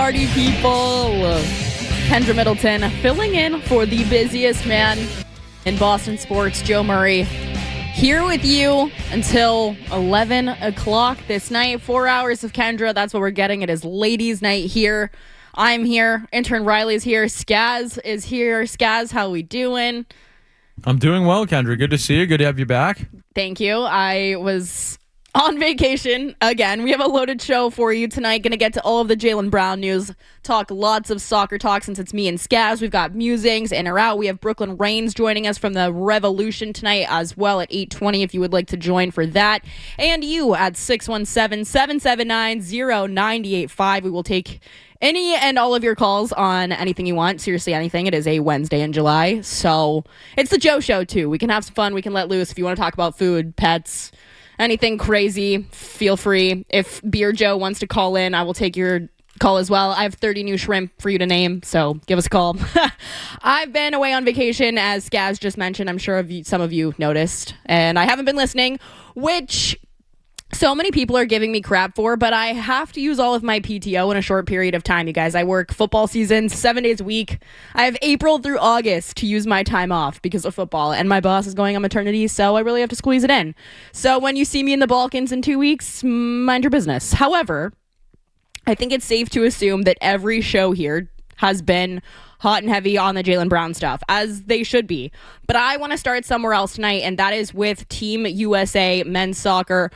party people. Kendra Middleton filling in for the busiest man in Boston sports, Joe Murray, here with you until 11 o'clock this night. 4 hours of Kendra. That's what we're getting. It is ladies' night here. I'm here. Intern Riley's here. Skaz is here. Skaz, how we doing? I'm doing well, Kendra. Good to see you. Good to have you back. Thank you. I was on vacation again. We have a loaded show for you tonight. Going to get to all of the Jaylen Brown news. Talk lots of soccer talk since it's me and Skaz. We've got musings in or out. We have Brooklyn Reigns joining us from the Revolution tonight as well at 8:20 if you would like to join for that. And you at 617-779-0985. We will take any and all of your calls on anything you want. Seriously, anything. It is a Wednesday in July. So it's the Joe Show too. We can have some fun. We can let loose. If you want to talk about food, pets, anything crazy, feel free. If Beer Joe wants to call in, I will take your call as well. I have 30 new shrimp for you to name, so give us a call. I've been away on vacation, as Skaz just mentioned. I'm sure some of you noticed, and I haven't been listening, which so many people are giving me crap for, but I have to use all of my PTO in a short period of time, you guys. I work football season 7 days a week. I have April through August to use my time off because of football, and my boss is going on maternity, so I really have to squeeze it in. So when you see me in the Balkans in 2 weeks, mind your business. However, I think it's safe to assume that every show here has been hot and heavy on the Jaylen Brown stuff, as they should be. But I want to start somewhere else tonight, and that is with Team USA men's soccer.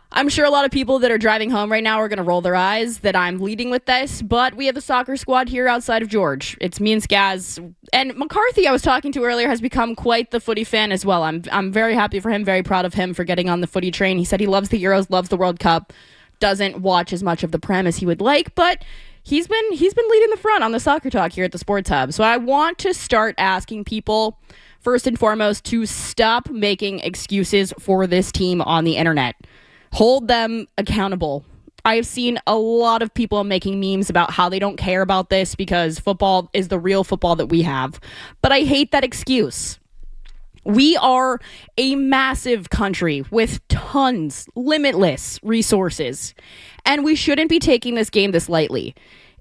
I'm sure a lot of people that are driving home right now are going to roll their eyes that I'm leading with this, but we have a soccer squad here outside of George. It's me and Skaz. And McCarthy, I was talking to earlier, has become quite the footy fan as well. I'm very happy for him, very proud of him for getting on the footy train. He said he loves the Euros, loves the World Cup, doesn't watch as much of the Prem as he would like, but he's been leading the front on the soccer talk here at the Sports Hub. So I want to start asking people, first and foremost, to stop making excuses for this team on the internet. Hold them accountable. I have seen a lot of people making memes about how they don't care about this because football is the real football that we have. But I hate that excuse. We are a massive country with tons, limitless resources, and we shouldn't be taking this game this lightly.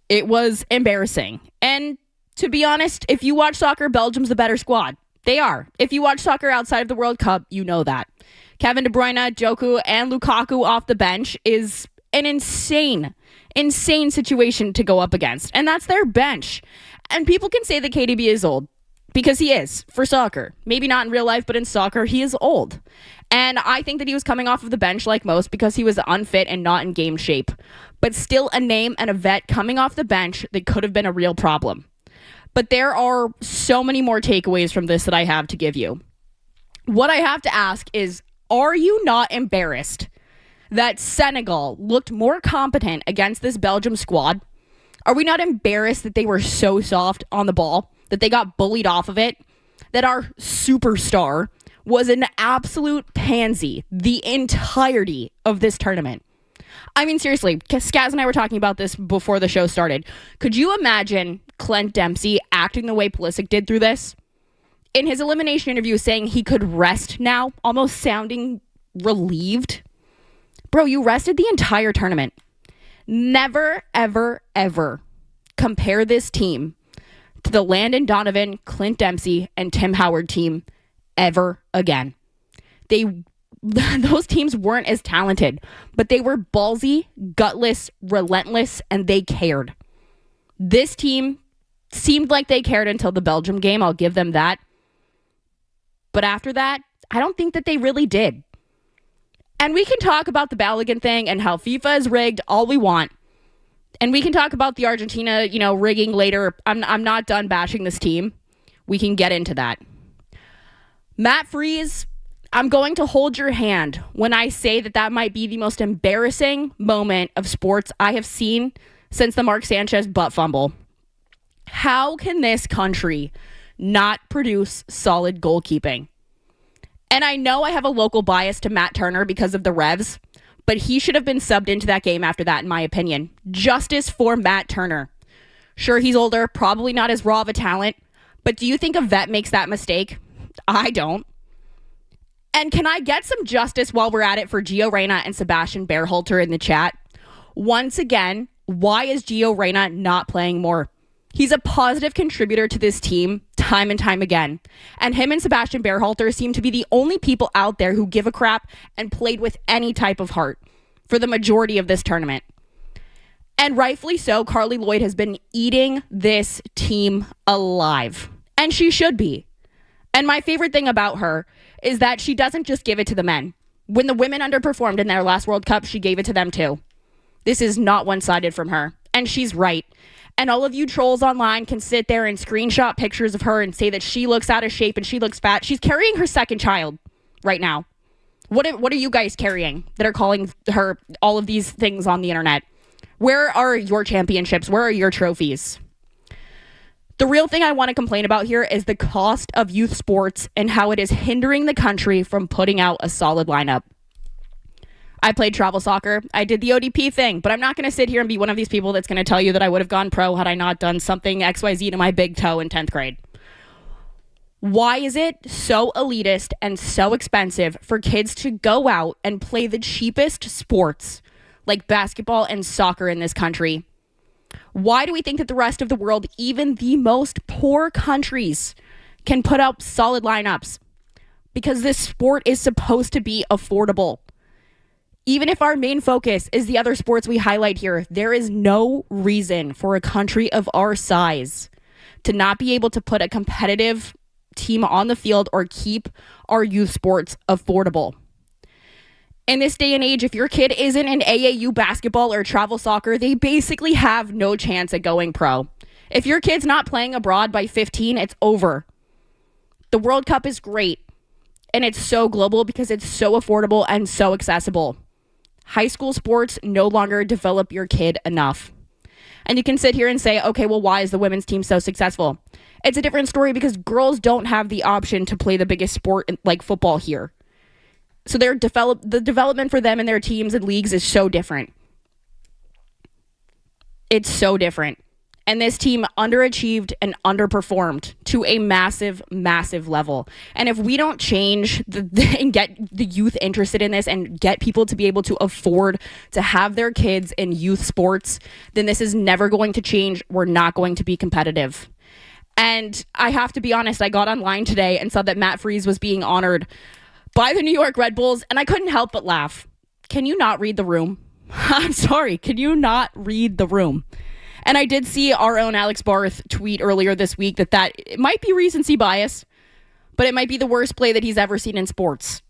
It was embarrassing. And to be honest, if you watch soccer, Belgium's the better squad. They are. If you watch soccer outside of the World Cup, you know that. Kevin De Bruyne, Joku, and Lukaku off the bench is an insane situation to go up against. And that's their bench. And people can say that KDB is old, because he is, for soccer. Maybe not in real life, but in soccer, he is old. And I think that he was coming off of the bench like most because he was unfit and not in game shape. But still a name and a vet coming off the bench that could have been a real problem. But there are so many more takeaways from this that I have to give you. What I have to ask is, are you not embarrassed that Senegal looked more competent against this Belgium squad? Are we not embarrassed that they were so soft on the ball, that they got bullied off of it, that our superstar was an absolute pansy the entirety of this tournament? I mean, seriously, Skaz and I were talking about this before the show started. Could you imagine Clint Dempsey acting the way Pulisic did through this? In his elimination interview, saying he could rest now, almost sounding relieved. Bro, you rested the entire tournament. Never, ever, ever compare this team to the Landon Donovan, Clint Dempsey, and Tim Howard team ever again. Those teams weren't as talented, but they were ballsy, gutless, relentless, and they cared. This team seemed like they cared until the Belgium game. I'll give them that. But after that, I don't think that they really did. And we can talk about the Balogun thing and how FIFA is rigged all we want. And we can talk about the Argentina, rigging later. I'm not done bashing this team. We can get into that. Matt Freese, I'm going to hold your hand when I say that might be the most embarrassing moment of sports I have seen since the Mark Sanchez butt fumble. How can this country not produce solid goalkeeping? And I know I have a local bias to Matt Turner because of the Revs, but he should have been subbed into that game after that, in my opinion. Justice for Matt Turner. Sure, he's older, probably not as raw of a talent, but do you think a vet makes that mistake? I don't. And can I get some justice while we're at it for Gio Reyna and Sebastian Berhalter in the chat? Once again, Why is Gio Reyna not playing more? He's a positive contributor to this team time and time again. And him and Sebastian Berhalter seem to be the only people out there who give a crap and played with any type of heart for the majority of this tournament. And rightfully so, Carly Lloyd has been eating this team alive. And she should be. And my favorite thing about her is that she doesn't just give it to the men. When the women underperformed in their last World Cup, she gave it to them too. This is not one-sided from her. And she's right. And all of you trolls online can sit there and screenshot pictures of her and say that she looks out of shape and she looks fat. She's carrying her second child right now. What are you guys carrying that are calling her all of these things on the internet? Where are your championships? Where are your trophies? The real thing I want to complain about here is the cost of youth sports and how it is hindering the country from putting out a solid lineup. I played travel soccer. I did the ODP thing, but I'm not going to sit here and be one of these people that's going to tell you that I would have gone pro had I not done something XYZ to my big toe in 10th grade. Why is it so elitist and so expensive for kids to go out and play the cheapest sports like basketball and soccer in this country? Why do we think that the rest of the world, even the most poor countries, can put out solid lineups? Because this sport is supposed to be affordable. Even if our main focus is the other sports we highlight here, there is no reason for a country of our size to not be able to put a competitive team on the field or keep our youth sports affordable. In this day and age, if your kid isn't in AAU basketball or travel soccer, they basically have no chance at going pro. If your kid's not playing abroad by 15, it's over. The World Cup is great, and it's so global because it's so affordable and so accessible. High school sports no longer develop your kid enough. And you can sit here and say, okay, well, why is the women's team so successful? It's a different story because girls don't have the option to play the biggest sport like football here. So the development for them and their teams and leagues is so different. It's so different. And this team underachieved and underperformed to a massive, massive level. And if we don't change and get the youth interested in this and get people to be able to afford to have their kids in youth sports, then this is never going to change. We're not going to be competitive. And I have to be honest, I got online today and saw that Matt Freese was being honored by the New York Red Bulls, and I couldn't help but laugh. Can you not read the room? I'm sorry. Can you not read the room? And I did see our own Alex Barth tweet earlier this week that it might be recency bias, but it might be the worst play that he's ever seen in sports.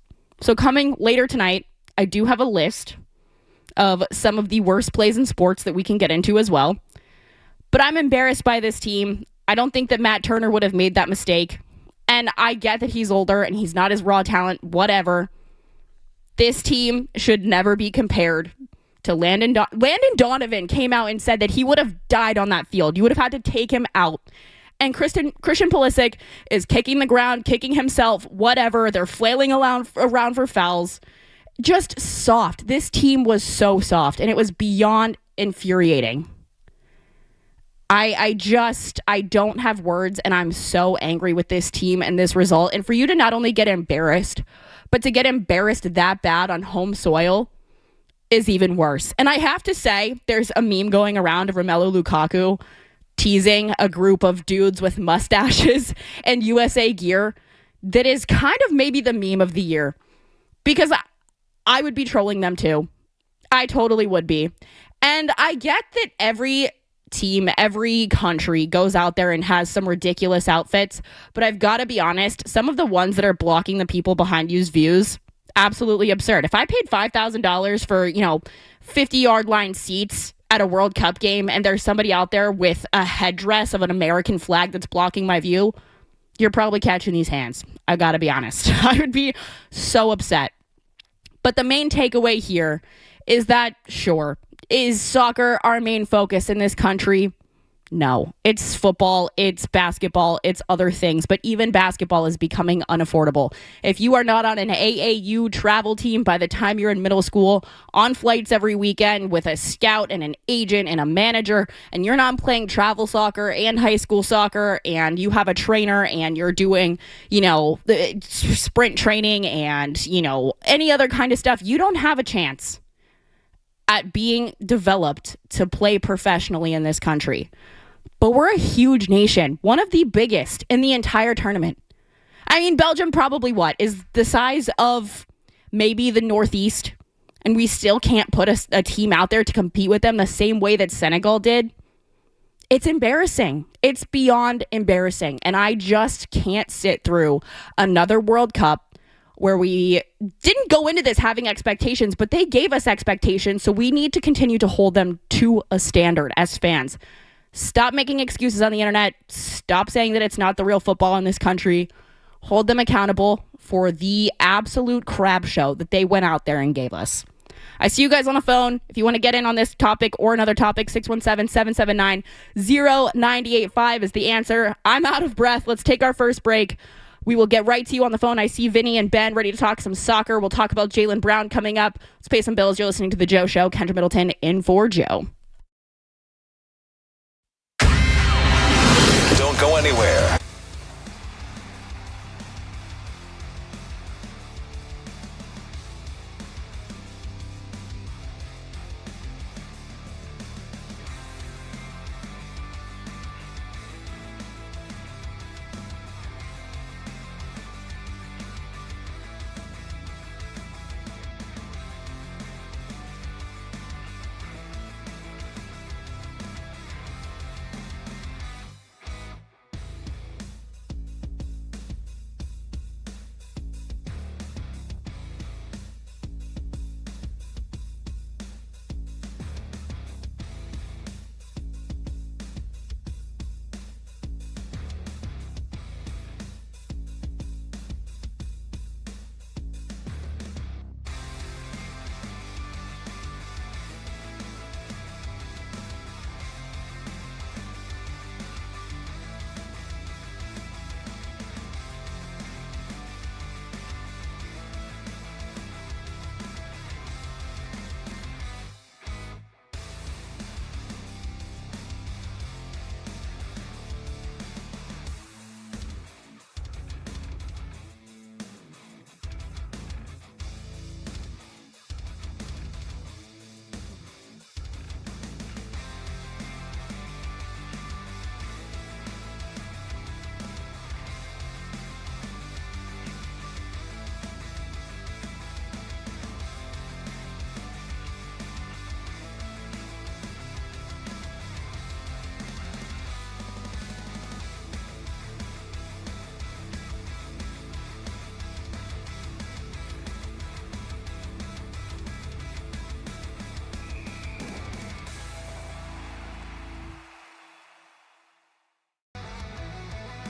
So coming later tonight, I do have a list of some of the worst plays in sports that we can get into as well. But I'm embarrassed by this team. I don't think that Matt Turner would have made that mistake. And I get that he's older and he's not as raw talent, whatever. This team should never be compared to Landon Donovan came out and said that he would have died on that field. You would have had to take him out. And Christian Pulisic is kicking the ground, kicking himself, whatever. They're flailing around for fouls. Just soft. This team was so soft, and it was beyond infuriating. I don't have words, and I'm so angry with this team and this result. And for you to not only get embarrassed, but to get embarrassed that bad on home soil is even worse. And I have to say, there's a meme going around of Romelu Lukaku teasing a group of dudes with mustaches and USA gear that is kind of maybe the meme of the year. Because I would be trolling them too. I totally would be. And I get that every team, every country goes out there and has some ridiculous outfits, but I've got to be honest, some of the ones that are blocking the people behind you's views, absolutely absurd. If I paid $5,000 for, 50-yard line seats at a World Cup game and there's somebody out there with a headdress of an American flag that's blocking my view, you're probably catching these hands. I got to be honest. I would be so upset. But the main takeaway here is that, sure, is soccer our main focus in this country? No, it's football, it's basketball, it's other things, but even basketball is becoming unaffordable. If you are not on an AAU travel team by the time you're in middle school, on flights every weekend with a scout and an agent and a manager, and you're not playing travel soccer and high school soccer, and you have a trainer and you're doing, the sprint training and, any other kind of stuff, you don't have a chance. at being developed to play professionally in this country. But we're a huge nation, one of the biggest in the entire tournament. I mean, Belgium probably is the size of maybe the Northeast, and we still can't put a team out there to compete with them the same way that Senegal did. It's embarrassing. It's beyond embarrassing. And I just can't sit through another World Cup where we didn't go into this having expectations, but they gave us expectations, so we need to continue to hold them to a standard as fans. Stop making excuses on the internet. Stop saying that it's not the real football in this country. Hold them accountable for the absolute crap show that they went out there and gave us. I see you guys on the phone. If you want to get in on this topic or another topic, 617-779-0985 is the answer. I'm out of breath. Let's take our first break. We will get right to you on the phone. I see Vinny and Ben ready to talk some soccer. We'll talk about Jaylen Brown coming up. Let's pay some bills. You're listening to The Joe Show. Kendra Middleton in for Joe. Don't go anywhere.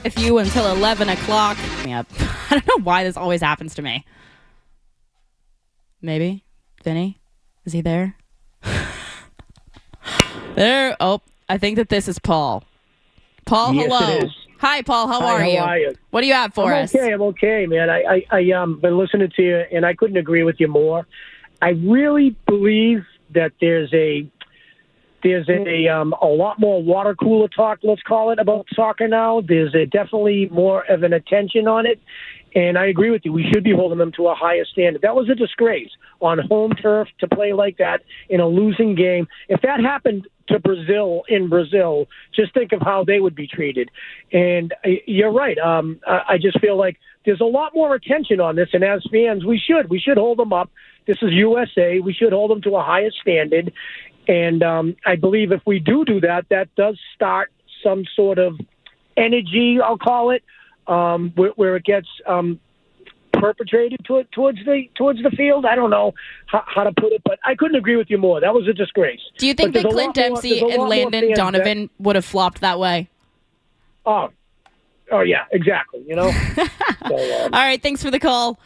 With you until 11 o'clock. Yep. I don't know why this always happens to me. Maybe? Vinny? Is he there? There. Oh, I think that this is Paul. Paul, yes, hello. It is. Hi, Paul. How are you? How are you? What do you have for us? I'm okay, man. I been listening to you, and I couldn't agree with you more. I really believe that there's a lot more water cooler talk, let's call it, about soccer now. There's definitely more of an attention on it. And I agree with you. We should be holding them to a higher standard. That was a disgrace on home turf to play like that in a losing game. If that happened to Brazil in Brazil, just think of how they would be treated. And you're right. I just feel like there's a lot more attention on this. And as fans, we should hold them up. This is USA. We should hold them to a higher standard. And I believe if we do that, that does start some sort of energy, I'll call it, where it gets perpetrated towards the field. I don't know how to put it, but I couldn't agree with you more. That was a disgrace. Do you think that Clint Dempsey and Landon Donovan would have flopped that way? Oh yeah, exactly. You know. All right, thanks for the call.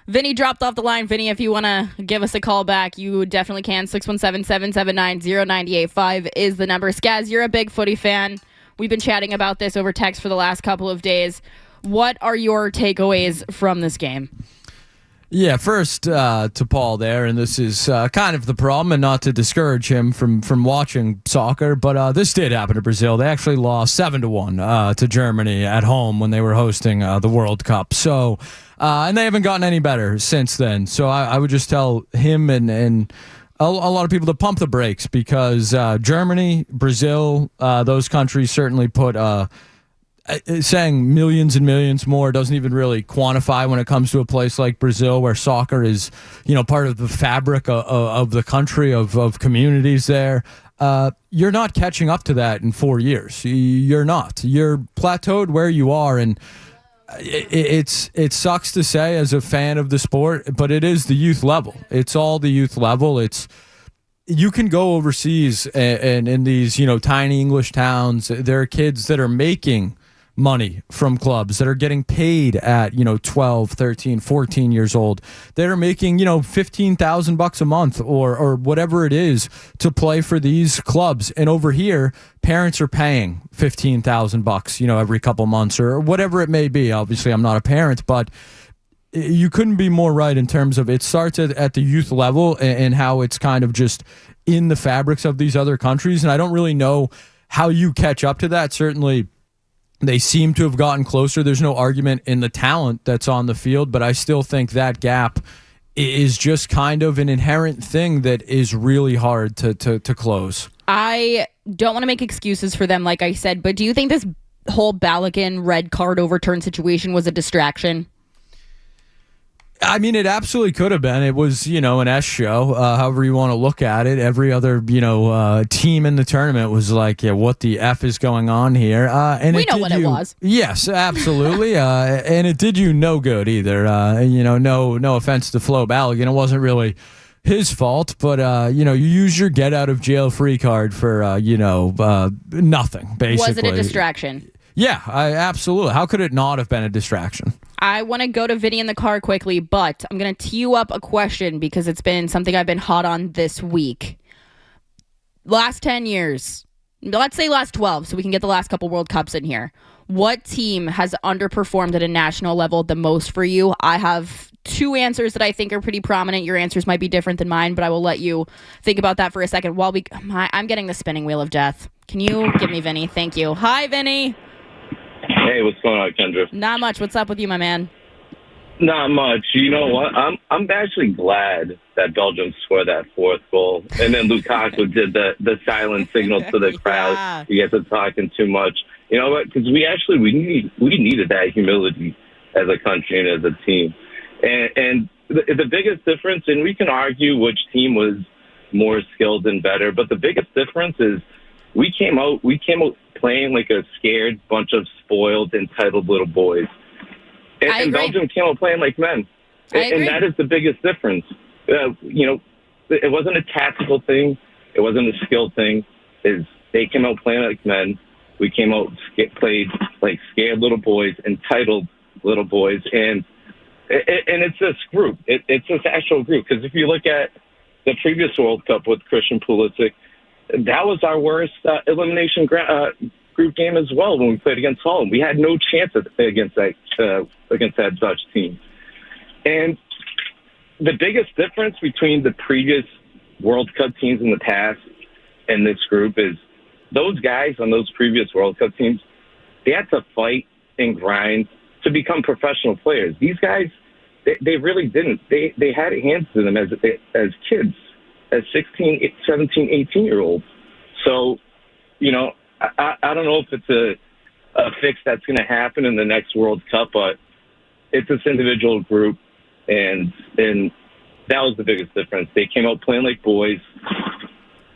Vinny dropped off the line. Vinny, if you want to give us a call back, you definitely can. 617-779-0985 is the number. Skaz, you're a big footy fan. We've been chatting about this over text for the last couple of days. What are your takeaways from this game? Yeah, first to Paul there, and this is kind of the problem, and not to discourage him from watching soccer, but this did happen to Brazil. They actually lost 7-1 to Germany at home when they were hosting the World Cup. So, and they haven't gotten any better since then. So I would just tell him and a lot of people to pump the brakes because Germany, Brazil, those countries certainly put saying millions and millions more doesn't even really quantify when it comes to a place like Brazil where soccer is, part of the fabric of the country, of communities there. You're not catching up to that in 4 years. You're not. You're plateaued where you are, and it sucks to say as a fan of the sport, but it is the youth level. It's all the youth level. You can go overseas and in these, tiny English towns, there are kids that are making money from clubs that are getting paid at 12, 13, 14 years old. They're making $15,000 a month or whatever it is to play for these clubs. And over here, parents are paying $15,000 every couple months or whatever it may be. Obviously, I'm not a parent, but you couldn't be more right in terms of it starts at the youth level and how it's kind of just in the fabrics of these other countries. And I don't really know how you catch up to that. Certainly, they seem to have gotten closer. There's no argument in the talent that's on the field, but I still think that gap is just kind of an inherent thing that is really hard to close. I don't want to make excuses for them, like I said, but do you think this whole Balogun red card overturn situation was a distraction? I mean, it absolutely could have been. It was, an S show, however you want to look at it. Every other, team in the tournament was like, yeah, what the F is going on here? And we know what it was. Yes, absolutely. And it did you no good either. No offense to Flo Balogun. It wasn't really his fault, but, you use your get out of jail free card for, nothing, basically. Was it a distraction? Yeah, absolutely. How could it not have been a distraction? I want to go to Vinny in the car quickly, but I'm going to tee you up a question because it's been something I've been hot on this week. Last 10 years, let's say last 12, so we can get the last couple World Cups in here. What team has underperformed at a national level the most for you? I have two answers that I think are pretty prominent. Your answers might be different than mine, but I will let you think about that for a second. I'm getting the spinning wheel of death. Can you give me Vinny? Thank you. Hi, Vinny. Hey, what's going on, Kendra? Not much. What's up with you, my man? Not much. You know what? I'm actually glad that Belgium scored that fourth goal, and then Lukaku did the silent signal to the crowd. Yeah. You guys are talking too much. You know what? Because we needed that humility as a country and as a team, and the biggest difference, and we can argue which team was more skilled and better, but the biggest difference is we came out playing like a scared bunch of spoiled, entitled little boys. And Belgium came out playing like men. And that is the biggest difference. It wasn't a tactical thing. It wasn't a skill thing. They came out playing like men. We came out, played like scared little boys, entitled little boys. And it's this group. It's this actual group. Because if you look at the previous World Cup with Christian Pulisic, that was our worst elimination group game as well when we played against Holland. We had no chance against that Dutch team. And the biggest difference between the previous World Cup teams in the past and this group is those guys on those previous World Cup teams, they had to fight and grind to become professional players. These guys, they really didn't. They had hands to them as kids, as 16, 17, 18-year-olds. So, I don't know if it's a fix that's going to happen in the next World Cup, but it's this individual group, and that was the biggest difference. They came out playing like boys.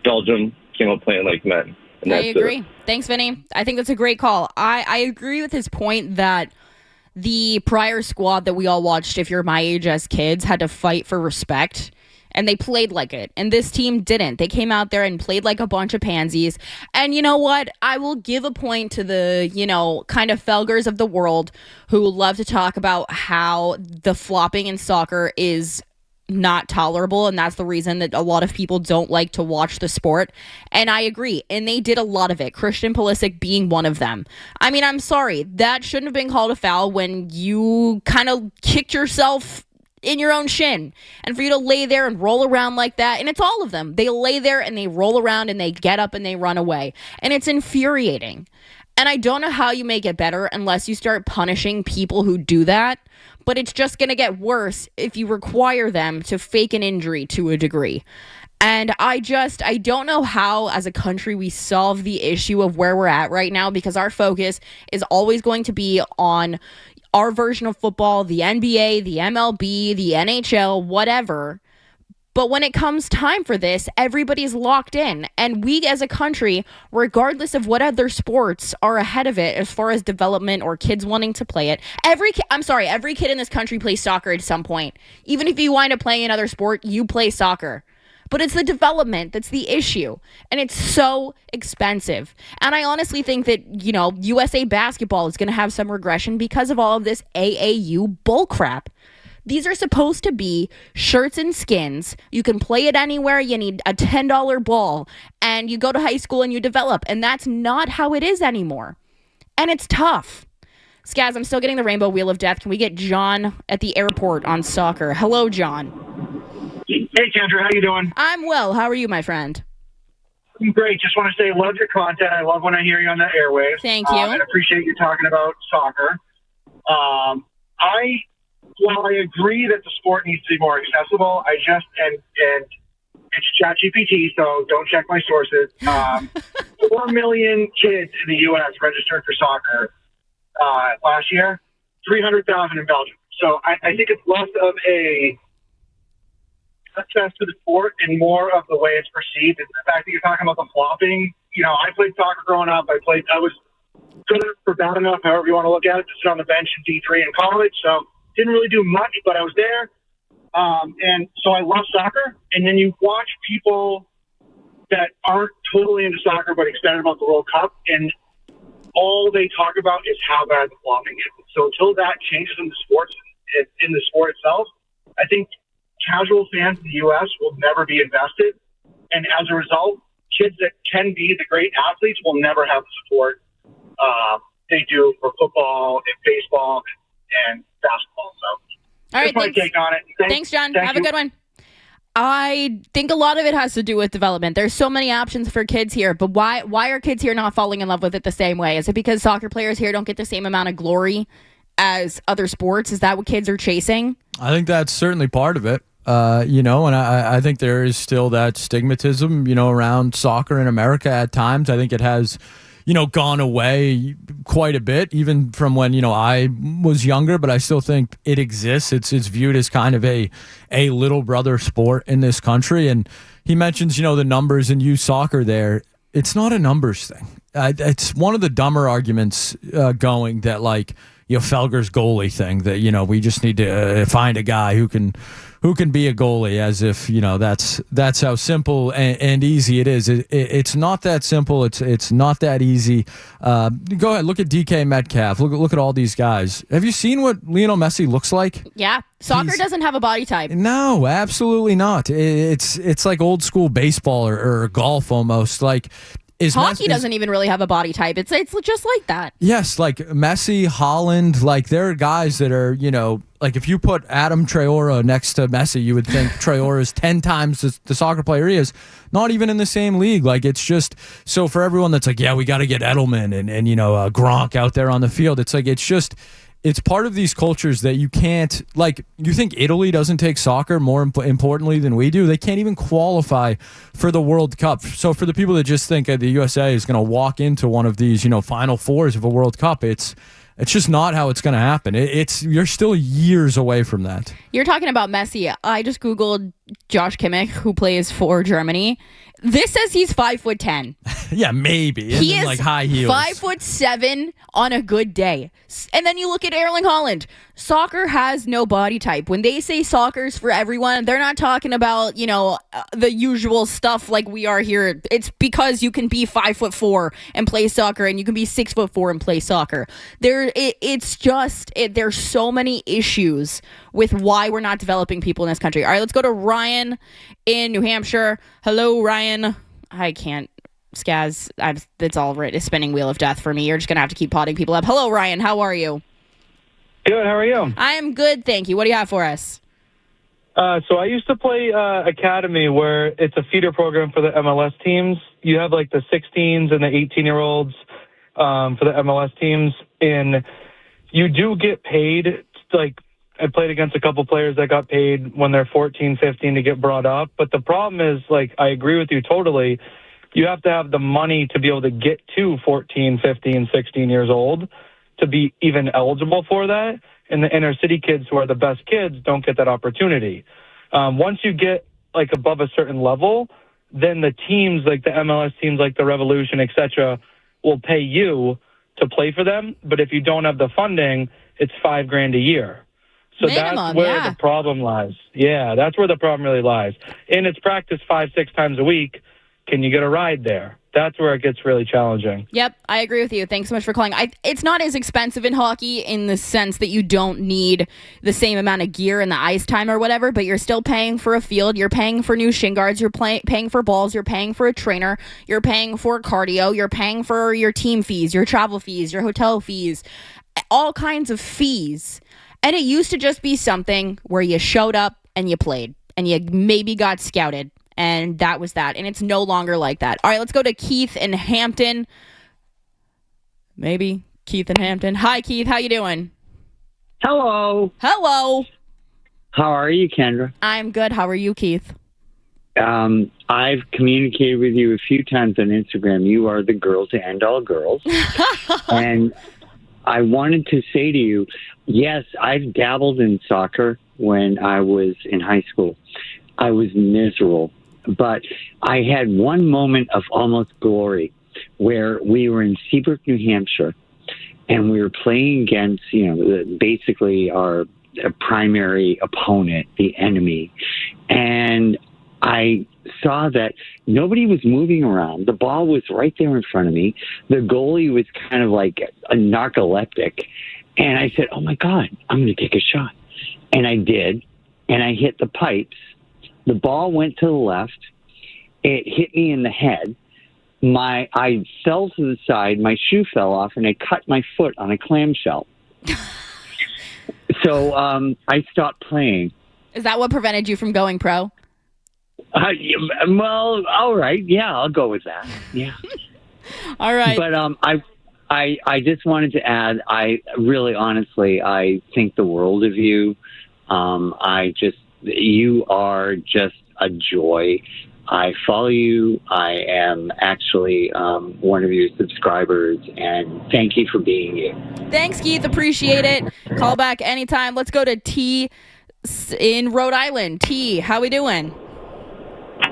Belgium came out playing like men. And I agree. Thanks, Vinny. I think that's a great call. I agree with his point that the prior squad that we all watched, if you're my age as kids, had to fight for respect. And they played like it. And this team didn't. They came out there and played like a bunch of pansies. And you know what? I will give a point to the, kind of Felgers of the world who love to talk about how the flopping in soccer is not tolerable. And that's the reason that a lot of people don't like to watch the sport. And I agree. And they did a lot of it. Christian Pulisic being one of them. I mean, I'm sorry. That shouldn't have been called a foul when you kind of kicked yourself in your own shin, and for you to lay there and roll around like that. And it's all of them. They lay there and they roll around and they get up and they run away. And it's infuriating. And I don't know how you make it better unless you start punishing people who do that. But it's just going to get worse if you require them to fake an injury to a degree. And I don't know how, as a country, we solve the issue of where we're at right now, because our focus is always going to be on our version of football, the NBA, the MLB, the NHL, whatever. But when it comes time for this, everybody's locked in. And we as a country, regardless of what other sports are ahead of it as far as development or kids wanting to play it, every kid in this country plays soccer at some point. Even if you wind up playing another sport, you play soccer. But it's the development that's the issue. And it's so expensive. And I honestly think that, USA basketball is going to have some regression because of all of this AAU bullcrap. These are supposed to be shirts and skins. You can play it anywhere. You need a $10 ball. And you go to high school and you develop. And that's not how it is anymore. And it's tough. Skaz, I'm still getting the rainbow wheel of death. Can we get John at the airport on soccer? Hello, John. Hey, Kendra, how you doing? I'm well. How are you, my friend? I'm great. Just want to say, love your content. I love when I hear you on the airwaves. Thank you. And appreciate you talking about soccer. While I agree that the sport needs to be more accessible, and it's ChatGPT, so don't check my sources. 4 million kids in the U.S. registered for soccer last year, 300,000 in Belgium. So I think it's less of a access to the sport and more of the way it's perceived. And the fact that you're talking about the flopping, I played soccer growing up. I was good enough or bad enough, however you want to look at it, to sit on the bench in D3 in college. So didn't really do much, but I was there. And so I love soccer. And then you watch people that aren't totally into soccer but excited about the World Cup, and all they talk about is how bad the flopping is. So until that changes in the sport itself, I think casual fans in the U.S. will never be invested. And as a result, kids that can be the great athletes will never have the support they do for football and baseball and basketball. So all right, that's my take on it. Thanks, John. Have a good one. I think a lot of it has to do with development. There's so many options for kids here, but why are kids here not falling in love with it the same way? Is it because soccer players here don't get the same amount of glory as other sports? Is that what kids are chasing? I think that's certainly part of it. And I think there is still that stigmatism, around soccer in America at times. I think it has, gone away quite a bit, even from when, I was younger, but I still think it exists. It's viewed as kind of a little brother sport in this country. And he mentions, the numbers in youth soccer there. It's not a numbers thing. It's one of the dumber arguments going that, like, Felger's goalie thing, that, we just need to find a guy who can be a goalie, as if, that's how simple and easy it is. It's not that simple. It's not that easy. Go ahead, look at DK Metcalf. Look at all these guys. Have you seen what Lionel Messi looks like? Yeah. Soccer doesn't have a body type. No, absolutely not. It's like old school baseball or golf almost. Like, hockey doesn't even really have a body type. It's just like that. Yes, like Messi, Holland, like there are guys that are, like if you put Adam Traore next to Messi, you would think Traore is 10 times the soccer player he is. Not even in the same league. Like, it's just, so for everyone that's like, yeah, we got to get Edelman and Gronk out there on the field. It's like, it's part of these cultures that you can't, like, you think Italy doesn't take soccer more importantly than we do? They can't even qualify for the World Cup. So for the people that just think the USA is going to walk into one of these, Final Fours of a World Cup, it's just not how it's going to happen. You're still years away from that. You're talking about Messi. I just Googled Josh Kimmich, who plays for Germany. This says he's 5'10". Yeah, maybe. And he is like high heels. 5'7" on a good day. And then you look at Erling Haaland. Soccer has no body type. When they say soccer's for everyone, they're not talking about, the usual stuff like we are here. It's because you can be 5'4" and play soccer, and you can be 6'4" and play soccer. There's so many issues with why we're not developing people in this country. All right, let's go to Ryan in New Hampshire. Hello, Ryan. I can't. Skaz, it's all right. It's spinning wheel of death for me. You're just going to have to keep potting people up. Hello, Ryan. How are you? Good. How are you? I am good, thank you. What do you have for us? So I used to play academy, where it's a feeder program for the MLS teams. You have like the 16s and the 18-year-olds for the MLS teams, and you do get paid like I played against a couple players that got paid when they're 14, 15 to get brought up. But the problem is, like, I agree with you totally. You have to have the money to be able to get to 14, 15, 16 years old to be even eligible for that. And the inner city kids who are the best kids don't get that opportunity. Once you get like above a certain level, then the teams like the MLS teams like the Revolution, etc., will pay you to play for them. But if you don't have the funding, it's $5,000 a year. So Minimum, that's where the problem lies. Yeah, that's where the problem really lies. And it's practiced 5-6 times a week. Can you get a ride there? That's where it gets really challenging. Yep, I agree with you. Thanks so much for calling. It's not as expensive in hockey in the sense that you don't need the same amount of gear and the ice time or whatever, but you're still paying for a field. You're paying for new shin guards. You're paying for balls. You're paying for a trainer. You're paying for cardio. You're paying for your team fees, your travel fees, your hotel fees, all kinds of fees. And it used to just be something where you showed up and you played and you maybe got scouted. And that was that. And it's no longer like that. All right, let's go to Keith in Hampton. Maybe Keith in Hampton. Hi, Keith. How you doing? Hello. Hello. How are you, Kendra? I'm good. How are you, Keith? I've communicated with you a few times on Instagram. You are the girl to end all girls. And I wanted to say to you, yes, I've dabbled in soccer when I was in high school. I was miserable. But I had one moment of almost glory where we were in Seabrook, New Hampshire, and we were playing against, basically our primary opponent, the enemy. And I saw that nobody was moving around. The ball was right there in front of me. The goalie was kind of like a narcoleptic. And I said, oh, my God, I'm going to take a shot. And I did, and I hit the pipes. The ball went to the left. It hit me in the head. I fell to the side. My shoe fell off, and I cut my foot on a clamshell. So I stopped playing. Is that what prevented you from going pro? Well, all right. Yeah, I'll go with that. Yeah. All right. But I just wanted to add, I really honestly, I think the world of you. You are just a joy. I follow you. I am actually one of your subscribers, and thank you for being you. Thanks, Keith. Appreciate it. Call back anytime. Let's go to T in Rhode Island. T, how we doing?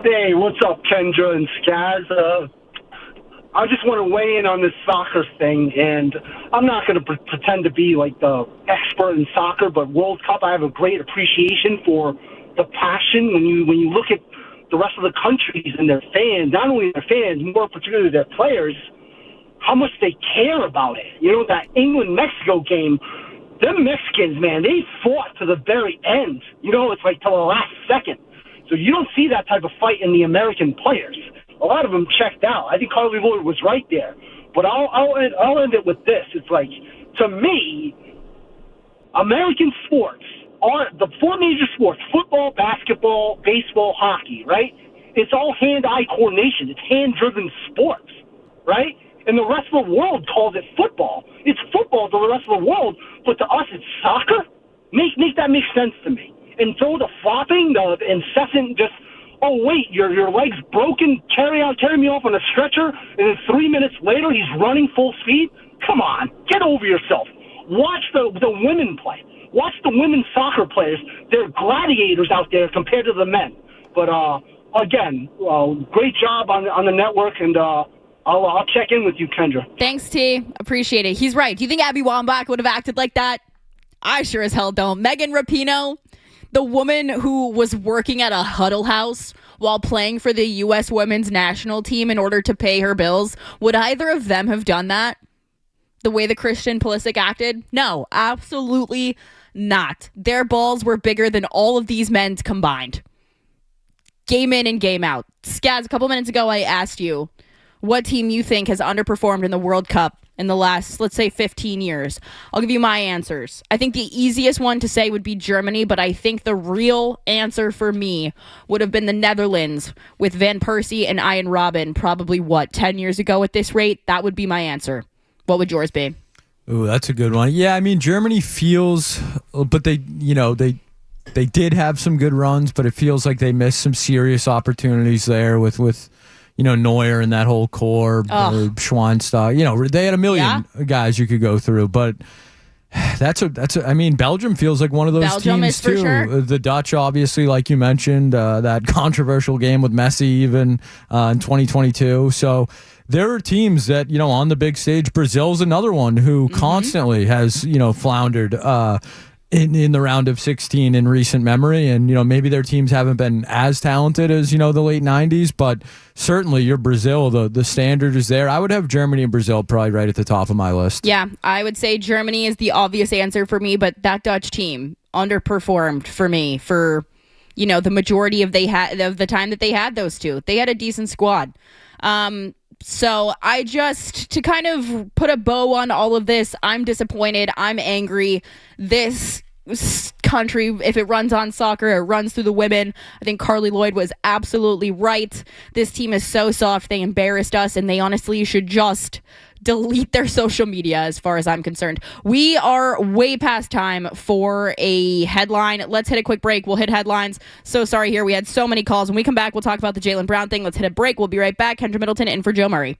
Hey, what's up, Kendra and Skaz? I just want to weigh in on this soccer thing, and I'm not going to pretend to be like the expert in soccer, but World Cup, I have a great appreciation for the passion when you look at the rest of the countries and their fans, not only their fans, more particularly their players, how much they care about it. You know, that England-Mexico game, them Mexicans, man, they fought to the very end. You know, it's like to the last second. So you don't see that type of fight in the American players. A lot of them checked out. I think Carly Lloyd was right there. But I'll end it with this. It's like, to me, American sports are the four major sports: football, basketball, baseball, hockey, right? It's all hand-eye coordination. It's hand-driven sports, right? And the rest of the world calls it football. It's football to the rest of the world, but to us it's soccer? Make that make sense to me. And throw the flopping, the incessant just, oh, wait, your leg's broken, carry me off on a stretcher, and then 3 minutes later he's running full speed? Come on, get over yourself. Watch the women play. Watch the women soccer players. They're gladiators out there compared to the men. But, again, great job on the network, and I'll check in with you, Kendra. Thanks, T. Appreciate it. He's right. Do you think Abby Wambach would have acted like that? I sure as hell don't. Megan Rapinoe, the woman who was working at a Huddle House while playing for the U.S. women's national team in order to pay her bills, would either of them have done that? The way the Christian Pulisic acted? No, absolutely not. Their balls were bigger than all of these men's combined. Game in and game out. Skaz, a couple minutes ago I asked you what team you think has underperformed in the World Cup in the last, let's say, 15 years. I'll give you my answers. I think the easiest one to say would be Germany, but I think the real answer for me would have been the Netherlands with Van Persie and Ian Robben probably, 10 years ago at this rate? That would be my answer. What would yours be? Ooh, that's a good one. Yeah, I mean, Germany feels, but they did have some good runs, but it feels like they missed some serious opportunities there with Neuer and that whole core, Schweinsteiger. They had a million guys you could go through, but I mean, Belgium feels like one of those Belgium teams is for too. sure. The Dutch, obviously, like you mentioned, that controversial game with Messi even in 2022. So there are teams that, on the big stage. Brazil's another one who constantly has, floundered in the round of 16 in recent memory. And, maybe their teams haven't been as talented as, the late 90s, but certainly your Brazil, the standard is there. I would have Germany and Brazil probably right at the top of my list. Yeah, I would say Germany is the obvious answer for me, but that Dutch team underperformed for me for, the majority of the time that they had those two. They had a decent squad. So to kind of put a bow on all of this, I'm disappointed. I'm angry. This country, if it runs on soccer, it runs through the women. I think Carly Lloyd was absolutely right. This team is so soft. They embarrassed us, and they honestly should just delete their social media as far as I'm concerned. We are way past time for a headline. Let's hit a quick break. We'll hit headlines. So sorry here. We had so many calls. When we come back, we'll talk about the Jaylen Brown thing. Let's hit a break. We'll be right back. Kendra Middleton in for Joe Murray.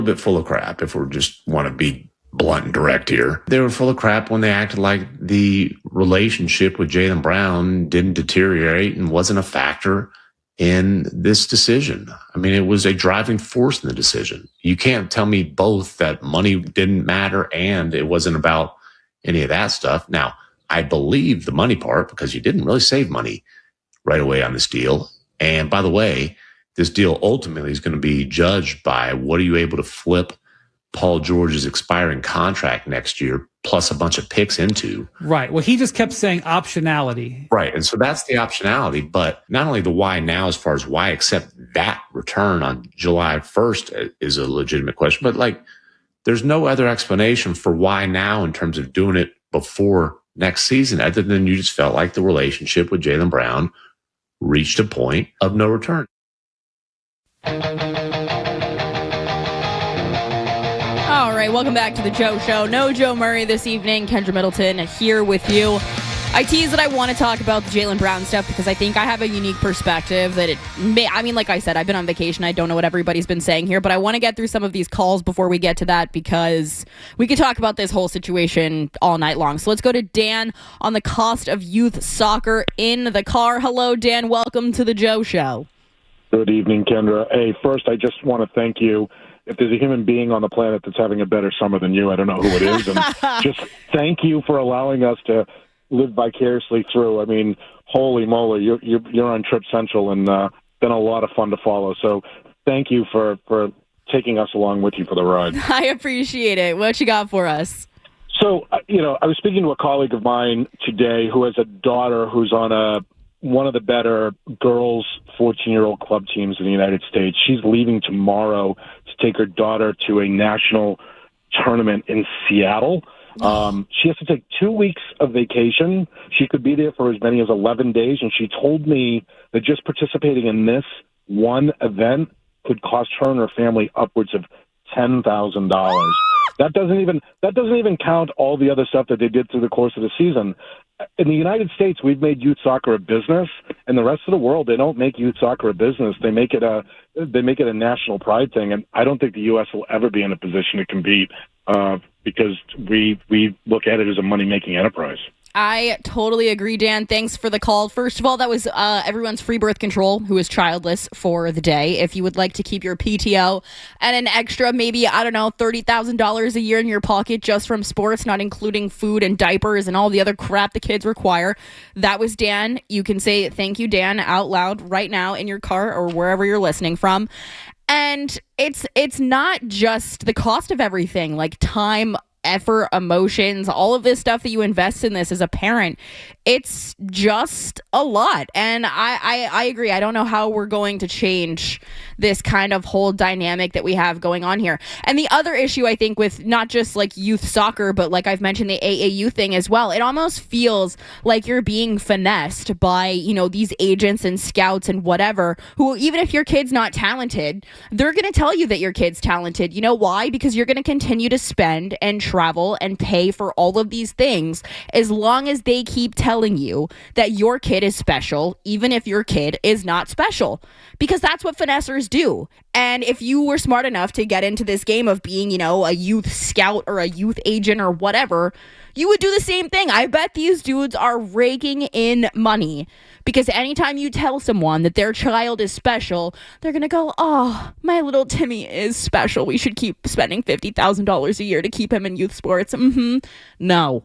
bit full of crap if we just want to be blunt and direct here. They were full of crap when they acted like the relationship with Jaylen Brown didn't deteriorate and wasn't a factor in this decision. I mean, it was a driving force in the decision. You can't tell me both that money didn't matter and it wasn't about any of that stuff. Now, I believe the money part because you didn't really save money right away on this deal. And by the way, this deal ultimately is going to be judged by what are you able to flip Paul George's expiring contract next year, plus a bunch of picks into. Right. Well, he just kept saying optionality. Right. And so that's the optionality. But not only the why now, as far as why accept that return on July 1st is a legitimate question. But like, there's no other explanation for why now in terms of doing it before next season, other than you just felt like the relationship with Jaylen Brown reached a point of no return. All right, welcome back to the Joe Show. No Joe Murray this evening. Kendra Middleton here with you. I tease that I want to talk about the Jaylen Brown stuff because I think I have a unique perspective that it may, I mean, like I said, I've been on vacation. I don't know what everybody's been saying here, but I want to get through some of these calls before we get to that because we could talk about this whole situation all night long. So let's go to Dan on the cost of youth soccer in the car. Hello, Dan. Welcome to the Joe Show. Good evening, Kendra. Hey, first, I just want to thank you. If there's a human being on the planet that's having a better summer than you, I don't know who it is. And just thank you for allowing us to live vicariously through. I mean, holy moly, you're on Trip Central and been a lot of fun to follow. So thank you for taking us along with you for the ride. I appreciate it. What you got for us? So, I was speaking to a colleague of mine today who has a daughter who's on one of the better girls 14-year-old club teams in the United States. She's leaving tomorrow to take her daughter to a national tournament in Seattle. She has to take 2 weeks of vacation. She could be there for as many as 11 days, and she told me that just participating in this one event could cost her and her family upwards of $10,000. That doesn't even count all the other stuff that they did through the course of the season. In the United States, we've made youth soccer a business. In the rest of the world, they don't make youth soccer a business. They make it a national pride thing. And I don't think the U.S. will ever be in a position to compete because we look at it as a money-making enterprise. I totally agree, Dan. Thanks for the call. First of all, that was everyone's free birth control who is childless for the day. If you would like to keep your PTO and an extra, maybe, I don't know, $30,000 a year in your pocket just from sports, not including food and diapers and all the other crap the kids require. That was Dan. You can say thank you, Dan, out loud right now in your car or wherever you're listening from. And it's not just the cost of everything, like time, effort, emotions, all of this stuff that you invest in this as a parent. It's just a lot. And I agree. I don't know how we're going to change this kind of whole dynamic that we have going on here. And the other issue, I think, with not just like youth soccer, but like I've mentioned the AAU thing as well, it almost feels like you're being finessed by, these agents and scouts and whatever, who, even if your kid's not talented, they're going to tell you that your kid's talented. You know why? Because you're going to continue to spend and travel and pay for all of these things as long as they keep telling you that your kid is special, even if your kid is not special, because that's what finessers do. And if you were smart enough to get into this game of being, a youth scout or a youth agent or whatever, you would do the same thing. I bet these dudes are raking in money because anytime you tell someone that their child is special, they're going to go, oh, my little Timmy is special. We should keep spending $50,000 a year to keep him in youth sports. No.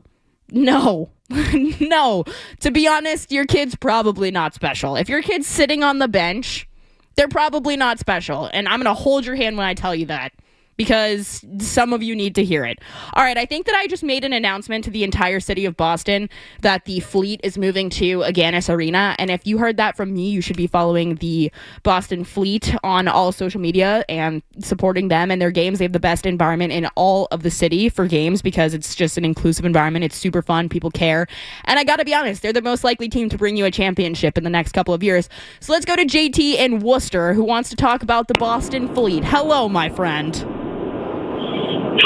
No. To be honest, your kid's probably not special. If your kid's sitting on the bench, they're probably not special. And I'm going to hold your hand when I tell you that, because some of you need to hear it. All right, I think that I just made an announcement to the entire city of Boston that the Fleet is moving to Agganis Arena. And if you heard that from me, you should be following the Boston Fleet on all social media and supporting them and their games. They have the best environment in all of the city for games because it's just an inclusive environment. It's super fun. People care. And I got to be honest, they're the most likely team to bring you a championship in the next couple of years. So let's go to JT in Worcester, who wants to talk about the Boston Fleet. Hello, my friend.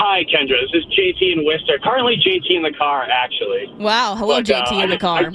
Hi, Kendra. This is JT in Worcester. Currently, JT in the car, actually. Wow. Hello, JT in the car.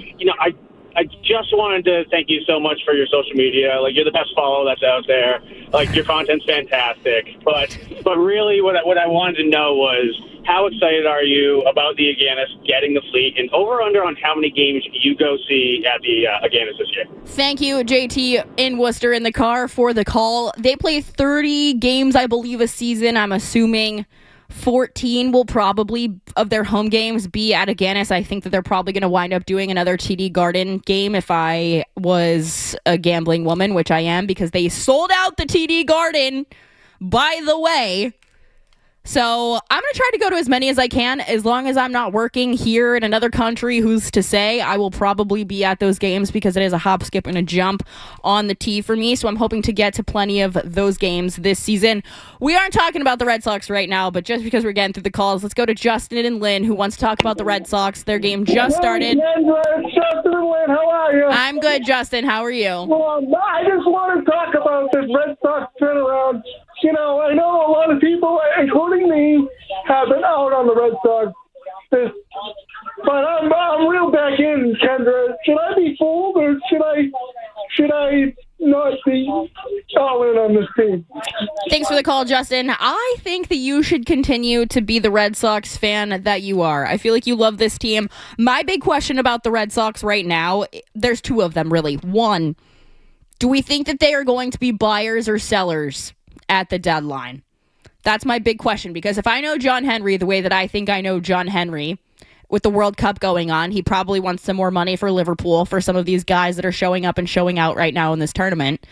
I just wanted to thank you so much for your social media. Like, you're the best follow that's out there. Like, your content's fantastic. But really, what I wanted to know was, how excited are you about the Aganis getting the fleet, and over under on how many games you go see at the Aganis this year? Thank you, JT in Worcester in the car for the call. They play 30 games, I believe, a season. I'm assuming 14 will probably, of their home games, be at Aganis. I think that they're probably going to wind up doing another TD Garden game if I was a gambling woman, which I am, because they sold out the TD Garden, by the way. So I'm going to try to go to as many as I can. As long as I'm not working here in another country, who's to say, I will probably be at those games because it is a hop, skip, and a jump on the tee for me. So I'm hoping to get to plenty of those games this season. We aren't talking about the Red Sox right now, but just because we're getting through the calls, let's go to Justin and Lynn, who wants to talk about the Red Sox. Their game just started. Justin and Lynn, how are you? I'm good, Justin. How are you? Well, I just want to talk about this Red Sox turnaround. You know, I know a lot of people, including me, have been out on the Red Sox. But I'm real back in, Kendra. Should I be fooled, or should I not be all in on this team? Thanks for the call, Justin. I think that you should continue to be the Red Sox fan that you are. I feel like you love this team. My big question about the Red Sox right now, there's two of them, really. One, do we think that they are going to be buyers or sellers at the deadline? That's my big question, because if I know John Henry the way that I think I know John Henry, with the World Cup going on, he probably wants some more money for Liverpool for some of these guys that are showing up and showing out right now in this tournament.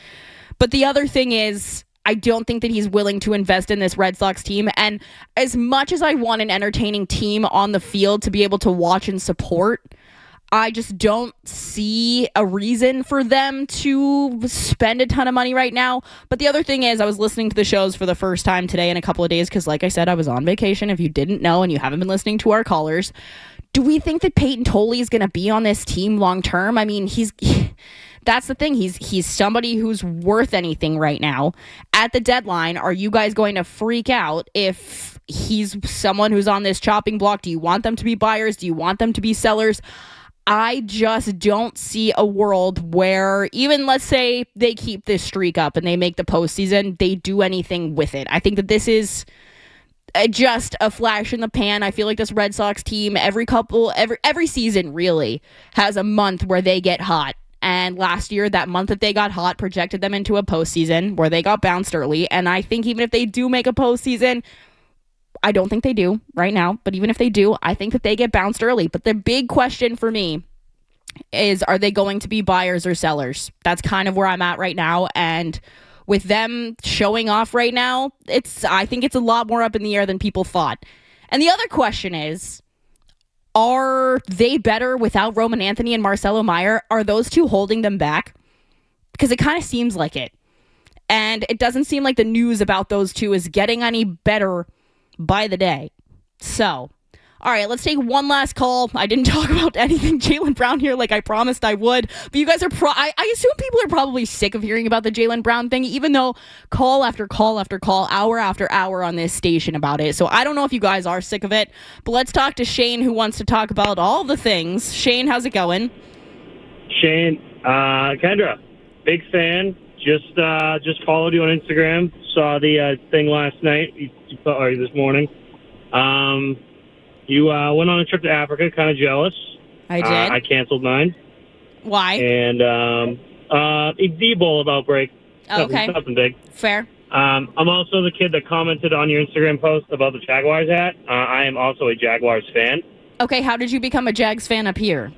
But the other thing is, I don't think that he's willing to invest in this Red Sox team. And as much as I want an entertaining team on the field to be able to watch and support, I just don't see a reason for them to spend a ton of money right now. But the other thing is, I was listening to the shows for the first time today in a couple of days because, like I said, I was on vacation. If you didn't know and you haven't been listening to our callers, do we think that Peyton Tolley is going to be on this team long term? I mean, that's the thing. He's somebody who's worth anything right now. At the deadline, are you guys going to freak out if he's someone who's on this chopping block? Do you want them to be buyers? Do you want them to be sellers? I just don't see a world where, even let's say they keep this streak up and they make the postseason, they do anything with it. I think that this is just a flash in the pan. I feel like this Red Sox team, every season really has a month where they get hot. And last year, that month that they got hot projected them into a postseason where they got bounced early. And I think even if they do make a postseason, I don't think they do right now, but even if they do, I think that they get bounced early. But the big question for me is, are they going to be buyers or sellers? That's kind of where I'm at right now. And with them showing off right now, I think it's a lot more up in the air than people thought. And the other question is, are they better without Roman Anthony and Marcelo Meyer? Are those two holding them back? Because it kind of seems like it. And it doesn't seem like the news about those two is getting any better by the day. So, all right, let's take one last call. I didn't talk about anything Jaylen Brown here like I promised I would, but you guys are I assume people are probably sick of hearing about the Jaylen Brown thing, even though call after call after call, hour after hour on this station about it. So I don't know if you guys are sick of it, but let's talk to Shane, who wants to talk about all the things. Shane, how's it going? Shane, Kendra, big fan. Just followed you on Instagram. Saw the thing last night or this morning. You went on a trip to Africa. Kind of jealous. I did. I canceled mine. Why? And the Ebola outbreak. Okay. Nothing big. Fair. I'm also the kid that commented on your Instagram post about the Jaguars hat. I am also a Jaguars fan. Okay, how did you become a Jags fan up here?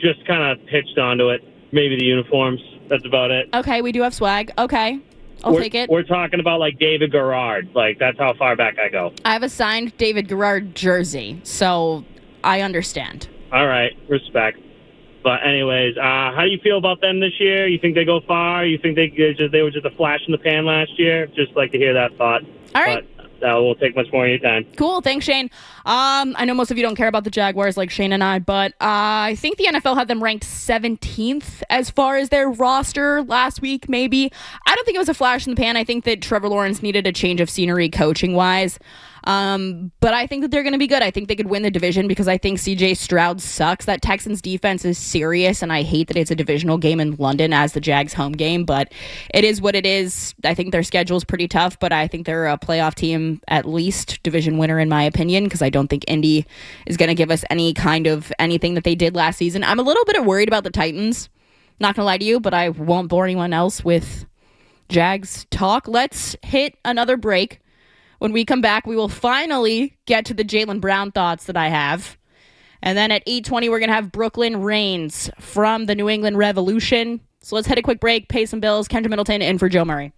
Just kind of pitched onto it. Maybe the uniforms. That's about it. Okay, we do have swag. Okay, I'll take it. We're talking about like David Garrard. Like, that's how far back I go. I have a signed David Garrard jersey, so I understand. All right, respect. But anyways, how do you feel about them this year? You think they go far? You think they were just a flash in the pan last year? Just like to hear that thought. All right. But that won't take much more of your time. Cool. Thanks, Shane. I know most of you don't care about the Jaguars like Shane and I, but I think the NFL had them ranked 17th as far as their roster last week, maybe. I don't think it was a flash in the pan. I think that Trevor Lawrence needed a change of scenery coaching-wise. But I think that they're going to be good. I think they could win the division because I think CJ Stroud sucks. That Texans defense is serious, and I hate that it's a divisional game in London as the Jags home game, but it is what it is. I think their schedule is pretty tough, but I think they're a playoff team, at least division winner in my opinion, because I don't think Indy is going to give us any kind of anything that they did last season. I'm a little bit worried about the Titans. Not going to lie to you, but I won't bore anyone else with Jags talk. Let's hit another break. When we come back, we will finally get to the Jaylen Brown thoughts that I have. And then at 8:20, we're going to have Brooklyn Reigns from the New England Revolution. So let's hit a quick break, pay some bills. Kendra Middleton in for Joe Murray.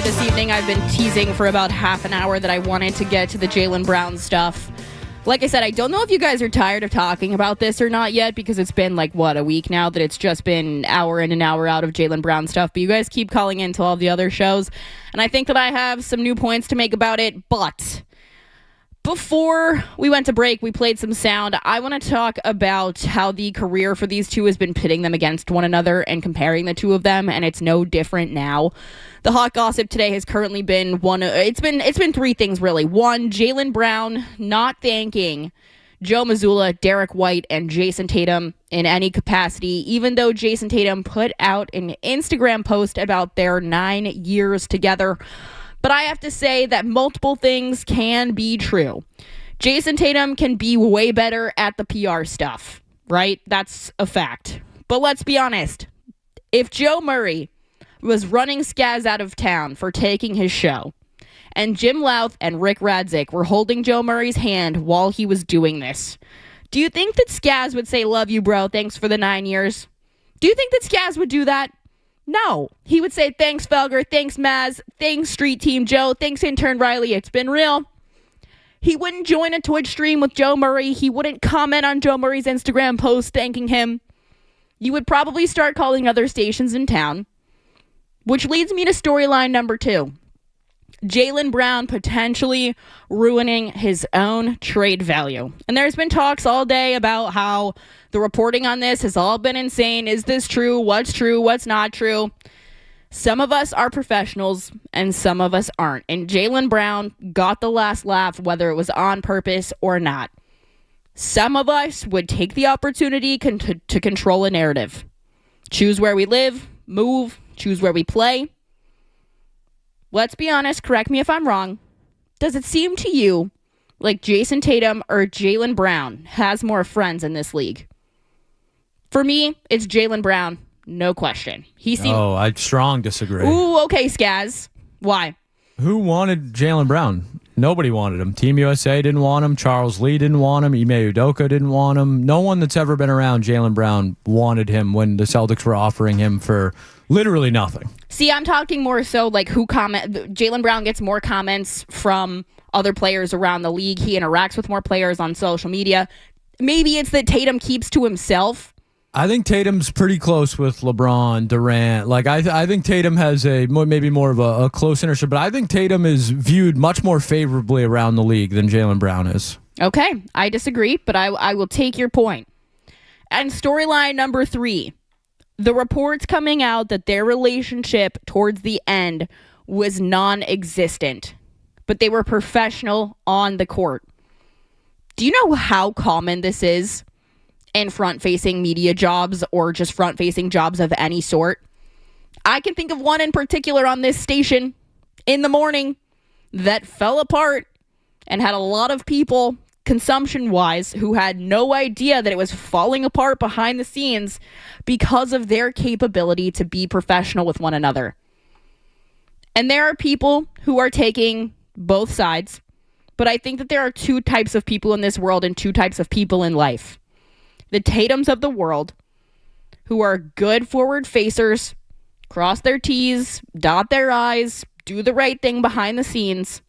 This evening, I've been teasing for about half an hour that I wanted to get to the Jaylen Brown stuff. Like I said, I don't know if you guys are tired of talking about this or not yet, because it's been a week now that it's just been hour in and hour out of Jaylen Brown stuff. But you guys keep calling into all the other shows, and I think that I have some new points to make about it. But before we went to break, we played some sound. I want to talk about how the career for these two has been pitting them against one another and comparing the two of them, and it's no different now. The hot gossip today has currently been it's been three things, really. One, Jaylen Brown not thanking Joe Mazzulla, Derek White, and Jason Tatum in any capacity, even though Jason Tatum put out an Instagram post about their 9 years together. But I have to say that multiple things can be true. Jason Tatum can be way better at the PR stuff, right? That's a fact. But let's be honest. If Joe Murray was running Skaz out of town for taking his show, and Jim Louth and Rick Radzik were holding Joe Murray's hand while he was doing this, do you think that Skaz would say, "Love you, bro, thanks for the 9 years"? Do you think that Skaz would do that? No. He would say, "Thanks, Felger, thanks, Maz, thanks, Street Team Joe, thanks, Intern Riley, it's been real." He wouldn't join a Twitch stream with Joe Murray. He wouldn't comment on Joe Murray's Instagram post thanking him. You would probably start calling other stations in town. Which leads me to storyline number 2. Jaylen Brown potentially ruining his own trade value. And there's been talks all day about how the reporting on this has all been insane. Is this true? What's not true? Some of us are professionals and some of us aren't. And Jaylen Brown got the last laugh, whether it was on purpose or not. Some of us would take the opportunity to control a narrative. Choose where we live, move, choose where we play. Let's be honest, correct me if I'm wrong. Does it seem to you like Jason Tatum or Jaylen Brown has more friends in this league? For me, it's Jaylen Brown, no question. I strong disagree. Ooh, okay, Skaz. Why? Who wanted Jaylen Brown? Nobody wanted him. Team USA didn't want him. Charles Lee didn't want him. Ime Udoka didn't want him. No one that's ever been around Jaylen Brown wanted him when the Celtics were offering him for literally nothing. See, I'm talking more so like Jaylen Brown gets more comments from other players around the league. He interacts with more players on social media. Maybe it's that Tatum keeps to himself. I think Tatum's pretty close with LeBron, Durant. Like I think Tatum has maybe more of a close internship, but I think Tatum is viewed much more favorably around the league than Jaylen Brown is. Okay, I disagree, but I will take your point. And storyline number 3, the reports coming out that their relationship towards the end was non-existent, but they were professional on the court. Do you know how common this is in front-facing media jobs or just front-facing jobs of any sort? I can think of one in particular on this station in the morning that fell apart and had a lot of people, consumption-wise, who had no idea that it was falling apart behind the scenes because of their capability to be professional with one another. And there are people who are taking both sides, but I think that there are 2 types of people in this world and 2 types of people in life. The Tatums of the world, who are good forward facers, cross their T's, dot their I's, do the right thing behind the scenes,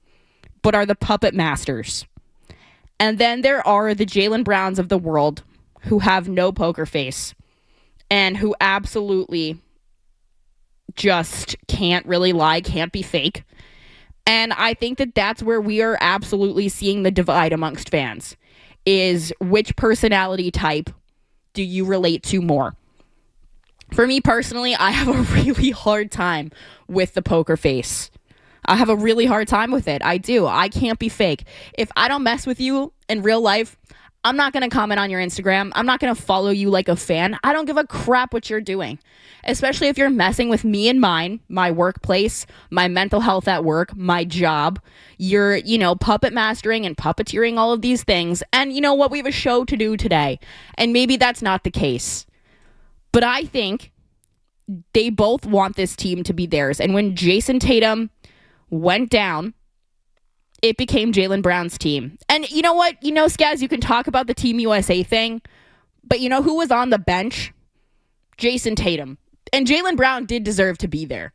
but are the puppet masters. And then there are the Jaylen Browns of the world, who have no poker face and who absolutely just can't really lie, can't be fake. And I think that that's where we are absolutely seeing the divide amongst fans. Is which personality type do you relate to more? For me personally, I have a really hard time with the poker face. I have a really hard time with it. I do. I can't be fake. If I don't mess with you in real life, I'm not going to comment on your Instagram. I'm not going to follow you like a fan. I don't give a crap what you're doing. Especially if you're messing with me and mine, my workplace, my mental health at work, my job. You're, puppet mastering and puppeteering all of these things. And you know what? We have a show to do today. And maybe that's not the case. But I think they both want this team to be theirs. And when Jason Tatum went down, it became Jaylen Brown's team. And you know what? Skaz, you can talk about the Team USA thing, but you know who was on the bench? Jason Tatum. And Jaylen Brown did deserve to be there.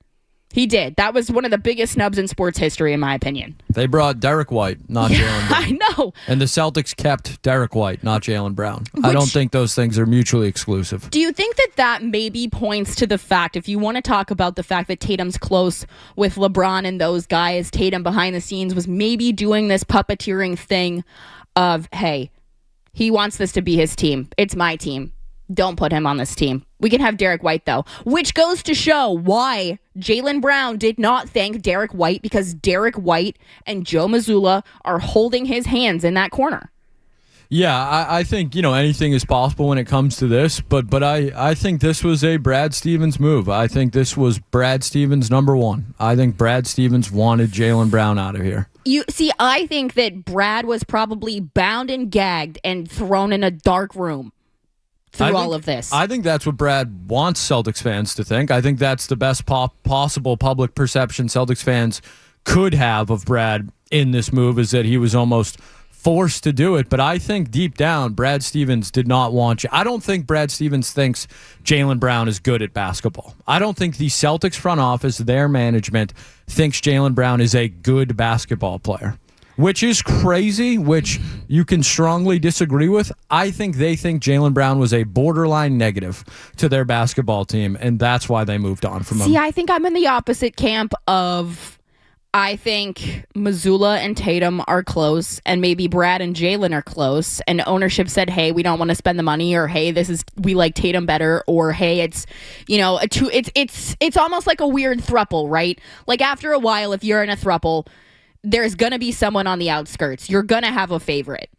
He did. That was one of the biggest snubs in sports history, in my opinion. They brought Derek White, not Jaylen Brown. I know. And the Celtics kept Derek White, not Jaylen Brown. I don't think those things are mutually exclusive. Do you think that maybe points to the fact, if you want to talk about the fact that Tatum's close with LeBron and those guys, Tatum behind the scenes was maybe doing this puppeteering thing of, hey, he wants this to be his team. It's my team. Don't put him on this team. We can have Derek White, though, which goes to show why Jaylen Brown did not thank Derek White, because Derek White and Joe Mazzulla are holding his hands in that corner. Yeah, I think, anything is possible when it comes to this, but I think this was a Brad Stevens move. I think this was Brad Stevens number 1. I think Brad Stevens wanted Jaylen Brown out of here. I think that Brad was probably bound and gagged and thrown in a dark room through all of this. I think that's what Brad wants Celtics fans to think. I think that's the best possible public perception Celtics fans could have of Brad in this move, is that he was almost forced to do it. But I think deep down, Brad Stevens did not want you. I don't think Brad Stevens thinks Jaylen Brown is good at basketball. I don't think the Celtics front office, their management, thinks Jaylen Brown is a good basketball player. Which is crazy, which you can strongly disagree with. I think they think Jaylen Brown was a borderline negative to their basketball team, and that's why they moved on from him. See, I think I'm in the opposite camp of, I think Mazzulla and Tatum are close, and maybe Brad and Jaylen are close, and ownership said, hey, we don't want to spend the money, or hey, we like Tatum better, or hey, it's almost like a weird throuple, right? Like after a while, if you're in a throuple, there's going to be someone on the outskirts. You're going to have a favorite.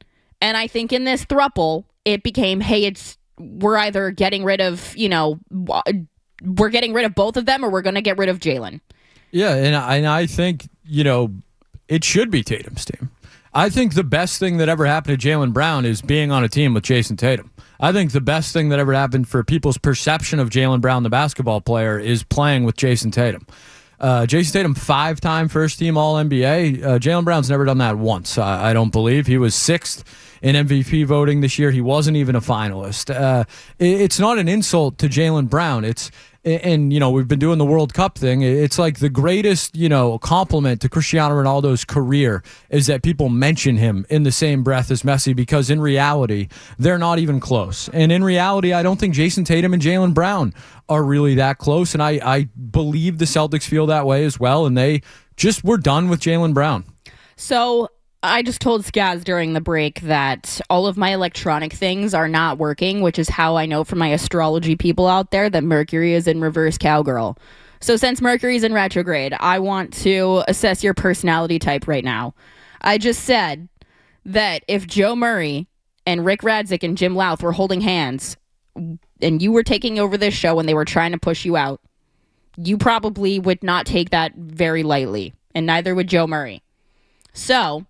And I think in this throuple, it became, hey, we're either getting rid of, we're getting rid of both of them or we're going to get rid of Jalen. Yeah, and I think, it should be Tatum's team. I think the best thing that ever happened to Jaylen Brown is being on a team with Jason Tatum. I think the best thing that ever happened for people's perception of Jaylen Brown, the basketball player, is playing with Jason Tatum. Jason Tatum, 5-time first-team All-NBA. Jaylen Brown's never done that once, I don't believe. He was 6th in MVP voting this year. He wasn't even a finalist. It's not an insult to Jaylen Brown. And we've been doing the World Cup thing. It's like the greatest, compliment to Cristiano Ronaldo's career is that people mention him in the same breath as Messi, because in reality, they're not even close. And in reality, I don't think Jason Tatum and Jaylen Brown are really that close. And I believe the Celtics feel that way as well. And they just were done with Jaylen Brown. So I just told Skaz during the break that all of my electronic things are not working, which is how I know from my astrology people out there that Mercury is in reverse cowgirl. So since Mercury is in retrograde, I want to assess your personality type right now. I just said that if Joe Murray and Rick Radzik and Jim Louth were holding hands and you were taking over this show and they were trying to push you out, you probably would not take that very lightly, and neither would Joe Murray. So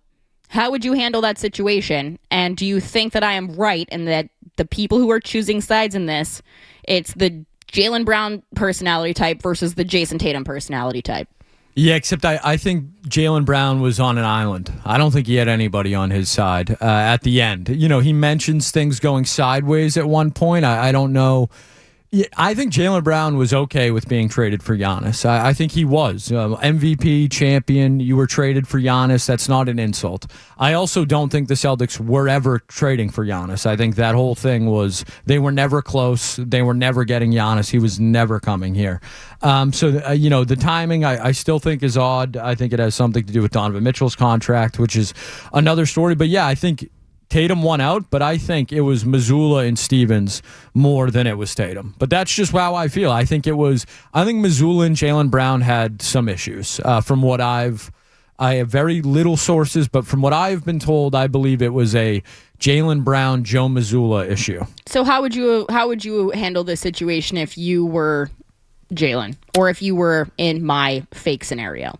how would you handle that situation? And do you think that I am right in that the people who are choosing sides in this, it's the Jaylen Brown personality type versus the Jason Tatum personality type? Yeah, except I think Jaylen Brown was on an island. I don't think he had anybody on his side at the end. He mentions things going sideways at one point. I don't know. Yeah, I think Jaylen Brown was okay with being traded for Giannis. I think he was. MVP, champion, you were traded for Giannis. That's not an insult. I also don't think the Celtics were ever trading for Giannis. I think that whole thing was, they were never close. They were never getting Giannis. He was never coming here. The timing I still think is odd. I think it has something to do with Donovan Mitchell's contract, which is another story. But yeah, I think Tatum won out, but I think it was Mazzulla and Stevens more than it was Tatum. But that's just how I feel. I think Mazzulla and Jaylen Brown had some issues. From what I have very little sources, but from what I've been told, I believe it was a Jaylen Brown, Joe Mazzulla issue. So how would you handle this situation if you were Jaylen, or if you were in my fake scenario?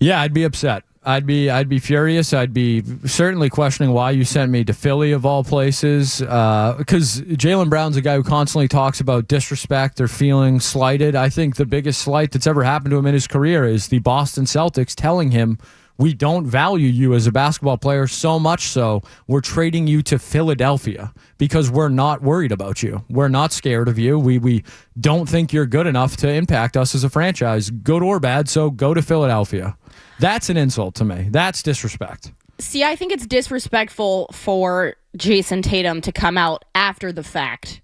Yeah, I'd be upset. I'd be furious. I'd be certainly questioning why you sent me to Philly of all places. Because Jaylen Brown's a guy who constantly talks about disrespect or feeling slighted. I think the biggest slight that's ever happened to him in his career is the Boston Celtics telling him, we don't value you as a basketball player, so much so we're trading you to Philadelphia because we're not worried about you. We're not scared of you. We don't think you're good enough to impact us as a franchise, good or bad, so go to Philadelphia. That's an insult to me. That's disrespect. See, I think it's disrespectful for Jason Tatum to come out after the fact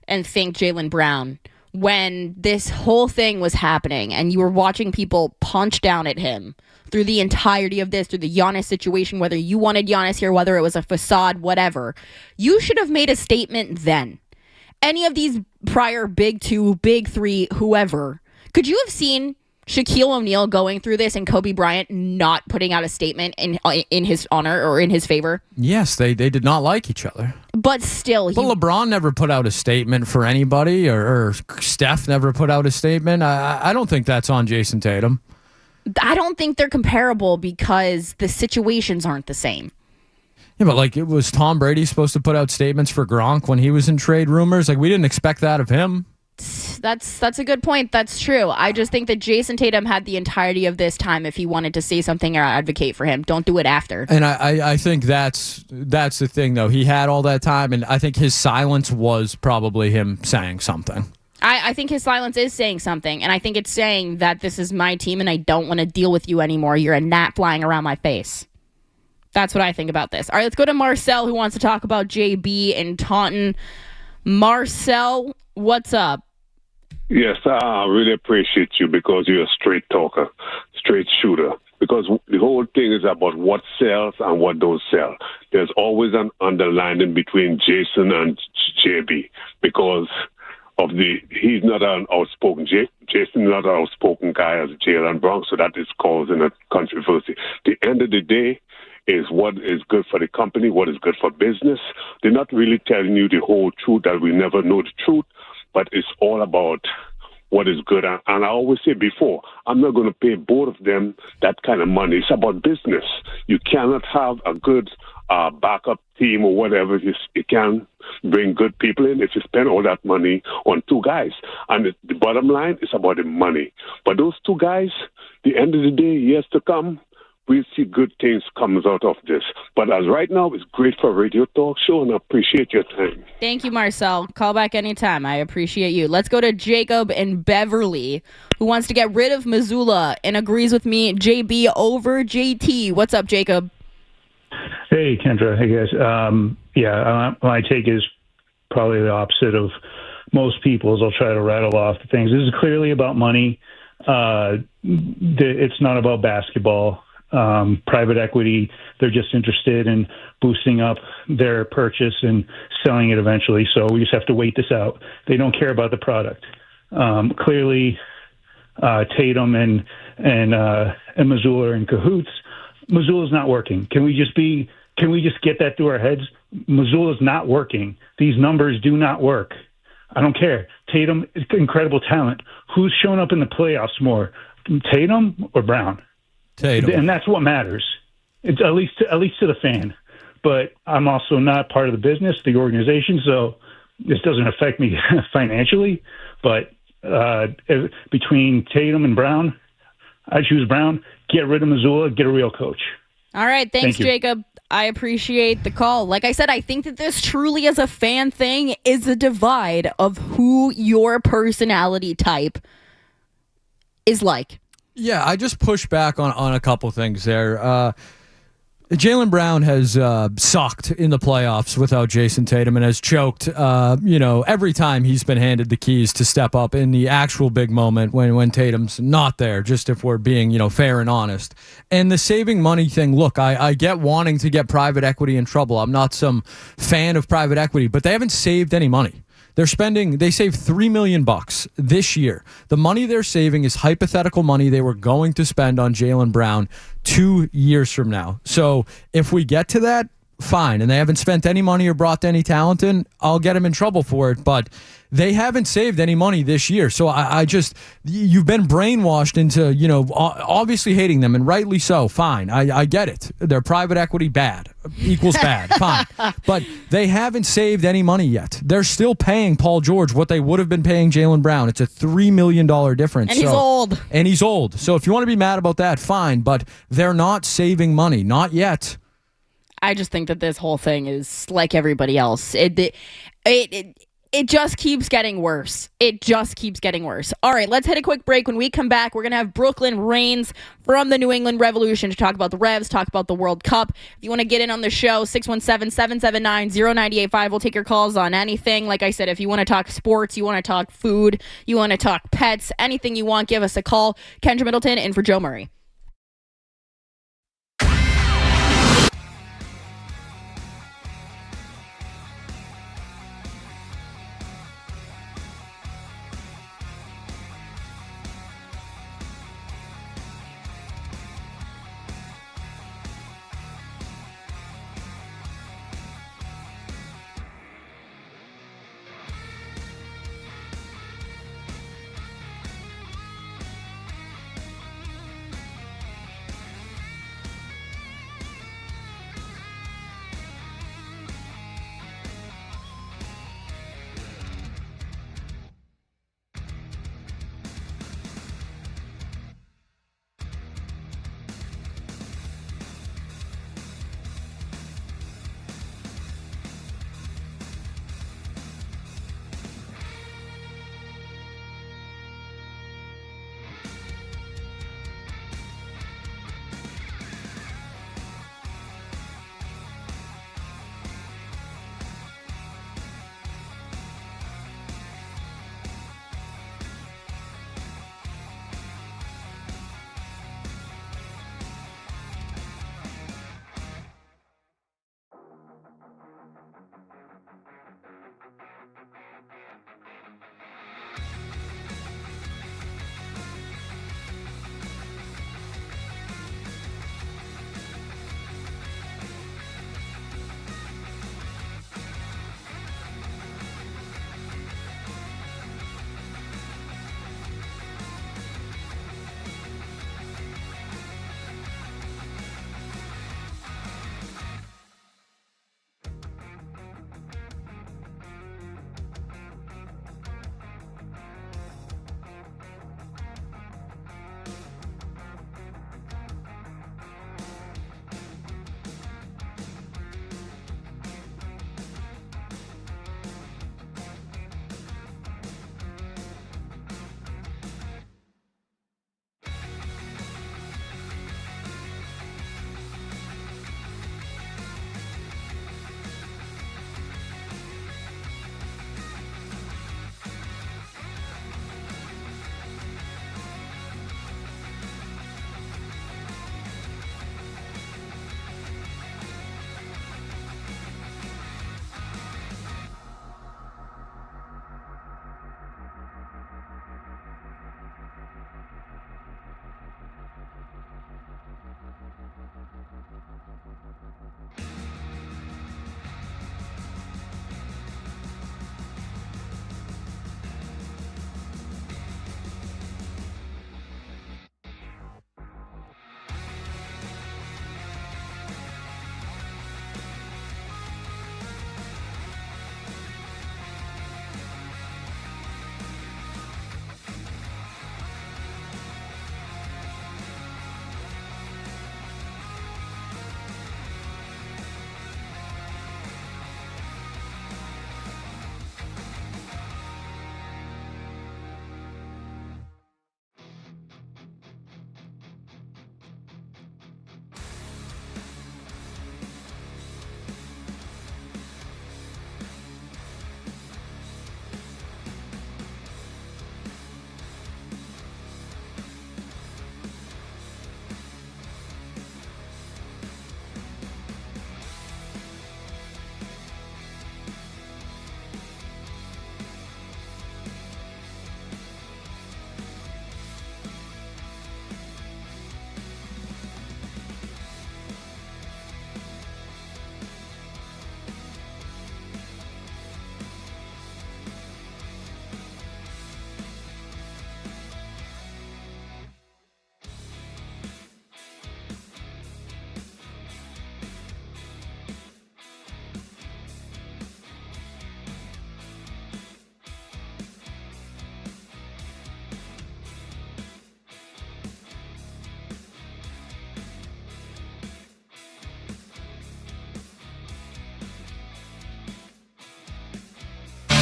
and thank Jaylen Brown when this whole thing was happening and you were watching people punch down at him through the entirety of this, through the Giannis situation, whether you wanted Giannis here, whether it was a facade, whatever. You should have made a statement then. Any of these prior big two, big three, whoever, could you have seen Shaquille O'Neal going through this and Kobe Bryant not putting out a statement in his honor or in his favor? Yes, they did not like each other. But still, But LeBron never put out a statement for anybody, or Steph never put out a statement. I don't think that's on Jason Tatum. I don't think they're comparable because the situations aren't the same. Yeah, but it was Tom Brady supposed to put out statements for Gronk when he was in trade rumors? We didn't expect that of him. That's a good point. That's true. I just think that Jason Tatum had the entirety of this time if he wanted to say something or advocate for him. Don't do it after. And I think that's the thing, though. He had all that time, and I think his silence was probably him saying something. I think his silence is saying something, and I think it's saying that this is my team and I don't want to deal with you anymore. You're a gnat flying around my face. That's what I think about this. All right, let's go to Marcel, who wants to talk about JB and Taunton. Marcel, what's up? Yes, I really appreciate you because you're a straight talker, straight shooter. Because the whole thing is about what sells and what don't sell. There's always an underlining between Jason and JB because of he's not an outspoken Jason, not an outspoken guy as Jaylen Brown, so that is causing a controversy. At the end of the day, is what is good for the company, what is good for business. They're not really telling you the whole truth, that we never know the truth, but it's all about what is good. And I always say before, I'm not going to pay both of them that kind of money. It's about business. You cannot have a good backup team or whatever. You can bring good people in if you spend all that money on two guys. And the bottom line is about the money. But those two guys, the end of the day, years to come, we'll see good things comes out of this. But as right now, it's great for a radio talk show, and I appreciate your time. Thank you, Marcel. Call back anytime. I appreciate you. Let's go to Jacob in Beverly, who wants to get rid of Missoula and agrees with me, JB over JT. What's up, Jacob? Hey, Kendra. Hey, guys. My take is probably the opposite of most people's. I'll try to rattle off the things. This is clearly about money. It's not about basketball. Private equity, they're just interested in boosting up their purchase and selling it eventually. So we just have to wait this out. They don't care about the product. Clearly, Tatum and Missoula are in cahoots. Missoula's not working. Can we just get that through our heads? Missoula's not working. These numbers do not work. I don't care. Tatum is incredible talent. Who's shown up in the playoffs more, Tatum or Brown? Tatum. And that's what matters. It's at least to the fan. But I'm also not part of the business, the organization, so this doesn't affect me financially. But between Tatum and Brown, I choose Brown. Get rid of Missoula. Get a real coach. All right. Thanks, Thank you. Jacob. I appreciate the call. Like I said, I think that this truly as a fan thing is a divide of who your personality type is like. Yeah, I just push back on a couple things there. Jaylen Brown has sucked in the playoffs without Jason Tatum and has choked, every time he's been handed the keys to step up in the actual big moment when Tatum's not there, just if we're being, fair and honest. And the saving money thing, look, I get wanting to get private equity in trouble. I'm not some fan of private equity, but they haven't saved any money. They saved $3 million this year. The money they're saving is hypothetical money they were going to spend on Jaylen Brown 2 years from now. So if we get to that, fine. And they haven't spent any money or brought any talent in, I'll get them in trouble for it. But they haven't saved any money this year. So you've been brainwashed into, obviously hating them, and rightly so. Fine. I get it. They're private equity, bad equals bad. Fine. But they haven't saved any money yet. They're still paying Paul George what they would have been paying Jaylen Brown. It's a $3 million difference. And he's old. And he's old. So if you want to be mad about that, fine. But they're not saving money. Not yet. I just think that this whole thing is like everybody else. It just keeps getting worse. It just keeps getting worse. All right, let's hit a quick break. When we come back, we're going to have Brooklyn Reigns from the New England Revolution to talk about the Revs, talk about the World Cup. If you want to get in on the show, 617-779-0985. We'll take your calls on anything. Like I said, if you want to talk sports, you want to talk food, you want to talk pets, anything you want, give us a call. Kendra Middleton in for Joe Murray.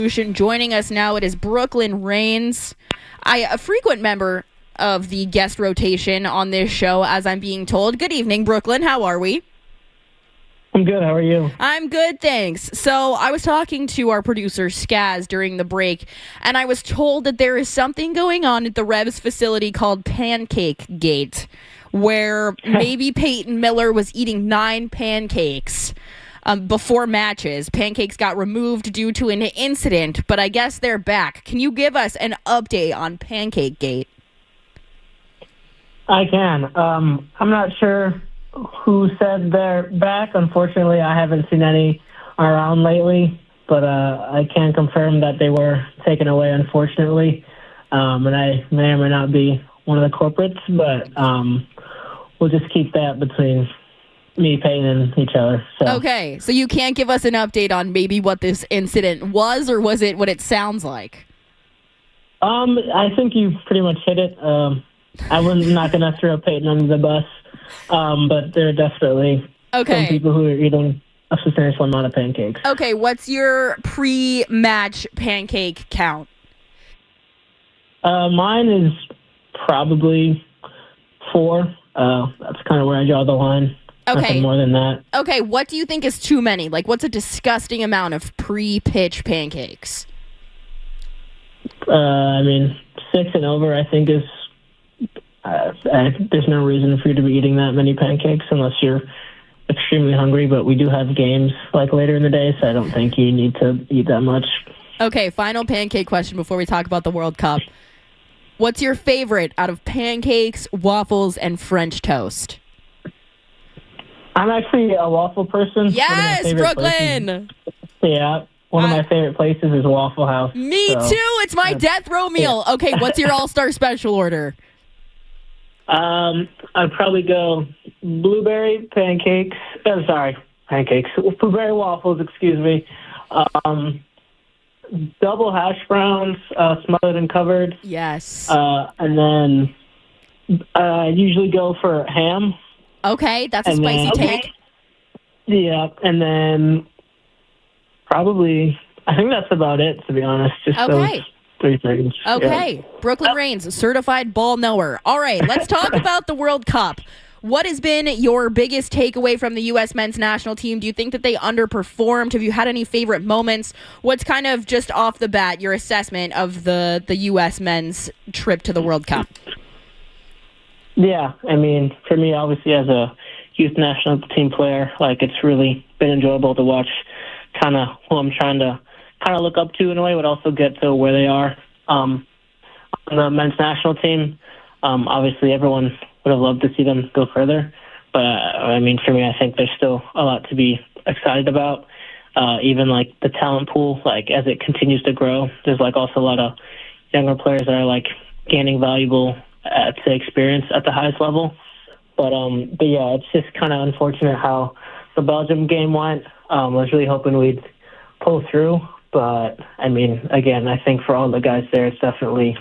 Revolution. Joining us now, it is Brooklyn Rains, a frequent member of the guest rotation on this show, as I'm being told. Good evening, Brooklyn. How are we? I'm good. How are you? I'm good, thanks. So I was talking to our producer, Skaz, during the break, and I was told that there is something going on at the Revs facility called Pancake Gate, where maybe Peyton Miller was eating 9 pancakes before matches. Pancakes got removed due to an incident, but I guess they're back. Can you give us an update on Pancake Gate? I can. I'm not sure who said they're back. Unfortunately, I haven't seen any around lately, but I can confirm that they were taken away, unfortunately. And I may or may not be one of the corporates, but we'll just keep that between me, Peyton, and each other. So. Okay, so you can't give us an update on maybe what this incident was, or was it what it sounds like? I think you pretty much hit it. I'm not going to throw Peyton under the bus, but there are definitely some people who are eating a substantial amount of pancakes. Okay, what's your pre-match pancake count? Mine is probably 4. That's kind of where I draw the line. Okay. Nothing more than that. Okay, what do you think is too many? Like, what's a disgusting amount of pre-pitch pancakes? I mean, 6 and over, I think, is... there's no reason for you to be eating that many pancakes unless you're extremely hungry, but we do have games like later in the day, so I don't think you need to eat that much. Okay, final pancake question before we talk about the World Cup. What's your favorite out of pancakes, waffles, and French toast? I'm actually a waffle person. Yes, Brooklyn! Yeah. One of my favorite places is Waffle House. Me too! It's my death row meal. Yeah. Okay, what's your all-star special order? I'd probably go blueberry pancakes. Blueberry waffles, excuse me. Double hash browns, smothered and covered. Yes. And then I usually go for ham. Okay, that's a spicy take. Yeah, and then probably, I think that's about it, to be honest. Just those 3 things. Okay. Yeah. Brooklyn Rains, certified ball knower. All right, let's talk about the World Cup. What has been your biggest takeaway from the U.S. men's national team? Do you think that they underperformed? Have you had any favorite moments? What's kind of just off the bat your assessment of the U.S. men's trip to the World Cup? Yeah, I mean, for me, obviously, as a youth national team player, like, it's really been enjoyable to watch kind of who I'm trying to kind of look up to in a way, but also get to where they are. On the men's national team, obviously everyone would have loved to see them go further. But, I mean, for me, I think there's still a lot to be excited about. Even, like, the talent pool, like, as it continues to grow, there's, like, also a lot of younger players that are, like, gaining valuable, say, experience at the highest level. But yeah, it's just kind of unfortunate how the Belgium game went. I was really hoping we'd pull through. But, I mean, again, I think for all the guys there, it's definitely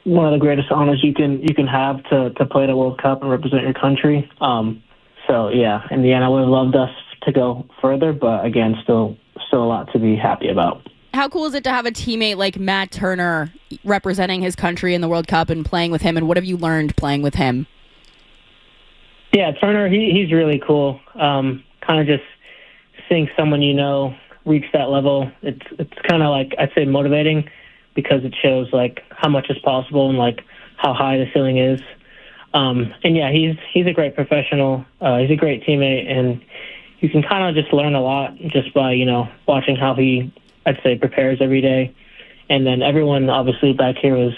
one of the greatest honors you can have to play the World Cup and represent your country. So, yeah, in the end, I would have loved us to go further. But, again, still a lot to be happy about. How cool is it to have a teammate like Matt Turner representing his country in the World Cup and playing with him? And what have you learned playing with him? Yeah, Turner, he's really cool. Kind of just seeing someone reach that level, it's kind of like, I'd say, motivating, because it shows like how much is possible and like how high the ceiling is. And yeah, he's a great professional. He's a great teammate, and you can kind of just learn a lot just by watching how he, I'd say, prepares every day. And then everyone obviously back here was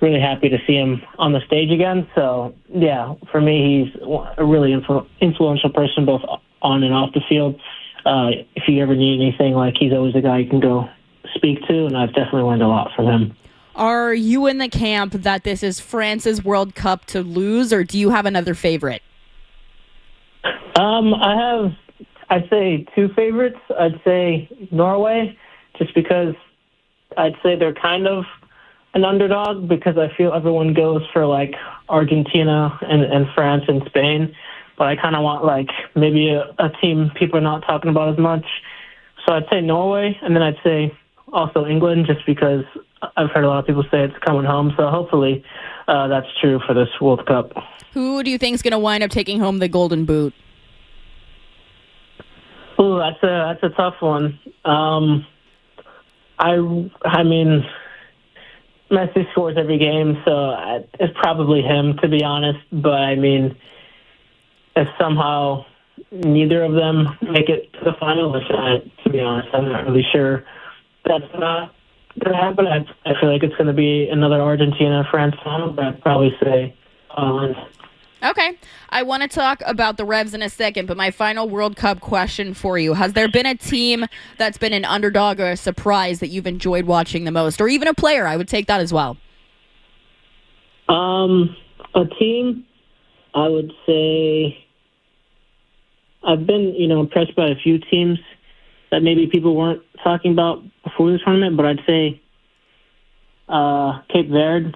really happy to see him on the stage again. So yeah, for me, he's a really influential person both on and off the field. If you ever need anything, like, he's always a guy you can go speak to, and I've definitely learned a lot from him. Are you in the camp that this is France's World Cup to lose, or do you have another favorite? I have, I'd say, 2 favorites. I'd say Norway, just because I'd say they're kind of an underdog, because I feel everyone goes for like Argentina and France and Spain. But I kind of want, like, maybe a team people are not talking about as much. So I'd say Norway, and then I'd say also England, just because I've heard a lot of people say it's coming home. So hopefully that's true for this World Cup. Who do you think is going to wind up taking home the Golden Boot? Ooh, that's a tough one. I mean, Messi scores every game, so it's probably him, to be honest. But I mean, if somehow neither of them make it to the final, which to be honest, I'm not really sure that's not going to happen. I feel like it's going to be another Argentina-France final, but I'd probably say Holland. Okay. I want to talk about the Revs in a second, but my final World Cup question for you. Has there been a team that's been an underdog or a surprise that you've enjoyed watching the most? Or even a player? I would take that as well. A team, I would say I've been, impressed by a few teams that maybe people weren't talking about before the tournament, but I'd say Cape Verde,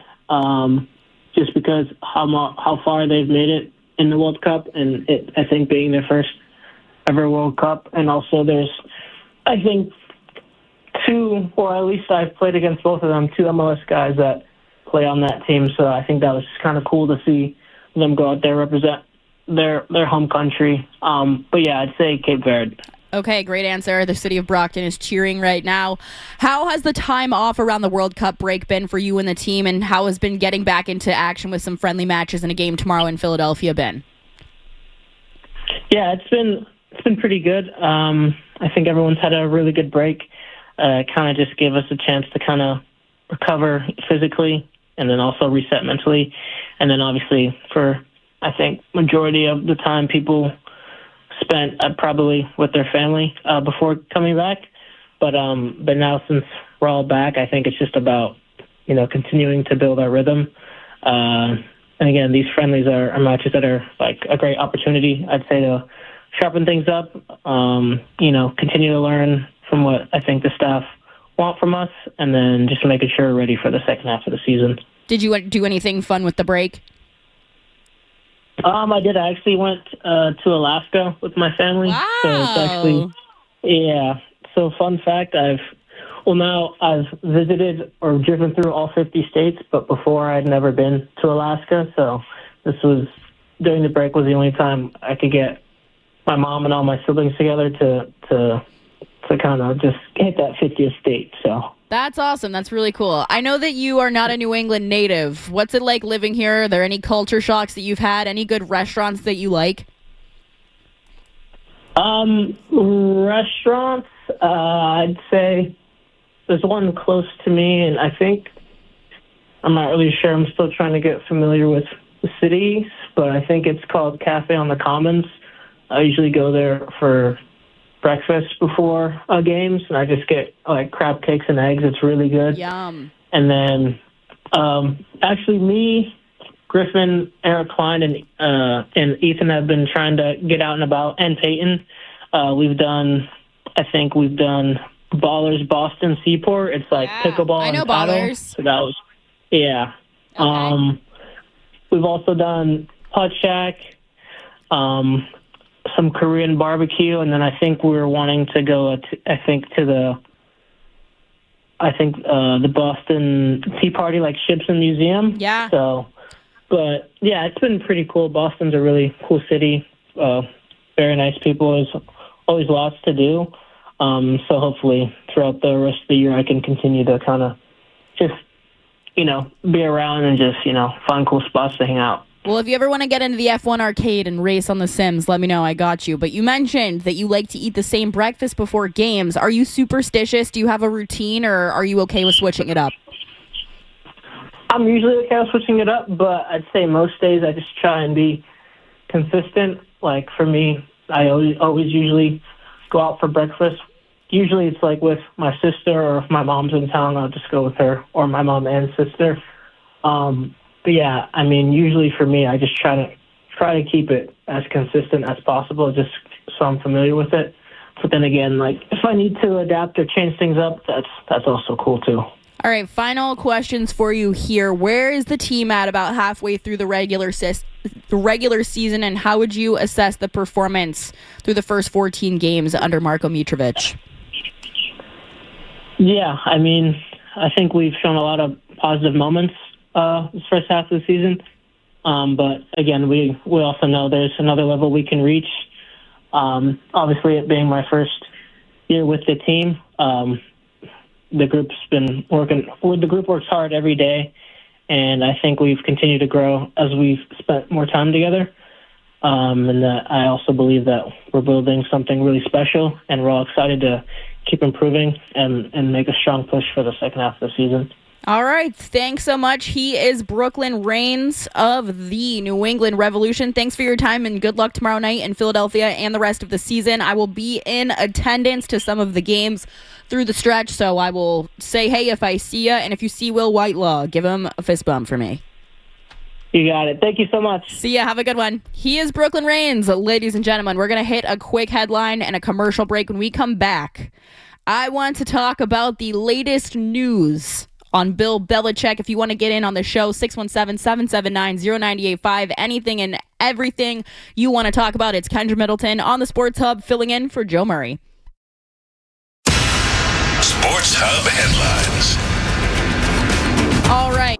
just because how far they've made it in the World Cup, and I think being their first ever World Cup. And also there's, I think, two, or at least I've played against both of them, two MLS guys that play on that team. So I think that was just kind of cool to see them go out there, represent their home country. But yeah, I'd say Cape Verde. Okay, great answer. The city of Brockton is cheering right now. How has the time off around the World Cup break been for you and the team, and how has been getting back into action with some friendly matches and a game tomorrow in Philadelphia been? Yeah, it's been pretty good. I think everyone's had a really good break. Kind of just gave us a chance to kind of recover physically and then also reset mentally. And then obviously for, I think, majority of the time people spent probably with their family before coming back. But now since we're all back, I think it's just about, continuing to build our rhythm. And again, these friendlies are matches that are like a great opportunity, I'd say, to sharpen things up, continue to learn from what I think the staff want from us, and then just making sure we're ready for the second half of the season. Did you do anything fun with the break? I did. I actually went to Alaska with my family. Wow. So it's actually, yeah. So fun fact, I've visited or driven through all 50 states, but before I'd never been to Alaska. So during the break was the only time I could get my mom and all my siblings together to kind of just hit that 50th state. So. That's awesome. That's really cool. I know that you are not a New England native. What's it like living here? Are there any culture shocks that you've had? Any good restaurants that you like? Restaurants, I'd say there's one close to me, and I think I'm not really sure. I'm still trying to get familiar with the cities, but I think it's called Cafe on the Commons. I usually go there for breakfast before games, and I just get like crab cakes and eggs. It's really good. Yum. And then actually me, Griffin, Eric Klein, and Ethan have been trying to get out and about, and Peyton. We've done Ballers Boston Seaport. It's like pickleball I know and paddle. Ballers. So that was, yeah. Okay. We've also done Putt Shack, some Korean barbecue, and then I think we were wanting to go to the Boston Tea Party, like Shipson Museum. Yeah. So, but yeah, it's been pretty cool. Boston's a really cool city. Very nice people. There's always lots to do. So hopefully throughout the rest of the year, I can continue to kind of just, be around and just, find cool spots to hang out. Well, if you ever want to get into the F1 arcade and race on the Sims, let me know. I got you. But you mentioned that you like to eat the same breakfast before games. Are you superstitious? Do you have a routine, or are you okay with switching it up? I'm usually okay with switching it up, but I'd say most days I just try and be consistent. Like for me, I always usually go out for breakfast. Usually it's like with my sister, or if my mom's in town, I'll just go with her, or my mom and sister. But yeah, I mean, usually for me, I just try to keep it as consistent as possible, just so I'm familiar with it. But then again, like if I need to adapt or change things up, that's also cool too. All right, final questions for you here. Where is the team at about halfway through the regular season, and how would you assess the performance through the first 14 games under Marko Mitrovic? Yeah, I mean, I think we've shown a lot of positive moments this first half of the season. But again, we also know there's another level we can reach. Obviously, it being my first year with the team, the group's been working. The group works hard every day, and I think we've continued to grow as we've spent more time together. And that I also believe that we're building something really special, and we're all excited to keep improving and make a strong push for the second half of the season. All right. Thanks so much. He is Brooklyn Reigns of the New England Revolution. Thanks for your time and good luck tomorrow night in Philadelphia and the rest of the season. I will be in attendance to some of the games through the stretch, so I will say hey if I see ya. And if you see Will Whitelaw, give him a fist bump for me. You got it. Thank you so much. See ya. Have a good one. He is Brooklyn Reigns. Ladies and gentlemen, we're going to hit a quick headline and a commercial break. When we come back, I want to talk about the latest news on Bill Belichick. If you want to get in on the show, 617-779-0985. Anything and everything you want to talk about. It's Kendra Middleton on the Sports Hub filling in for Joe Murray. Sports Hub headlines. All right.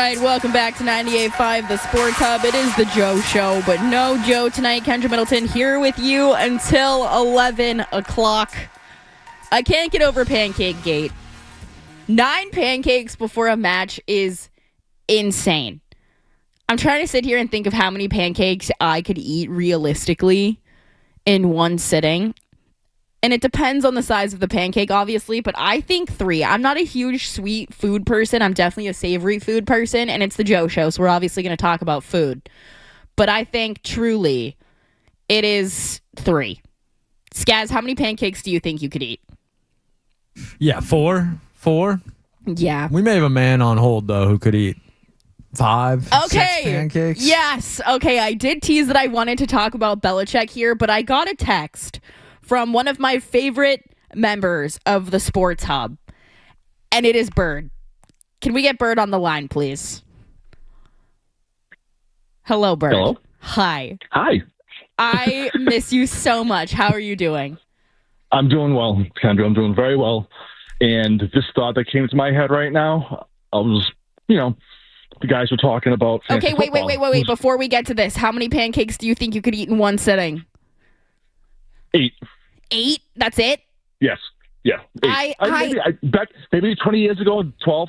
right, welcome back to 98.5 The Sports Hub. It is the Joe Show, but no Joe tonight. Kendra Middleton here with you until 11 o'clock. I can't get over Pancake Gate. 9 pancakes before a match is insane. I'm trying to sit here and think of how many pancakes I could eat realistically in one sitting. And it depends on the size of the pancake, obviously, but I think 3. I'm not a huge sweet food person. I'm definitely a savory food person, and it's the Joe Show, so we're obviously going to talk about food. But I think, truly, it is 3. Skaz, how many pancakes do you think you could eat? Yeah, 4. 4? Yeah. We may have a man on hold, though, who could eat 5, 6 pancakes. Yes. Okay, I did tease that I wanted to talk about Belichick here, but I got a text from one of my favorite members of the Sports Hub, and it is Bird. Can we get Bird on the line, please? Hello, Bird. Hello. Hi. Hi. I miss you so much. How are you doing? I'm doing well, Kendra. I'm doing very well. And this thought that came to my head right now, I was, the guys were talking about fantasy Okay, wait. football. Before we get to this, how many pancakes do you think you could eat in one sitting? 8. 8? That's it? Yes. Yeah. 8. Maybe 20 years ago, 12.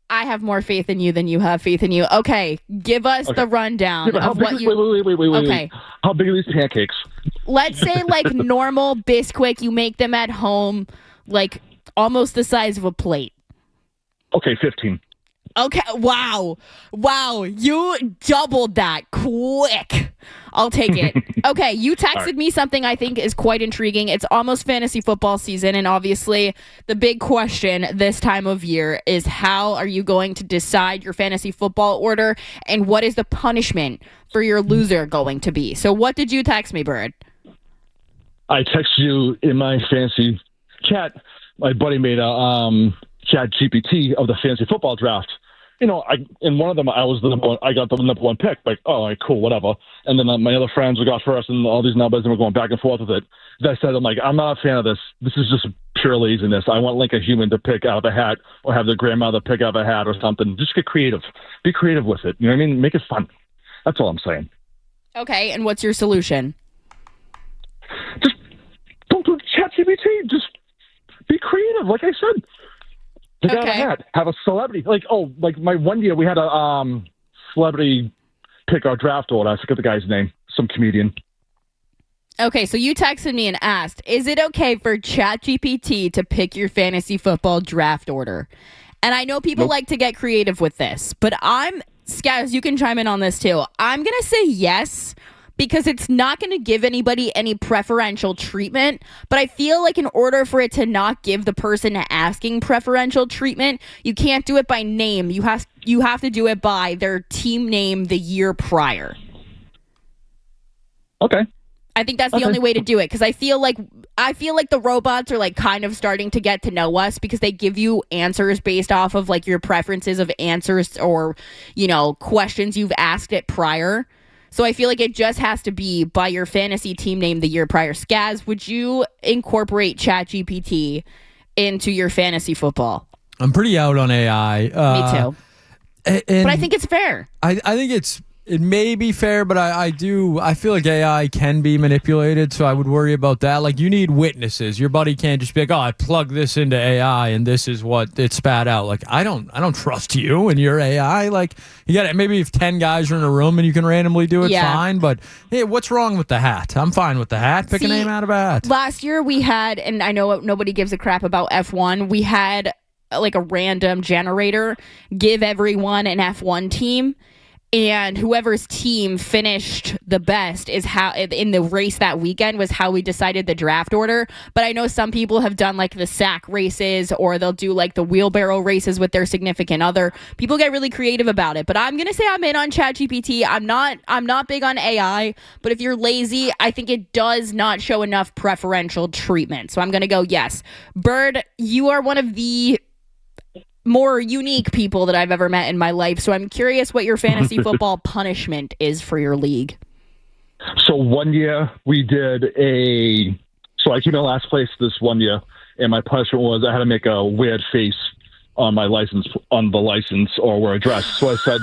I have more faith in you than you have faith in you. Okay, give us the rundown of what you... Wait. Okay. How big are these pancakes? Let's say like normal Bisquick, you make them at home, like almost the size of a plate. Okay, 15. Okay, wow, you doubled that quick. I'll take it. Okay, you texted me something I think is quite intriguing. It's almost fantasy football season, and obviously the big question this time of year is how are you going to decide your fantasy football order, and what is the punishment for your loser going to be? So what did you text me, Bird? I texted you in my fantasy chat. My buddy made a chat GPT of the fantasy football draft. In one of them, I was the number one. I got the number 1 pick. Like, oh, all right, cool, whatever. And then my other friends got first, and all these numbers, and we're going back and forth with it. As I said, I'm like, I'm not a fan of this. This is just pure laziness. I want like a human to pick out of a hat, or have their grandmother pick out of a hat, or something. Just get creative. Be creative with it. You know what I mean? Make it fun. That's all I'm saying. Okay, and what's your solution? Just don't do ChatGPT. Just be creative. Like I said. Pick out a hat. Have a celebrity. Like my one year we had a celebrity pick our draft order. I forget the guy's name. Some comedian. Okay, so you texted me and asked, is it okay for ChatGPT to pick your fantasy football draft order? And I know people like to get creative with this, but Skaz, you can chime in on this too. I'm going to say yes, because it's not going to give anybody any preferential treatment. But I feel like in order for it to not give the person asking preferential treatment, you can't do it by name. You have to do it by their team name the year prior. Okay. I think that's the only way to do it, because I feel like the robots are like kind of starting to get to know us, because they give you answers based off of like your preferences of answers or, questions you've asked it prior. So I feel like it just has to be by your fantasy team name the year prior. Skaz, would you incorporate ChatGPT into your fantasy football? I'm pretty out on AI. Me too. But I think it's fair. I think it may be fair, but I feel like AI can be manipulated, so I would worry about that. Like, you need witnesses. Your buddy can't just be like, oh, I plugged this into AI and this is what it spat out. Like, I don't trust you and your AI. Like, you got maybe if 10 guys are in a room and you can randomly do it, fine. But hey, what's wrong with the hat? I'm fine with the hat. Pick a name out of a hat. Last year we had, and I know nobody gives a crap about F1, we had like a random generator give everyone an F1 team. And whoever's team finished the best is how in the race that weekend was how we decided the draft order. But I know some people have done like the sack races, or they'll do like the wheelbarrow races with their significant other. People get really creative about it. But I'm gonna say I'm in on ChatGPT. I'm not big on AI, but if you're lazy, I think it does not show enough preferential treatment. So I'm gonna go yes. Bird, you are one of the more unique people that I've ever met in my life. So I'm curious what your fantasy football punishment is for your league. So one year we did so I came in last place this one year, and my punishment was I had to make a weird face on my license, on the license, or were addressed. So I said,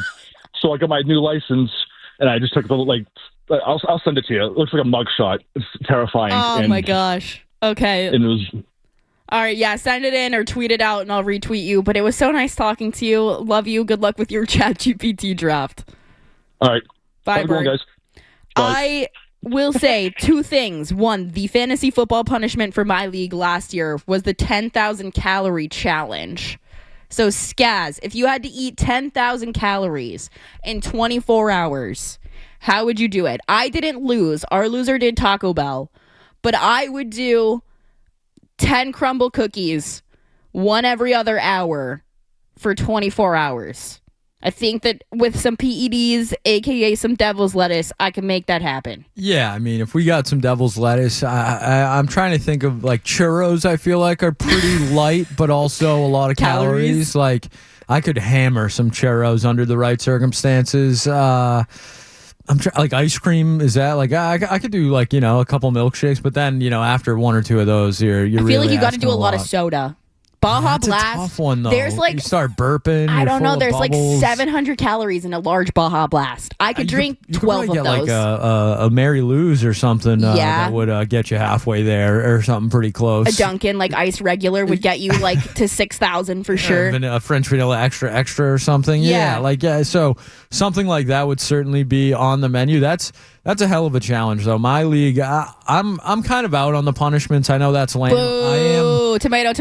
so I got my new license, and I just took the, like, I'll send it to you. It looks like a mugshot. It's terrifying. Oh, my gosh. Okay. And it was... All right, yeah, send it in or tweet it out, and I'll retweet you. But it was so nice talking to you. Love you. Good luck with your ChatGPT draft. All right. Bye, Have a good one, Bert. guys. Bye. I will say two things. One, the fantasy football punishment for my league last year was the 10,000 calorie challenge. So, Skaz, if you had to eat 10,000 calories in 24 hours, how would you do it? I didn't lose. Our loser did Taco Bell. But I would do 10 crumble cookies, one every other hour for 24 hours. I think that with some PEDs, aka some devil's lettuce, I can make that happen. Yeah, I mean, if we got some devil's lettuce, I'm trying to think of, like, churros. I feel like are pretty light, but also a lot of calories. Like, I could hammer some churros under the right circumstances. Like ice cream, is that like I could do, like, a couple milkshakes, but then after one or two of those, you're I feel really like you got to asking do a lot of soda. Baja That's Blast. a tough one, though. There's like you start burping. I you're don't full know. of There's like bubbles. 700 calories in a large Baja Blast. I could drink You 12 could of get those. like a Mary Lou's or something Yeah. that would get you halfway there, or something pretty close. A Dunkin' like ice regular would get you like to 6,000 for sure. A French vanilla extra or something. Yeah. So something like that would certainly be on the menu. That's a hell of a challenge, though. My league, I'm kind of out on the punishments. I know that's lame. Boo! Tomato.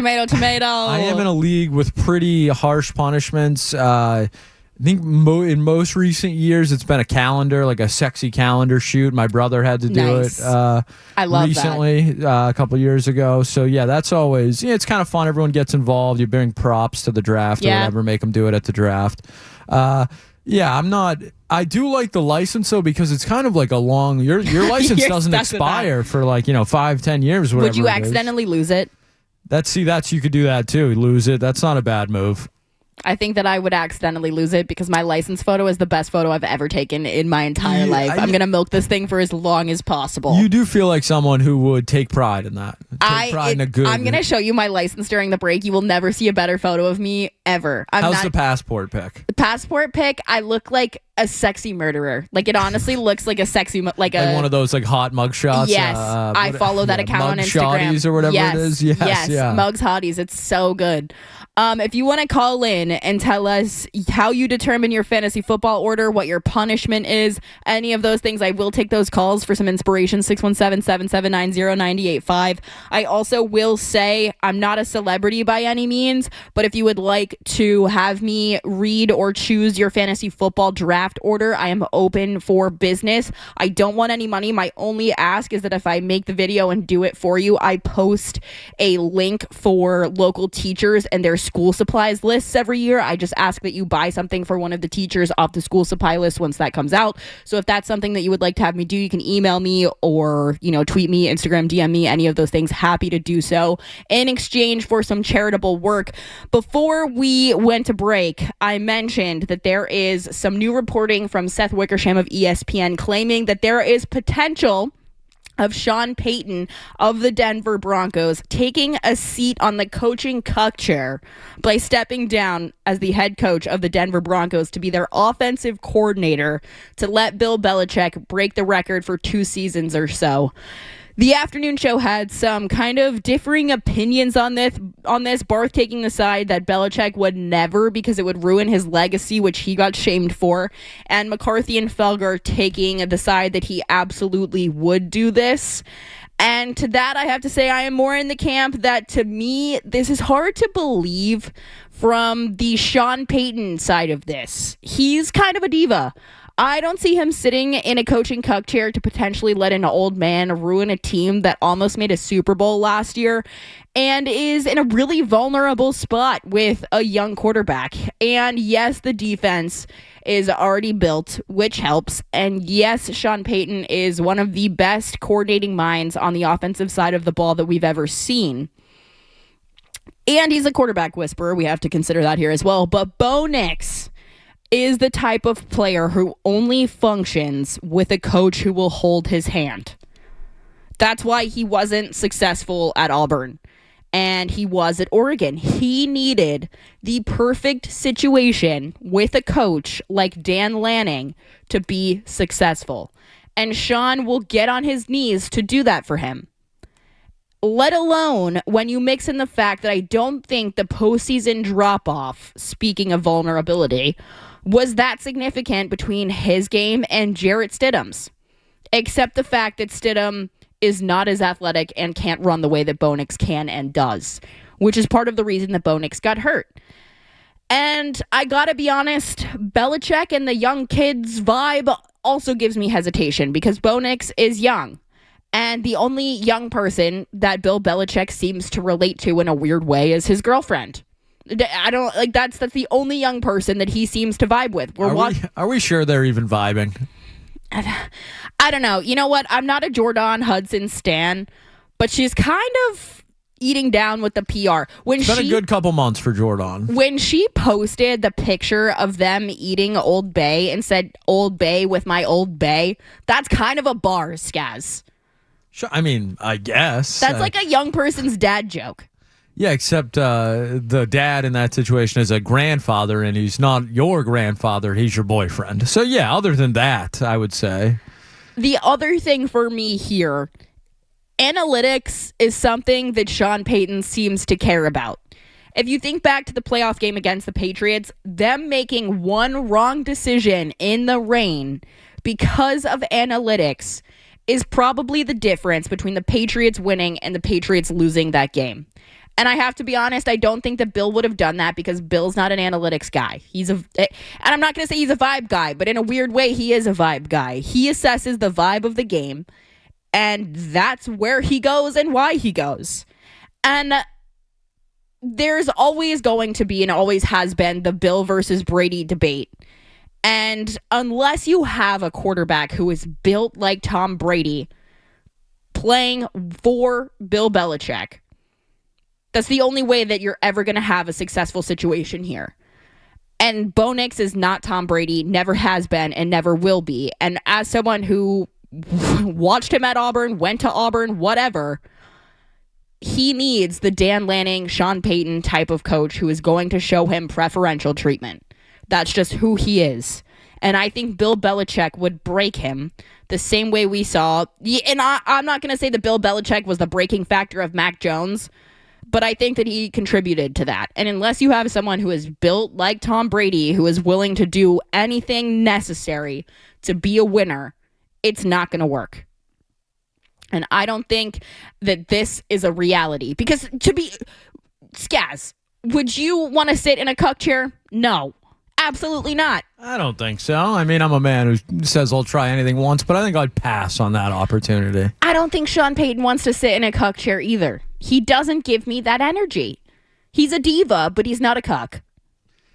I am in a league with pretty harsh punishments. I think in most recent years, it's been a calendar, like a sexy calendar shoot. My brother had to do Nice. it I love recently, a couple years ago. So, yeah, that's always, it's kind of fun. Everyone gets involved. You bring props to the draft or whatever, make them do it at the draft. I do like the license, though, because it's kind of like a long, your license doesn't expire for like, 5-10 years, whatever. Would you accidentally lose it? You could do that too. Lose it. That's not a bad move. I think that I would accidentally lose it because my license photo is the best photo I've ever taken in my entire life. I'm going to milk this thing for as long as possible. You do feel like someone who would take pride in that. I'm going to show you my license during the break. You will never see a better photo of me ever. How's the passport pic? The passport pic, I look like a sexy murderer. Like, it honestly looks like a sexy, like one of those like hot mug shots. Yes, I follow that account on Instagram. Shotties or whatever it is. Yes, yeah. Mugs Hotties. It's so good. If you want to call in and tell us how you determine your fantasy football order, what your punishment is, any of those things, I will take those calls for some inspiration. 617-779-0985. I also will say I'm not a celebrity by any means, but if you would like to have me read or choose your fantasy football draft order, I am open for business. I don't want any money. My only ask is that if I make the video and do it for you, I post a link for local teachers and their school supplies lists every year. I just ask that you buy something for one of the teachers off the school supply list once that comes out. So if that's something that you would like to have me do, you can email me or, tweet me, Instagram, DM me, any of those things. Happy to do so in exchange for some charitable work. Before we went to break, I mentioned that there is some new reporting from Seth Wickersham of ESPN claiming that there is potential of Sean Payton of the Denver Broncos taking a seat on the coaching cuck chair by stepping down as the head coach of the Denver Broncos to be their offensive coordinator to let Bill Belichick break the record for 2 seasons or so. The afternoon show had some kind of differing opinions on this. Barth taking the side that Belichick would never, because it would ruin his legacy, which he got shamed for. And McCarthy and Felger taking the side that he absolutely would do this. And to that, I have to say I am more in the camp that, to me, this is hard to believe from the Sean Payton side of this. He's kind of a diva. I don't see him sitting in a coaching cuck chair to potentially let an old man ruin a team that almost made a Super Bowl last year and is in a really vulnerable spot with a young quarterback. And yes, the defense is already built, which helps. And yes, Sean Payton is one of the best coordinating minds on the offensive side of the ball that we've ever seen. And he's a quarterback whisperer. We have to consider that here as well. But Bo Nix is the type of player who only functions with a coach who will hold his hand. That's why he wasn't successful at Auburn. and he was at Oregon. He needed the perfect situation with a coach like Dan Lanning to be successful. And Sean will get on his knees to do that for him. Let alone when you mix in the fact that I don't think the postseason drop-off, speaking of vulnerability, was that significant between his game and Jarrett Stidham's. Except the fact that Stidham is not as athletic and can't run the way that Bo Nix can and does, which is part of the reason that Bo Nix got hurt. And I gotta be honest, Belichick and the young kids vibe also gives me hesitation because Bo Nix is young. And the only young person that Bill Belichick seems to relate to in a weird way is his girlfriend. I don't like that's the only young person that he seems to vibe with. Are we sure they're even vibing? I don't know. You know what? I'm not a Jordan Hudson stan, but she's kind of eating down with the PR. It's been a good couple months for Jordan. When she posted the picture of them eating Old Bay and said, Old Bay with my Old Bay, that's kind of a bar, Skaz. Sure, I mean, I guess. That's like a young person's dad joke. Yeah, except the dad in that situation is a grandfather, and he's not your grandfather. He's your boyfriend. So, yeah, other than that, I would say. The other thing for me here, analytics is something that Sean Payton seems to care about. If you think back to the playoff game against the Patriots, them making one wrong decision in the rain because of analytics is probably the difference between the Patriots winning and the Patriots losing that game. And I have to be honest, I don't think that Bill would have done that because Bill's not an analytics guy. And I'm not going to say he's a vibe guy, but in a weird way, he is a vibe guy. He assesses the vibe of the game, and that's where he goes and why he goes. And there's always going to be and always has been the Bill versus Brady debate. And unless you have a quarterback who is built like Tom Brady playing for Bill Belichick, that's the only way that you're ever going to have a successful situation here. And Bo Nix is not Tom Brady, never has been, and never will be. And as someone who watched him at Auburn, went to Auburn, whatever, he needs the Dan Lanning, Sean Payton type of coach who is going to show him preferential treatment. That's just who he is. And I think Bill Belichick would break him the same way we saw. And I'm not going to say that Bill Belichick was the breaking factor of Mac Jones, but I think that he contributed to that. And unless you have someone who is built like Tom Brady, who is willing to do anything necessary to be a winner, it's not going to work. And I don't think that this is a reality. Because Skaz, would you want to sit in a cuck chair? No. Absolutely not. I don't think so. I mean, I'm a man who says I'll try anything once, but I think I'd pass on that opportunity. I don't think Sean Payton wants to sit in a cuck chair either. He doesn't give me that energy. He's a diva, but he's not a cuck.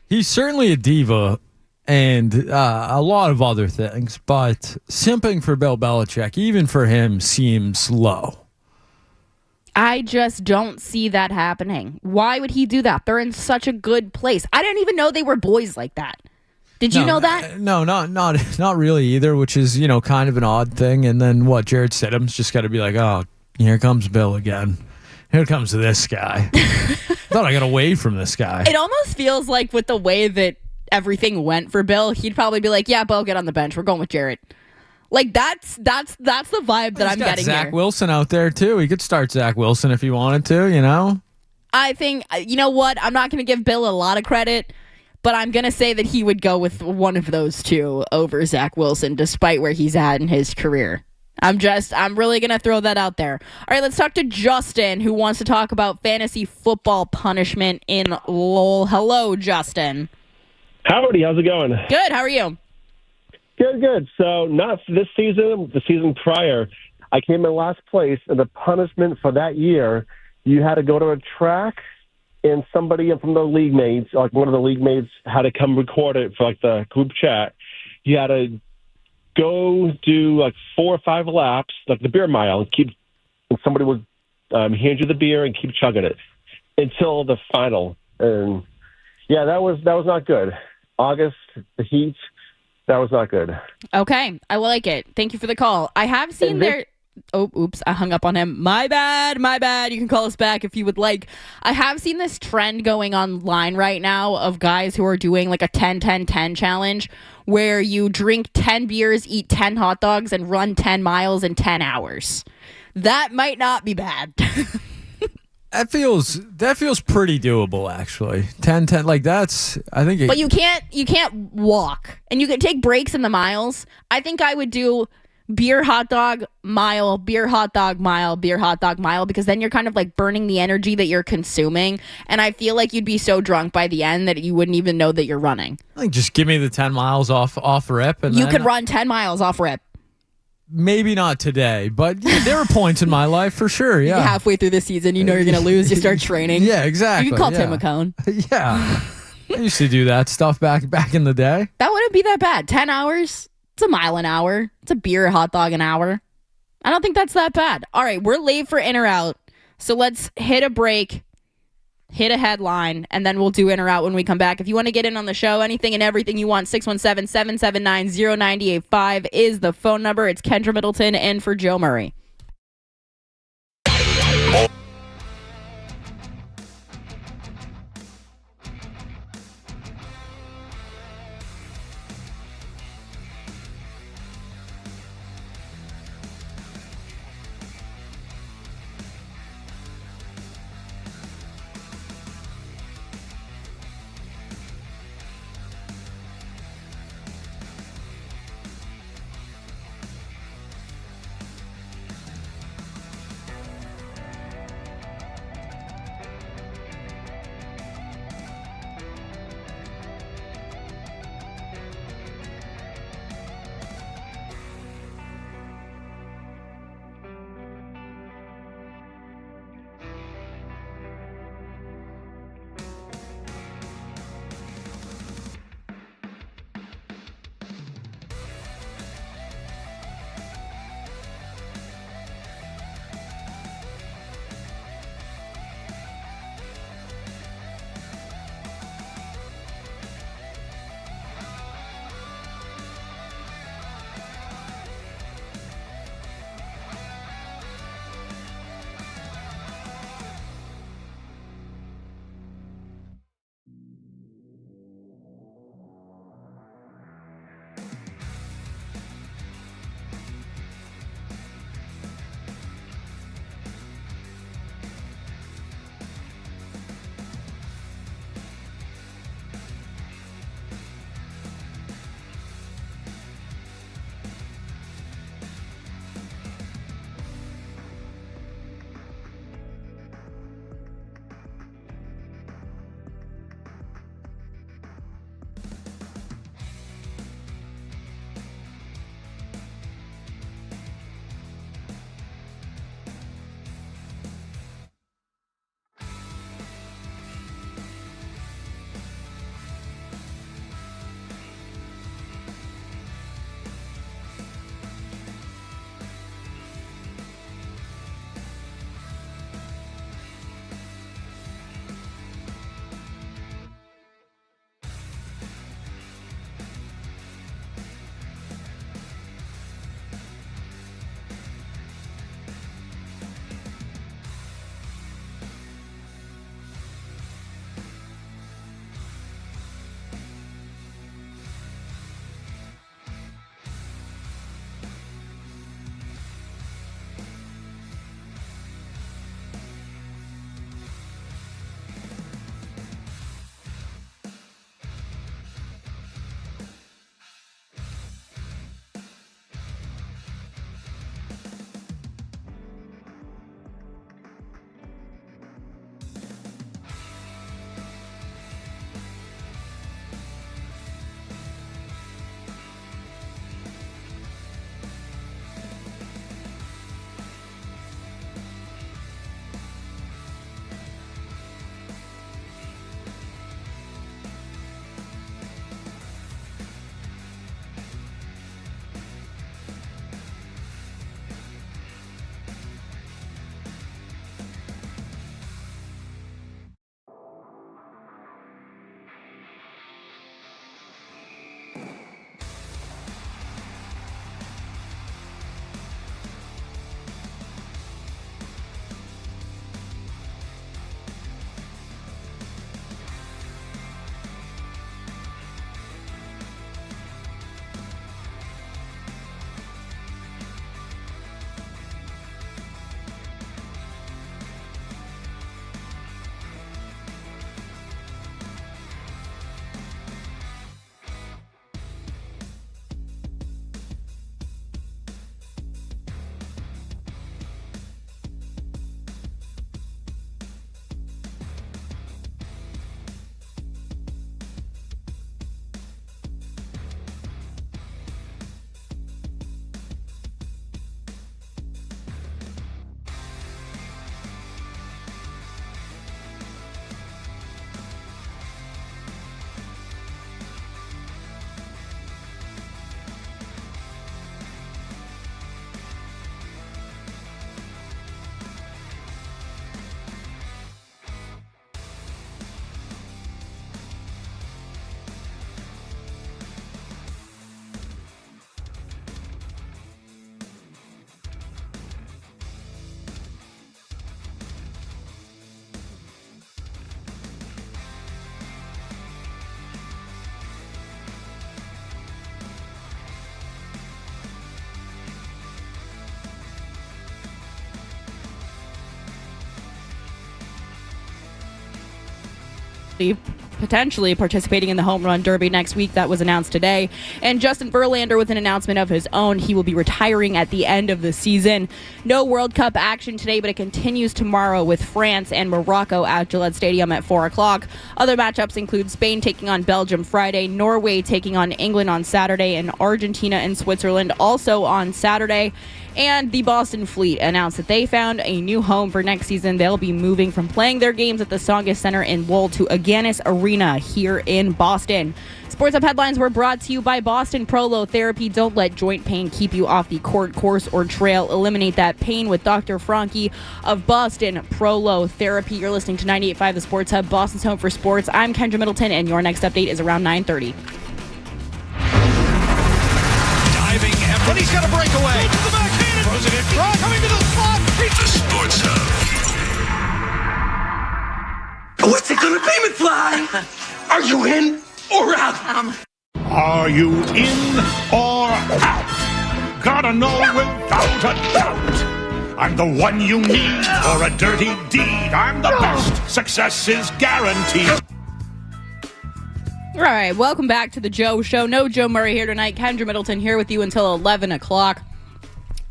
He's certainly a diva and a lot of other things, but simping for Bill Belichick, even for him, seems low. I just don't see that happening. Why would he do that? They're in such a good place. I didn't even know they were boys like that. Did you know that? No, not really either, which is, kind of an odd thing. And then Jared Stidham's just got to be like, oh, here comes Bill again. Here comes this guy. Thought I got away from this guy. It almost feels like with the way that everything went for Bill, he'd probably be like, yeah, Bill, get on the bench. We're going with Jarrett. Like, that's the vibe that I'm getting Zach here. Wilson out there, too. He could start Zach Wilson if he wanted to, I think, you know what? I'm not going to give Bill a lot of credit, but I'm going to say that he would go with one of those two over Zach Wilson, despite where he's at in his career. I'm really going to throw that out there. All right, let's talk to Justin, who wants to talk about fantasy football punishment in LOL. Hello, Justin. Howdy, how's it going? Good, how are you? Good. So not this season, the season prior, I came in last place, and the punishment for that year, you had to go to a track, and somebody from the league mates, like one of the league mates, had to come record it for like the group chat. You had to go do like 4 or 5 laps, like the beer mile, and somebody would hand you the beer and keep chugging it until the final. And yeah, that was not good. August, the heat. That was not good. Okay, I like it. Thank you for the call. I have seen Oh, oops, I hung up on him. My bad. You can call us back if you would like. I have seen this trend going online right now of guys who are doing like a 10-10-10 challenge where you drink 10 beers, eat 10 hot dogs, and run 10 miles in 10 hours. That might not be bad. That feels pretty doable, actually. 10-10, like that's, I think. But you can't walk, and you can take breaks in the miles. I think I would do beer, hot dog, mile, beer, hot dog, mile, beer, hot dog, mile, because then you're kind of like burning the energy that you're consuming. And I feel like you'd be so drunk by the end that you wouldn't even know that you're running. I think just give me the 10 miles off rip. And you then could run 10 miles off rip. Maybe not today, but yeah, there were points in my life for sure. Yeah. Halfway through the season, you know you're going to lose. You start training. Yeah, exactly. You can call Tim McCone. Yeah. I used to do that stuff back in the day. That wouldn't be that bad. 10 hours. It's a mile an hour. It's a beer, hot dog an hour. I don't think that's that bad. All right, we're late for in or out. So let's hit a break, hit a headline, and then we'll do in or out when we come back. If you want to get in on the show, anything and everything you want, 617-779-0985 is the phone number. It's Kendra Middleton in for Joe Murray. actually potentially participating in the home run derby next week. That was announced today. And Justin Verlander with an announcement of his own. He will be retiring at the end of the season. No World Cup action today, but it continues tomorrow with France and Morocco at Gillette Stadium at 4 o'clock. Other matchups include Spain taking on Belgium Friday, Norway taking on England on Saturday, and Argentina and Switzerland also on Saturday. And the Boston Fleet announced that they found a new home for next season. They'll be moving from playing their games at the Tsongas Center in Lowell to Agganis Arena here in Boston. Sports Up headlines were brought to you by Boston Prolo Therapy. Don't let joint pain keep you off the court, course, or trail. Eliminate that pain with Dr. Franke of Boston Prolo Therapy. You're listening to 98.5 The Sports Hub, Boston's home for sports. I'm Kendra Middleton, and your next update is around 9:30. Diving effort. But he's got a breakaway. Goes to the backhand. Throws it in front. Coming to the slot. The Sports Hub. What's it gonna be, McFly? Are you in or out? Are you in or out? Gotta know without a doubt. I'm the one you need for a dirty deed. I'm the best. Success is guaranteed. All right, welcome back to the Joe Show. No Joe Murray here tonight. Kendra Middleton here with you until 11 o'clock.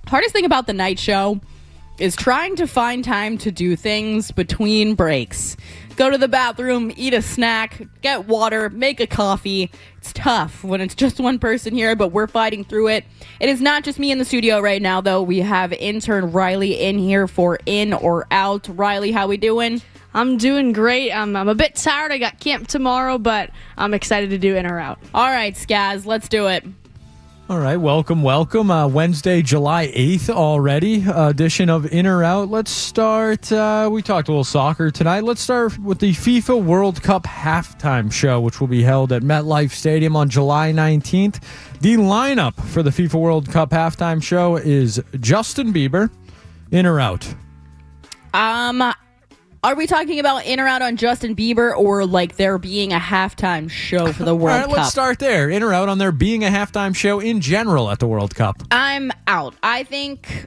Hardest thing about the night show is trying to find time to do things between breaks. Go to the bathroom, eat a snack, get water, make a coffee. It's tough when it's just one person here, but we're fighting through it. It is not just me in the studio right now, though. We have intern Riley in here for In or Out. Riley, how we doing? I'm doing great. I'm a bit tired. I got camp tomorrow, but I'm excited to do In or Out. All right, Skaz, let's do it. All right, welcome. Wednesday, July 8th already, edition of In or Out. Let's start, we talked a little soccer tonight. Let's start with the FIFA World Cup halftime show, which will be held at MetLife Stadium on July 19th. The lineup for the FIFA World Cup halftime show is Justin Bieber. In or Out? Are we talking about In or Out on Justin Bieber, or like there being a halftime show for the World Cup? All right, let's start there. In or Out on there being a halftime show in general at the World Cup? I'm out. I think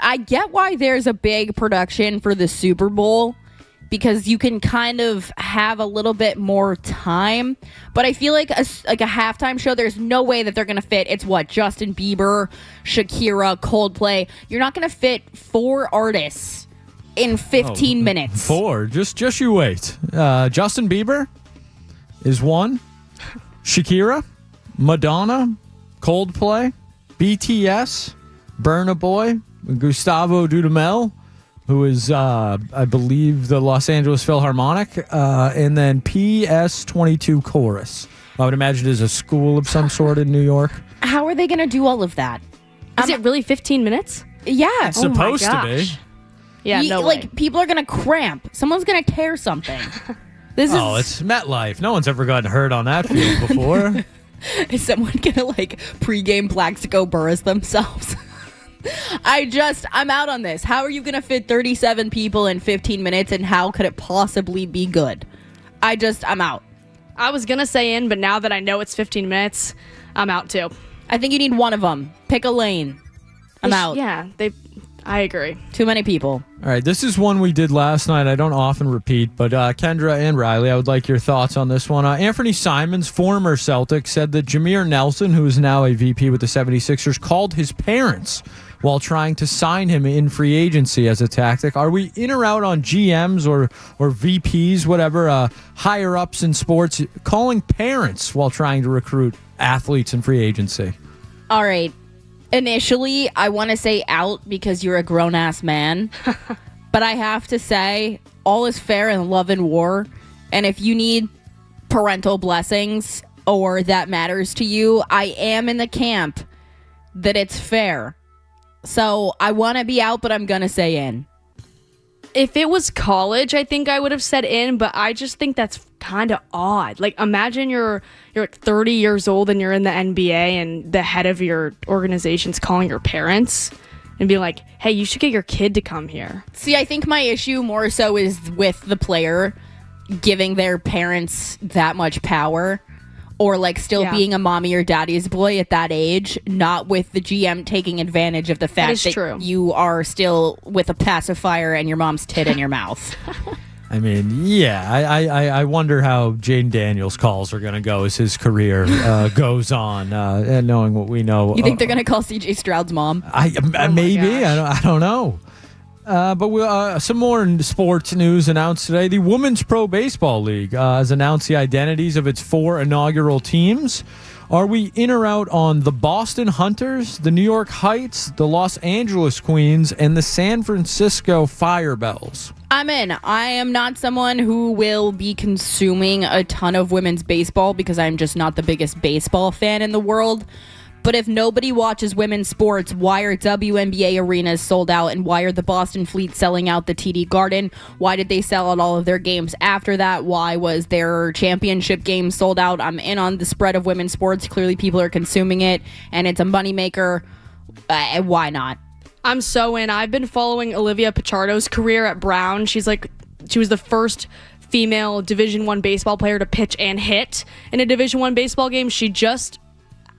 I get why there's a big production for the Super Bowl, because you can kind of have a little bit more time. But I feel like a halftime show, there's no way that they're going to fit. It's what? Justin Bieber, Shakira, Coldplay. You're not going to fit 4 artists in 15 minutes. 4. Just you wait. Justin Bieber is 1. Shakira, Madonna, Coldplay, BTS, Burna Boy, Gustavo Dudamel, who is, I believe, the Los Angeles Philharmonic, and then PS22 Chorus. I would imagine it is a school of some sort in New York. How are they going to do all of that? Is it really 15 minutes? Yeah. It's supposed to be. Yeah, no way. People are going to cramp. Someone's going to tear something. It's MetLife. No one's ever gotten hurt on that field before. Is someone going to, pregame Plaxico Burress themselves? I'm out on this. How are you going to fit 37 people in 15 minutes, and how could it possibly be good? I'm out. I was going to say In, but now that I know it's 15 minutes, I'm out too. I think you need one of them. Pick a lane. I'm out. Yeah, I agree. Too many people. All right, this is one we did last night. I don't often repeat, but Kendra and Riley, I would like your thoughts on this one. Anthony Simons, former Celtic, said that Jameer Nelson, who is now a VP with the 76ers, called his parents while trying to sign him in free agency as a tactic. Are we in or out on GMs or VPs, whatever, higher-ups in sports, calling parents while trying to recruit athletes in free agency? All right. Initially, I want to say out because you're a grown-ass man. But I have to say, all is fair in love and war. And if you need parental blessings or that matters to you, I am in the camp that it's fair. So I want to be out, but I'm going to say in. If it was college, I think I would have said In, but I just think that's kind of odd. Imagine you're 30 years old and you're in the NBA and the head of your organization's calling your parents and be like, hey, you should get your kid to come here. See, I think my issue more so is with the player giving their parents that much power, or still being a mommy or daddy's boy at that age, not with the GM taking advantage of the fact that you are still with a pacifier and your mom's tit in your mouth. I mean, yeah, I wonder how Jaden Daniels' calls are going to go as his career goes on, and knowing what we know. You think they're going to call C.J. Stroud's mom? Maybe. I don't know. But some more sports news announced today. The Women's Pro Baseball League has announced the identities of its 4 inaugural teams. Are we in or out on the Boston Hunters, the New York Heights, the Los Angeles Queens, and the San Francisco Firebells? I'm in. I am not someone who will be consuming a ton of women's baseball because I'm just not the biggest baseball fan in the world. But if nobody watches women's sports, why are WNBA arenas sold out, and why are the Boston Fleet selling out the TD Garden? Why did they sell out all of their games after that? Why was their championship game sold out? I'm in on the spread of women's sports. Clearly people are consuming it, and it's a moneymaker. Why not? I'm so in. I've been following Olivia Pichardo's career at Brown. She was the first female Division I baseball player to pitch and hit in a Division I baseball game. She just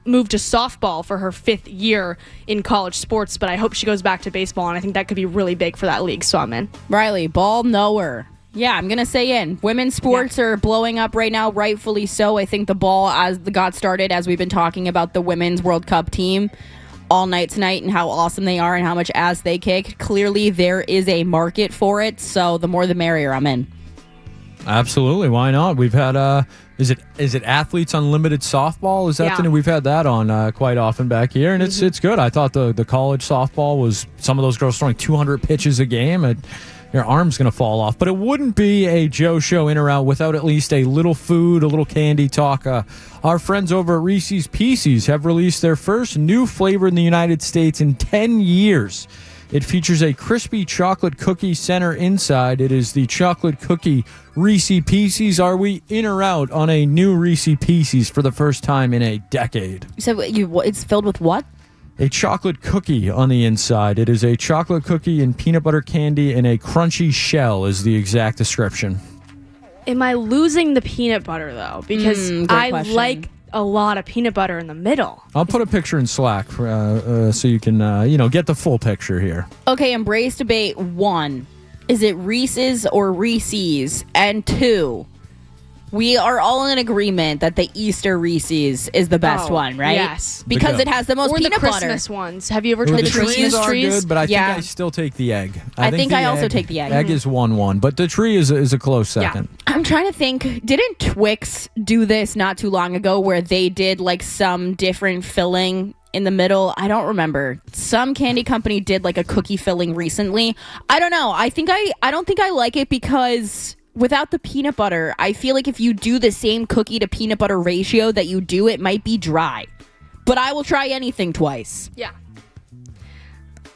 moved to softball for her 5th year in college sports, but I hope she goes back to baseball, and I think that could be really big for that league, so I'm in. Riley, ball knower. Yeah, I'm going to say in. Women's sports are blowing up right now, rightfully so. I think the ball got started as we've been talking about the Women's World Cup team all night tonight and how awesome they are and how much ass they kick. Clearly, there is a market for it, so the more the merrier. I'm in. Absolutely, why not? We've had is it Athletes Unlimited softball? Is that the new? We've had that on quite often back here, and it's good. I thought the college softball was some of those girls throwing 200 pitches a game, and your arm's gonna fall off. But it wouldn't be a Joe Show in or out without at least a little food, a little candy talk. Our friends over at Reese's Pieces have released their first new flavor in the United States in 10 years. It features a crispy chocolate cookie center inside. It is the chocolate cookie Reese's Pieces. Are we in or out on a new Reese's Pieces for the first time in a decade? So it's filled with what? A chocolate cookie on the inside. It is a chocolate cookie and peanut butter candy and a crunchy shell is the exact description. Am I losing the peanut butter, though? Because I like a lot of peanut butter in the middle. I'll put a picture in Slack so you can get the full picture here. Okay, embrace debate 1. Is it Reese's or Reese's? And 2, we are all in agreement that the Easter Reese's is the best one, right? Yes. Because it has the most peanut the butter. Christmas ones. Have you ever tried the Christmas are trees? good, but I think I still take the egg. I think I also take the egg. Egg is 1-1, but the tree is a close second. Yeah. I'm trying to think, didn't Twix do this not too long ago where they did like some different filling in the middle? I don't remember. Some candy company did like a cookie filling recently. I don't know. I don't think I like it because without the peanut butter, I feel like if you do the same cookie to peanut butter ratio that you do, it might be dry. But I will try anything twice. Yeah.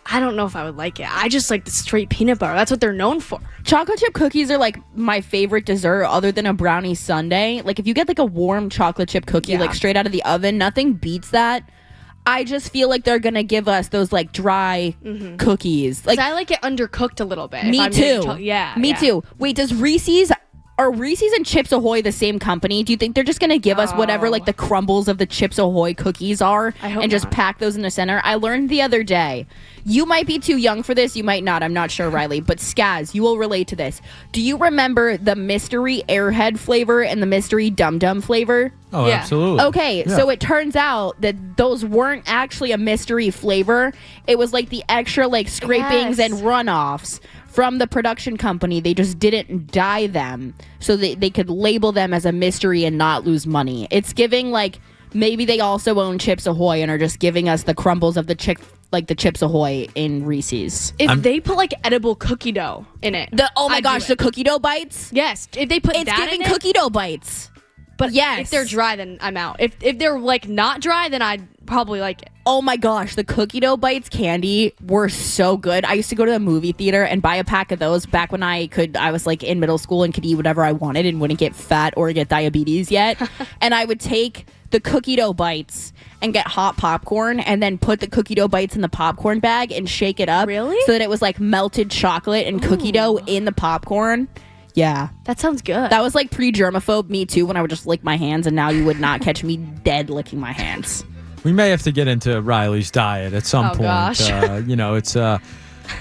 I don't know if I would like it. I just like the straight peanut butter. That's what they're known for. Chocolate chip cookies are like my favorite dessert other than a brownie sundae. Like if you get like a warm chocolate chip cookie like straight out of the oven, nothing beats that. I just feel like they're going to give us those like dry cookies. Like I like it undercooked a little bit. Me too. Me yeah. too. Wait, are Reese's and Chips Ahoy the same company? Do you think they're just going to give us whatever like the crumbles of the Chips Ahoy cookies are and just pack those in the center? I learned the other day. You might be too young for this. You might not. I'm not sure, Riley. But Skaz, you will relate to this. Do you remember the mystery Airhead flavor and the mystery Dum Dum flavor? Oh, absolutely. Okay, so it turns out that those weren't actually a mystery flavor. It was like the extra like scrapings and runoffs from the production company. They just didn't dye them so they could label them as a mystery and not lose money. It's giving like maybe they also own Chips Ahoy and are just giving us the crumbles of the Chips Ahoy in Reese's. If they put like edible cookie dough in it. The cookie dough bites? Yes. If they put it's that giving in it, cookie dough bites. But yes. If they're dry, then I'm out. If they're like not dry, then I'd probably like it. Oh my gosh, the cookie dough bites candy were so good. I used to go to the movie theater and buy a pack of those back when I was like in middle school and could eat whatever I wanted and wouldn't get fat or get diabetes yet. And I would take the cookie dough bites and get hot popcorn and then put the cookie dough bites in the popcorn bag and shake it up. Really? So that it was like melted chocolate and cookie dough in the popcorn. Yeah. That sounds good. That was like pre-germaphobe me too when I would just lick my hands, and now you would not catch me dead licking my hands. We may have to get into Riley's diet at some point. Gosh. It's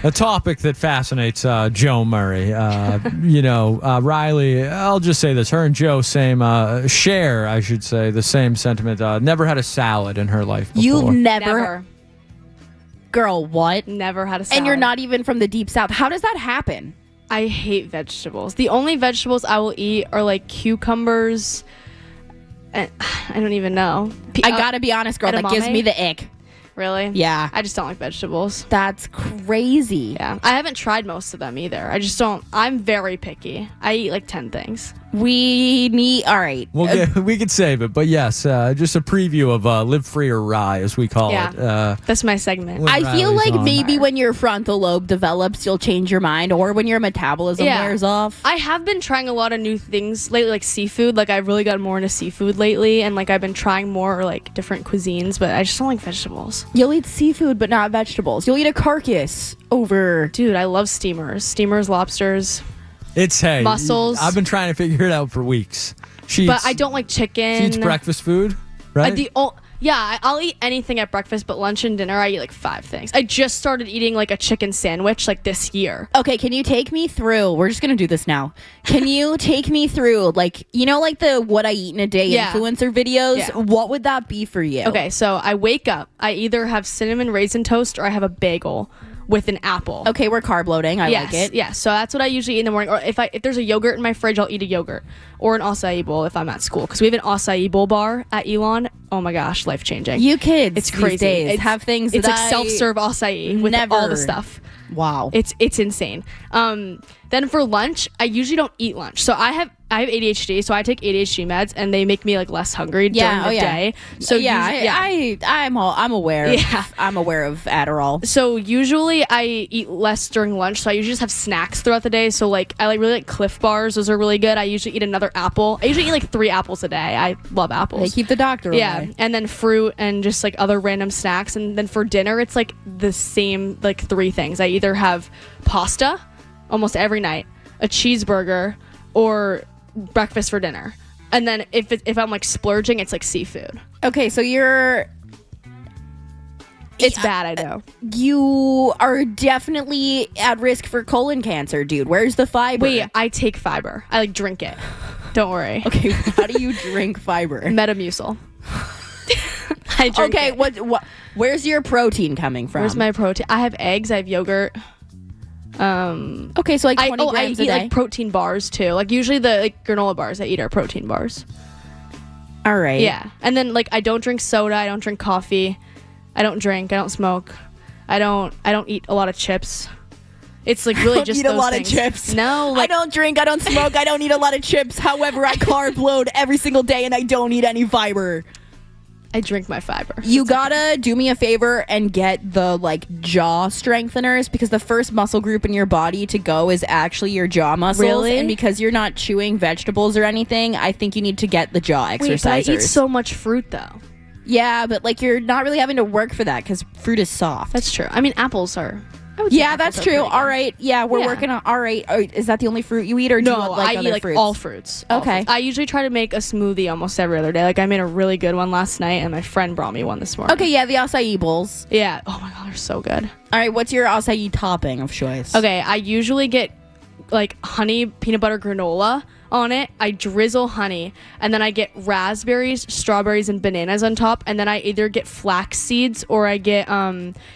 A topic that fascinates Joe Murray. Riley, I'll just say this. Her and Joe share, I should say, the same sentiment. Never had a salad in her life before. You've never. Girl, what? Never had a salad. And you're not even from the deep south. How does that happen? I hate vegetables. The only vegetables I will eat are like cucumbers. And I don't even know. I gotta be honest, girl. That gives me the ick. Really? Yeah. I just don't like vegetables. That's crazy. Yeah. I haven't tried most of them either. I just don't. I'm very picky. I eat like 10 things. We need. All right. We could save it, but yes, just a preview of Live Free or Rye, as we call it. That's my segment. I feel like maybe when your frontal lobe develops, you'll change your mind, or when your metabolism wears off. I have been trying a lot of new things lately, like seafood. Like I've really gotten more into seafood lately, and like I've been trying more like different cuisines, but I just don't like vegetables. You'll eat seafood, but not vegetables. You'll eat a carcass over. Dude, I love steamers, lobsters. It's mussels. I've been trying to figure it out for weeks. But I don't like chicken. She eats breakfast food, right? I'll eat anything at breakfast, but lunch and dinner I eat like 5 things. I just started eating like a chicken sandwich like this year. Okay, can you take me through? We're just gonna do this now. Can you take me through like the what I eat in a day influencer videos? Yeah. What would that be for you? Okay, so I wake up. I either have cinnamon raisin toast or I have a bagel with an apple. Okay, we're carb loading. I like it. Yeah, so that's what I usually eat in the morning. Or if there's a yogurt in my fridge, I'll eat a yogurt or an acai bowl if I'm at school, because we have an acai bowl bar at Elon. Oh my gosh, life changing. You kids, it's crazy. These days have things. It's that like self-serve acai with all the stuff. Wow, it's insane. Then for lunch, I usually don't eat lunch. So I have ADHD, so I take ADHD meds, and they make me like less hungry during the day. So I'm aware. Yeah. I'm aware of Adderall. So usually I eat less during lunch. So I usually just have snacks throughout the day. So like I really like Cliff Bars. Those are really good. I usually eat another apple. I usually eat like 3 apples a day. I love apples. They keep the doctor away. Yeah, and then fruit and just like other random snacks. And then for dinner, it's like the same like 3 things. I either have pasta almost every night, a cheeseburger, or breakfast for dinner. And then if I'm like splurging, it's like seafood. Okay, so it's bad, I know. You are definitely at risk for colon cancer, dude. Where's the fiber? Wait, I take fiber. I like drink it. Don't worry. Okay, how do you drink fiber? Metamucil. I drink okay, it. what where's your protein coming from? Where's my protein? I have eggs, I have yogurt. Okay, so like 20 grams I a eat day. like protein bars too. Like usually the like granola bars I eat are protein bars. All right. Yeah. And then like I don't drink soda, I don't drink coffee. I don't drink, I don't smoke. I don't eat a lot of chips. It's like really just eat a lot things. of chips. No, I don't drink, I don't smoke, I don't eat a lot of chips. However, I carb load every single day and I don't eat any fiber. I drink my fiber. You gotta do me a favor and get the like jaw strengtheners, because the first muscle group in your body to go is actually your jaw muscles. Really? And because you're not chewing vegetables or anything, I think you need to get the jaw exercisers. Wait, but I eat so much fruit though. Yeah, but like you're not really having to work for that because fruit is soft. That's true. I mean, apples are. Yeah, that's true. All right. Yeah, we're working on. All right. Is that the only fruit you eat, or do you want, like, I other eat like fruits? all fruits. All Okay. fruits. I usually try to make a smoothie almost every other day. Like I made a really good one last night, and my friend brought me one this morning. Okay, yeah, the acai bowls. Yeah. Oh my god, they're so good. All right, what's your acai topping of choice? Okay, I usually get like honey peanut butter granola on it. I drizzle honey, and then I get raspberries, strawberries, and bananas on top, and then I either get flax seeds or I get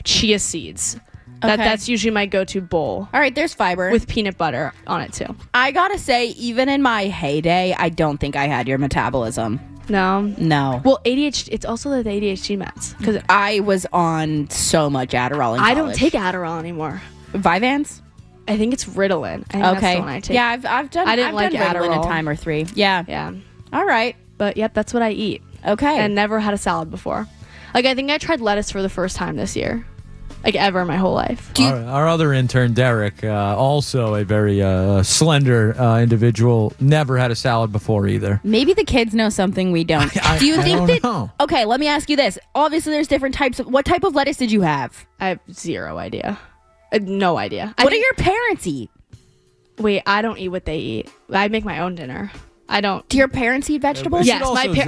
chia seeds. Okay. That's usually my go-to bowl. All right, there's fiber. With peanut butter on it too. I gotta say, even in my heyday, I don't think I had your metabolism. No. Well, ADHD, it's also the ADHD meds. Because I was on so much Adderall in college. I don't take Adderall anymore. Vyvanse? I think it's Ritalin. I think that's the one I take. Yeah, I've done. I didn't like done Ritalin Adderall a time or 3. Yeah. Yeah. All right. But yep, that's what I eat. Okay. And never had a salad before. Like I think I tried lettuce for the first time this year. Like ever in my whole life. Our other intern, Derek, also a very slender individual, never had a salad before either. Maybe the kids know something we don't. Do you think that? Know. Okay, let me ask you this. Obviously, there's different types of. What type of lettuce did you have? I have zero idea. No idea. What do your parents eat? Wait, I don't eat what they eat. I make my own dinner. I don't. Do your parents eat vegetables? Yes,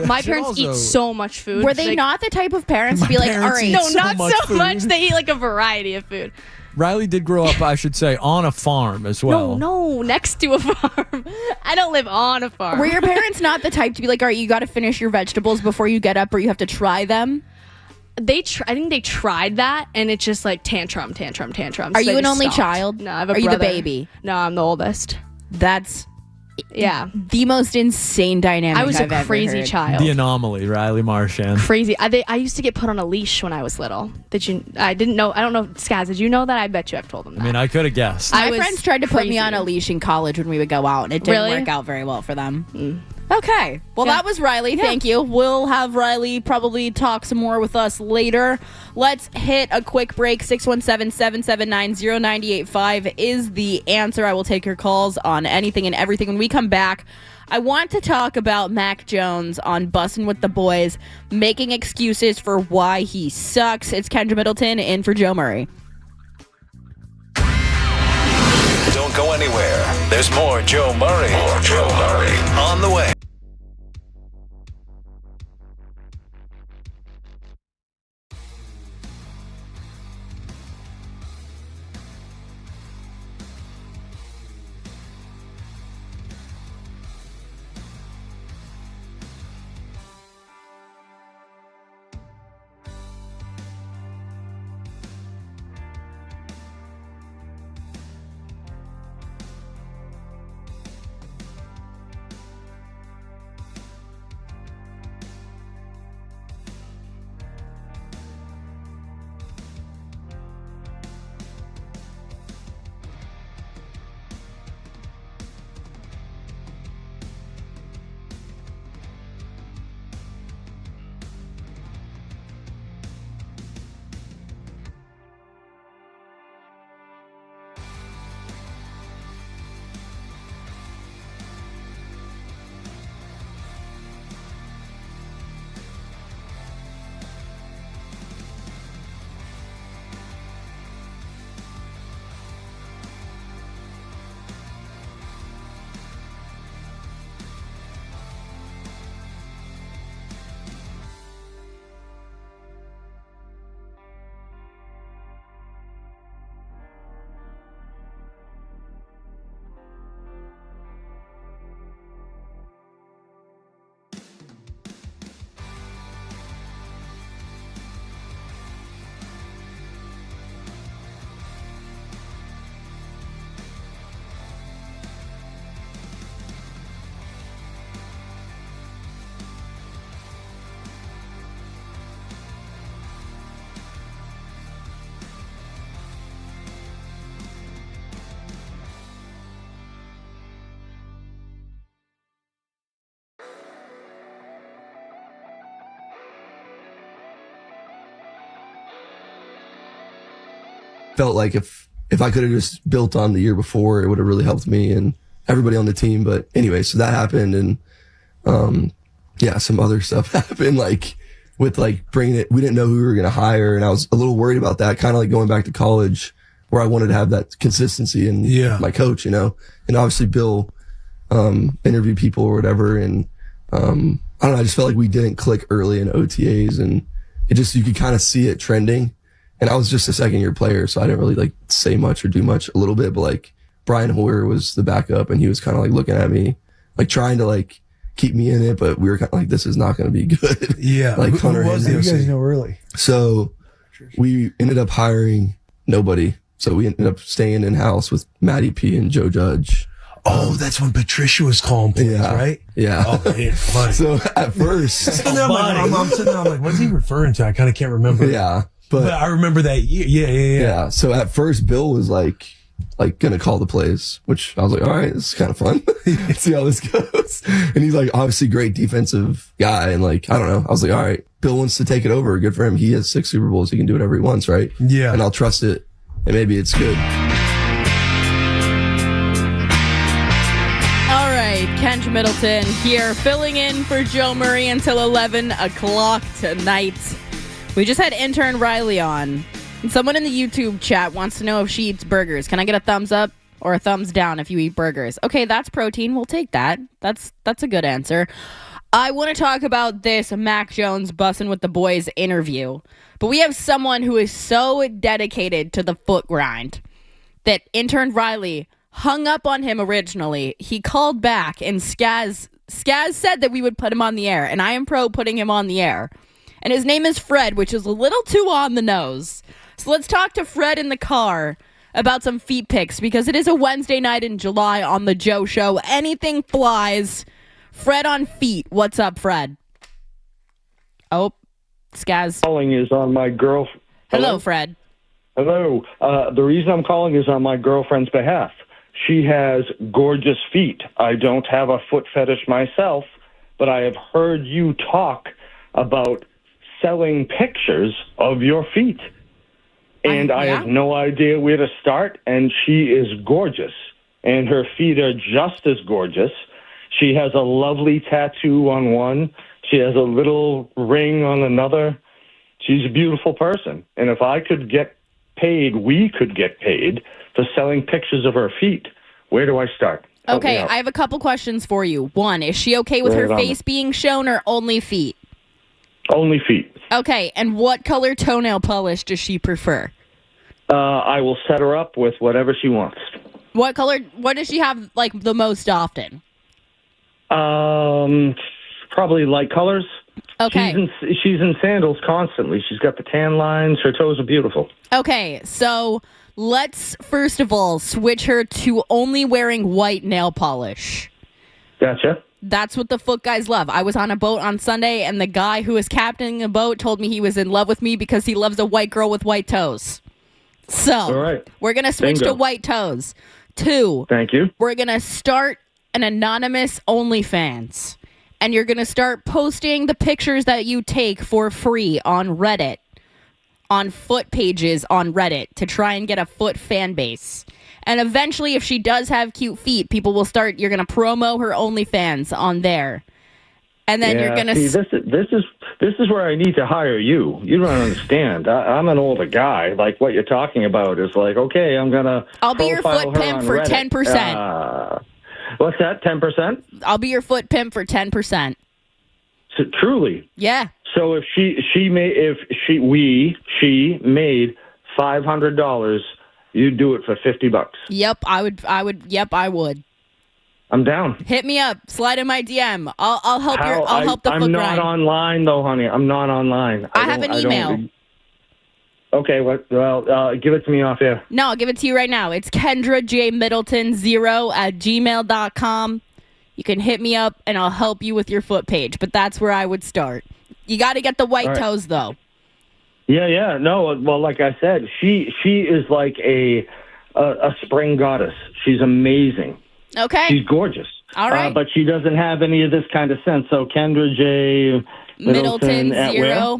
my parents eat so much food. Were they not the type of parents to be like, all right, no, not so much. They eat like a variety of food. Riley did grow up, I should say, on a farm as well. No, next to a farm. I don't live on a farm. Were your parents not the type to be like, all right, you got to finish your vegetables before you get up, or you have to try them? I think they tried that, and it's just like tantrum. Are you an only child? No, I have a Are you brother. the baby? No, I'm the oldest. That's the most insane dynamic I was I've a ever crazy heard. child. The anomaly, Riley Marchand. Crazy. I used to get put on a leash when I was little. I didn't know. I don't know. Skaz, did you know that? I bet you I've told them that. I mean, I could have guessed. My friends tried to put me on a leash in college when we would go out, and it didn't Really? work out very well for them. Okay. Well, that was Riley. Thank you. We'll have Riley probably talk some more with us later. Let's hit a quick break. 617-779-0985 is the answer. I will take your calls on anything and everything. When we come back, I want to talk about Mac Jones on Bussin' with the Boys, making excuses for why he sucks. It's Kendra Middleton in for Joe Murray. Don't go anywhere. There's more Joe Murray. On the way. Felt like if I could have just built on the year before, it would have really helped me and everybody on the team. But anyway, so that happened, and some other stuff happened, like with like bringing it. We didn't know who we were going to hire, and I was a little worried about that. Kind of like going back to college, where I wanted to have that consistency in my coach, and obviously Bill interviewed people or whatever, and I don't know. I just felt like we didn't click early in OTAs, and it just you could kind of see it trending. And I was just a second year player, so I didn't really like say much or do much a little bit, but like Brian Hoyer was the backup, and he was kind of like looking at me, like trying to like keep me in it, but we were kind of like, this is not going to be good. Yeah. Like Hunter was Henry. you guys know early? So we ended up hiring nobody. So we ended up staying in house with Matty P and Joe Judge. Oh, that's when Patricia was calling plays, right? Yeah. Oh, it's funny. So at first, I'm sitting there, I'm like, what's he referring to? I kind of can't remember. Yeah. But I remember that year. Yeah. So at first, Bill was like gonna call the plays, which I was like, all right, this is kind of fun. See how this goes. And he's like, obviously great defensive guy. And like, I don't know. I was like, all right, Bill wants to take it over. Good for him. He has 6 Super Bowls. He can do whatever he wants, right? Yeah. And I'll trust it. And maybe it's good. All right, Kendra Middleton here, filling in for Joe Murray until 11 o'clock tonight. We just had intern Riley on. And someone in the YouTube chat wants to know if she eats burgers. Can I get a thumbs up or a thumbs down if you eat burgers? Okay, that's protein. We'll take that. That's a good answer. I want to talk about this Mac Jones Bussin' with the Boys interview But we have someone who is so dedicated to the foot grind that intern Riley hung up on him originally. He called back, and Skaz said that we would put him on the air, and I am pro putting him on the air. And his name is Fred, which is a little too on the nose. So let's talk to Fred in the car about some feet pics, because it is a Wednesday night in July on the Joe Show. Anything flies. Fred on feet. What's up, Fred? Oh, Skaz. Calling is on my girl. Hello, Fred. Hello. The reason I'm calling is on my girlfriend's behalf. She has gorgeous feet. I don't have a foot fetish myself, but I have heard you talk about selling pictures of your feet. And I have no idea where to start, and she is gorgeous. And her feet are just as gorgeous. She has a lovely tattoo on one. She has a little ring on another. She's a beautiful person. And if I could get paid, we could get paid for selling pictures of her feet. Where do I start? Help me Okay, out. I have a couple questions for you. One, is she okay with Lay her it on face being shown or only feet? Only feet. Okay, and what color toenail polish does she prefer? I will set her up with whatever she wants. What color, what does she have, like, the most often? Probably light colors. Okay. She's in sandals constantly. She's got the tan lines. Her toes are beautiful. Okay, so let's first of all switch her to only wearing white nail polish. Gotcha. That's what the foot guys love. I was on a boat on Sunday, and the guy who was captaining a boat told me he was in love with me because he loves a white girl with white toes. So, All right. We're going to switch Bingo. to white toes. 2, Thank you. we're going to start an anonymous OnlyFans. And you're going to start posting the pictures that you take for free on Reddit, on foot pages on Reddit, to try and get a foot fan base. And eventually, if she does have cute feet, people will start, you're going to promo her OnlyFans on there. And then you're going to... This is where I need to hire you. You don't understand. I'm an older guy. Like, what you're talking about is like, okay, I'm going to... I'll be your foot pimp for 10%. What's that, 10%? I'll be your foot pimp for 10%. So, truly? Yeah. So if she made $500, you'd do it for $50. Yep, I would. I'm down. Hit me up. Slide in my DM. I'll help I'll help the foot I'm not grind. online though, honey. I'm not online. I have an email. Okay, well, give it to me off air. No, I'll give it to you right now. It's KendraJMiddleton0@gmail.com. You can hit me up, and I'll help you with your foot page. But that's where I would start. You got to get the white toes, though. Yeah. No, well, like I said, she is like a spring goddess. She's amazing. Okay. She's gorgeous. All right. But she doesn't have any of this kind of sense. So Kendra J. Middleton at where?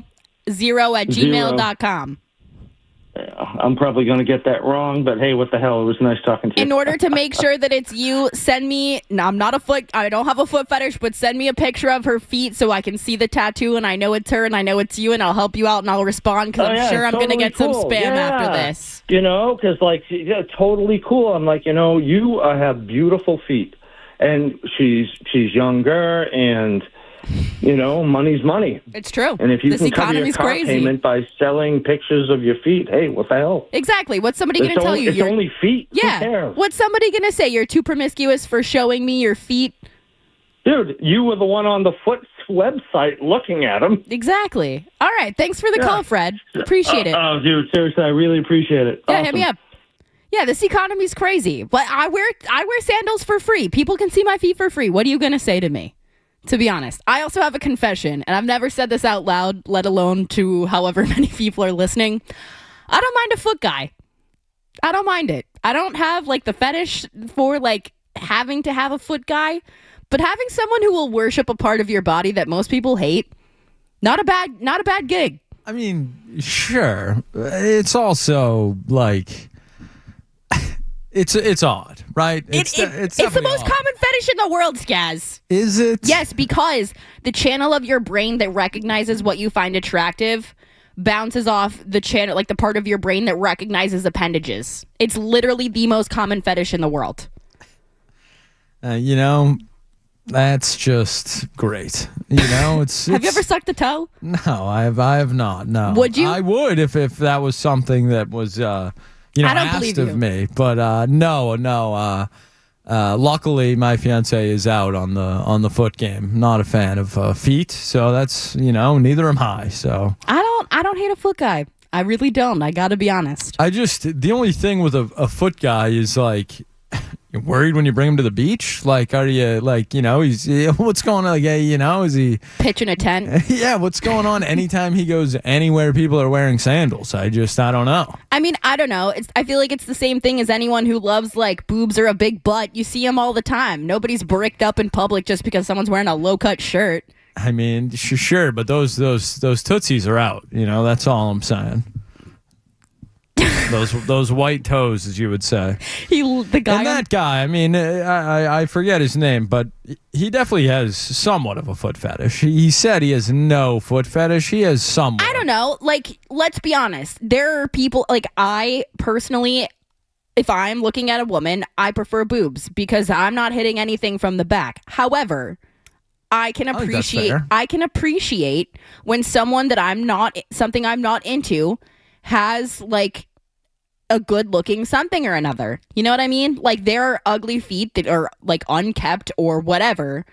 0@gmail.com. I'm probably going to get that wrong, but hey, what the hell? It was nice talking to you. In order to make sure that it's you, send me, no, I don't have a foot fetish, but send me a picture of her feet so I can see the tattoo and I know it's her and I know it's you and I'll help you out and I'll respond because I'm sure I'm going to get some spam after this. You know, because like, totally cool. I'm like, you have beautiful feet and she's younger and... money's money. It's true. And if you this can cover your economy's car crazy. payment by selling pictures of your feet, hey, what the hell? Exactly. What's somebody going to tell you? It's only feet. Yeah. Who cares? What's somebody going to say? You're too promiscuous for showing me your feet? Dude, you were the one on the Foot's website looking at them. Exactly. All right. Thanks for the call, Fred. Appreciate it. Oh, dude, seriously, I really appreciate it. Yeah, Awesome. hit me up. Yeah, this economy's crazy. But I wear sandals for free. People can see my feet for free. What are you going to say to me? To be honest, I also have a confession, and I've never said this out loud, let alone to however many people are listening. I don't mind a foot guy. I don't mind it. I don't have like the fetish for like having to have a foot guy, but having someone who will worship a part of your body that most people hate, not a bad gig. I mean, sure. It's also like it's odd, right? It's the most common fetish in the world, Skaz. Is it? Yes, because the channel of your brain that recognizes what you find attractive bounces off the channel, like the part of your brain that recognizes appendages. It's literally the most common fetish in the world. That's just great. It's Have you ever sucked a toe? No, I have not. No. Would you? I would if that was something that was I don't asked believe of you. me. But no. Luckily, my fiance is out on the foot game. Not a fan of feet, so that's neither am I. So I don't hate a foot guy. I really don't. I got to be honest. the only thing with a foot guy is like. You're worried when you bring him to the beach? Like, are you he's what's going on? Like, is he pitching a tent? Yeah, what's going on? Anytime he goes anywhere, people are wearing sandals. I don't know. I mean, I don't know. I feel like it's the same thing as anyone who loves like boobs or a big butt. You see them all the time. Nobody's bricked up in public just because someone's wearing a low cut shirt. I mean, sure, but those tootsies are out. That's all I'm saying. Those white toes, as you would say. That guy. I mean, I forget his name, but he definitely has somewhat of a foot fetish. He said he has no foot fetish. He has somewhat. I don't know. Like, let's be honest. There are people like I personally. If I'm looking at a woman, I prefer boobs because I'm not hitting anything from the back. However, I can appreciate when someone that I'm not into has like a good looking something or another. You know what I mean? Like there are ugly feet that are like unkept or whatever,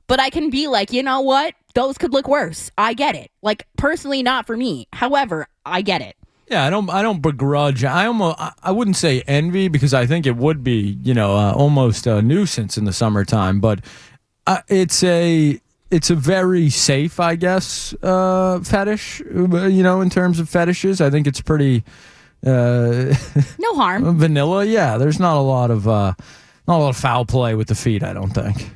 but I can be like, you know what? Those could look worse. I get it. Like personally, not for me. However, I get it. Yeah, I don't begrudge. I wouldn't say envy because I think it would be, almost a nuisance in the summertime, but it's a very safe, I guess, fetish, in terms of fetishes. I think it's pretty no harm. Vanilla. Yeah, there's not a lot of foul play with the feet, I don't think.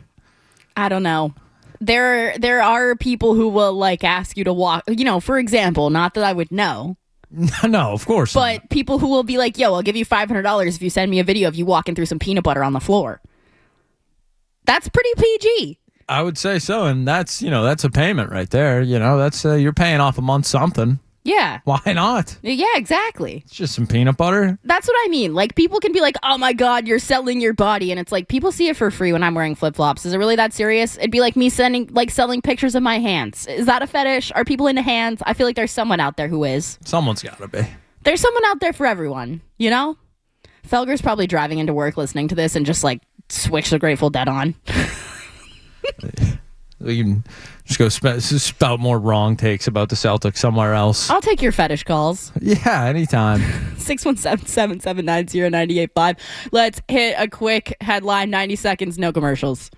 I don't know. There are people who will like ask you to walk, for example, not that I would know. No, of course. But people who will be like, yo, I'll give you $500 if you send me a video of you walking through some peanut butter on the floor. That's pretty PG. I would say so, and that's a payment right there. That's you're paying off a month something. Yeah. Why not? Yeah, exactly. It's just some peanut butter. That's what I mean. Like people can be like, "Oh my God, you're selling your body," and it's like people see it for free when I'm wearing flip flops. Is it really that serious? It'd be like me selling pictures of my hands. Is that a fetish? Are people into hands? I feel like there's someone out there who is. Someone's got to be. There's someone out there for everyone. Felger's probably driving into work listening to this and just like switch the Grateful Dead on. We can just go spout more wrong takes about the Celtics somewhere else. I'll take your fetish calls. Yeah, anytime. 617-779-0985. Let's hit a quick headline, 90 seconds, no commercials.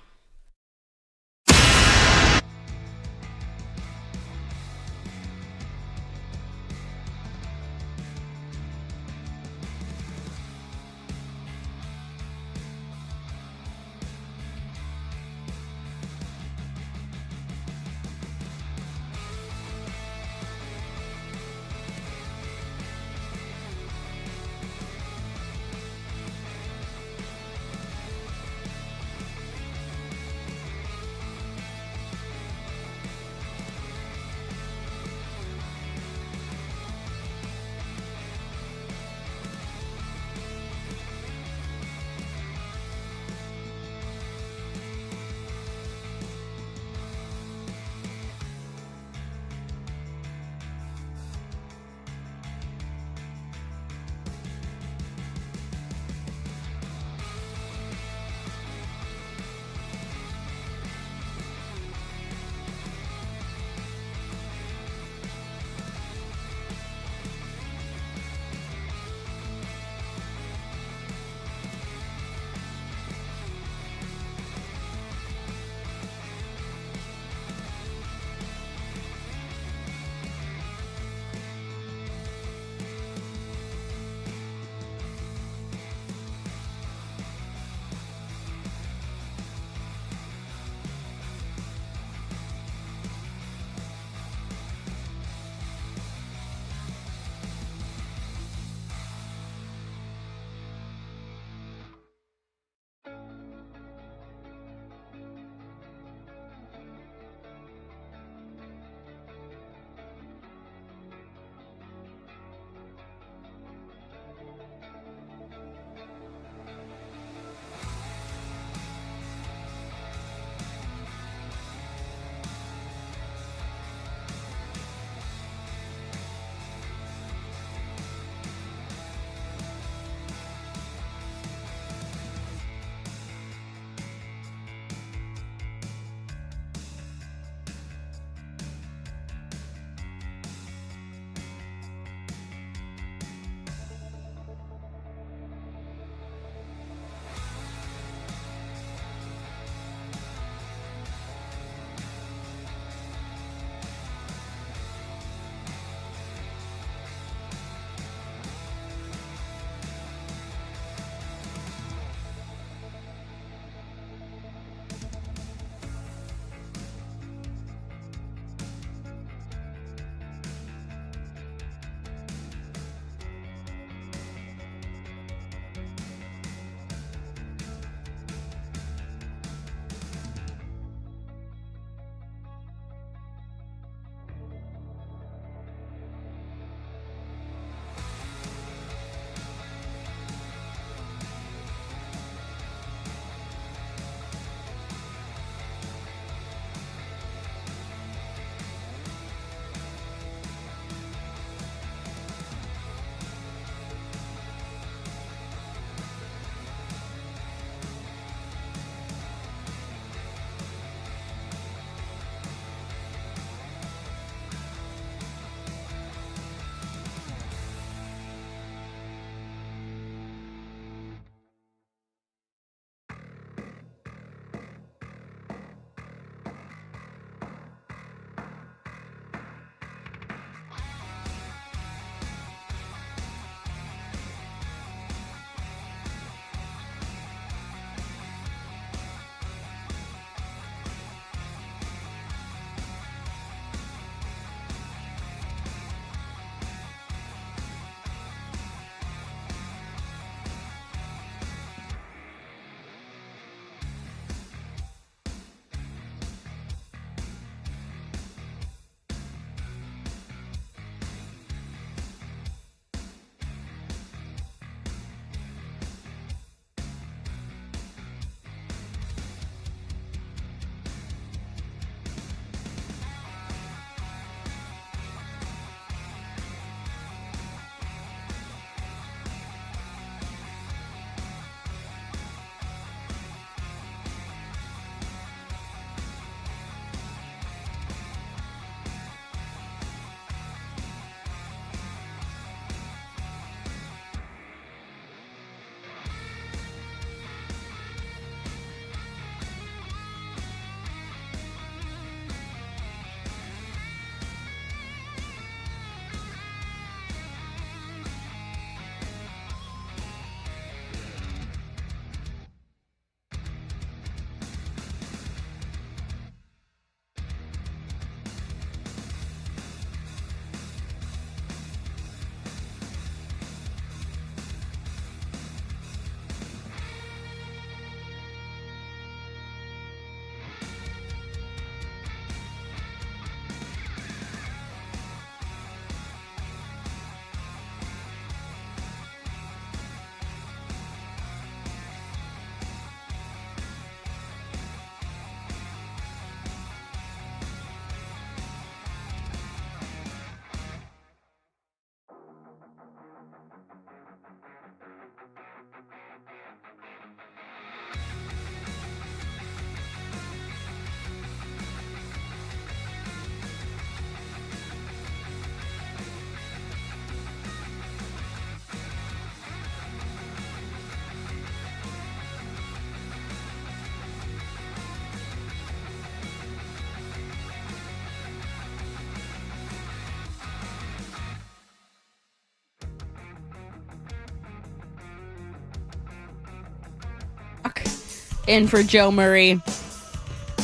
in for Joe Murray.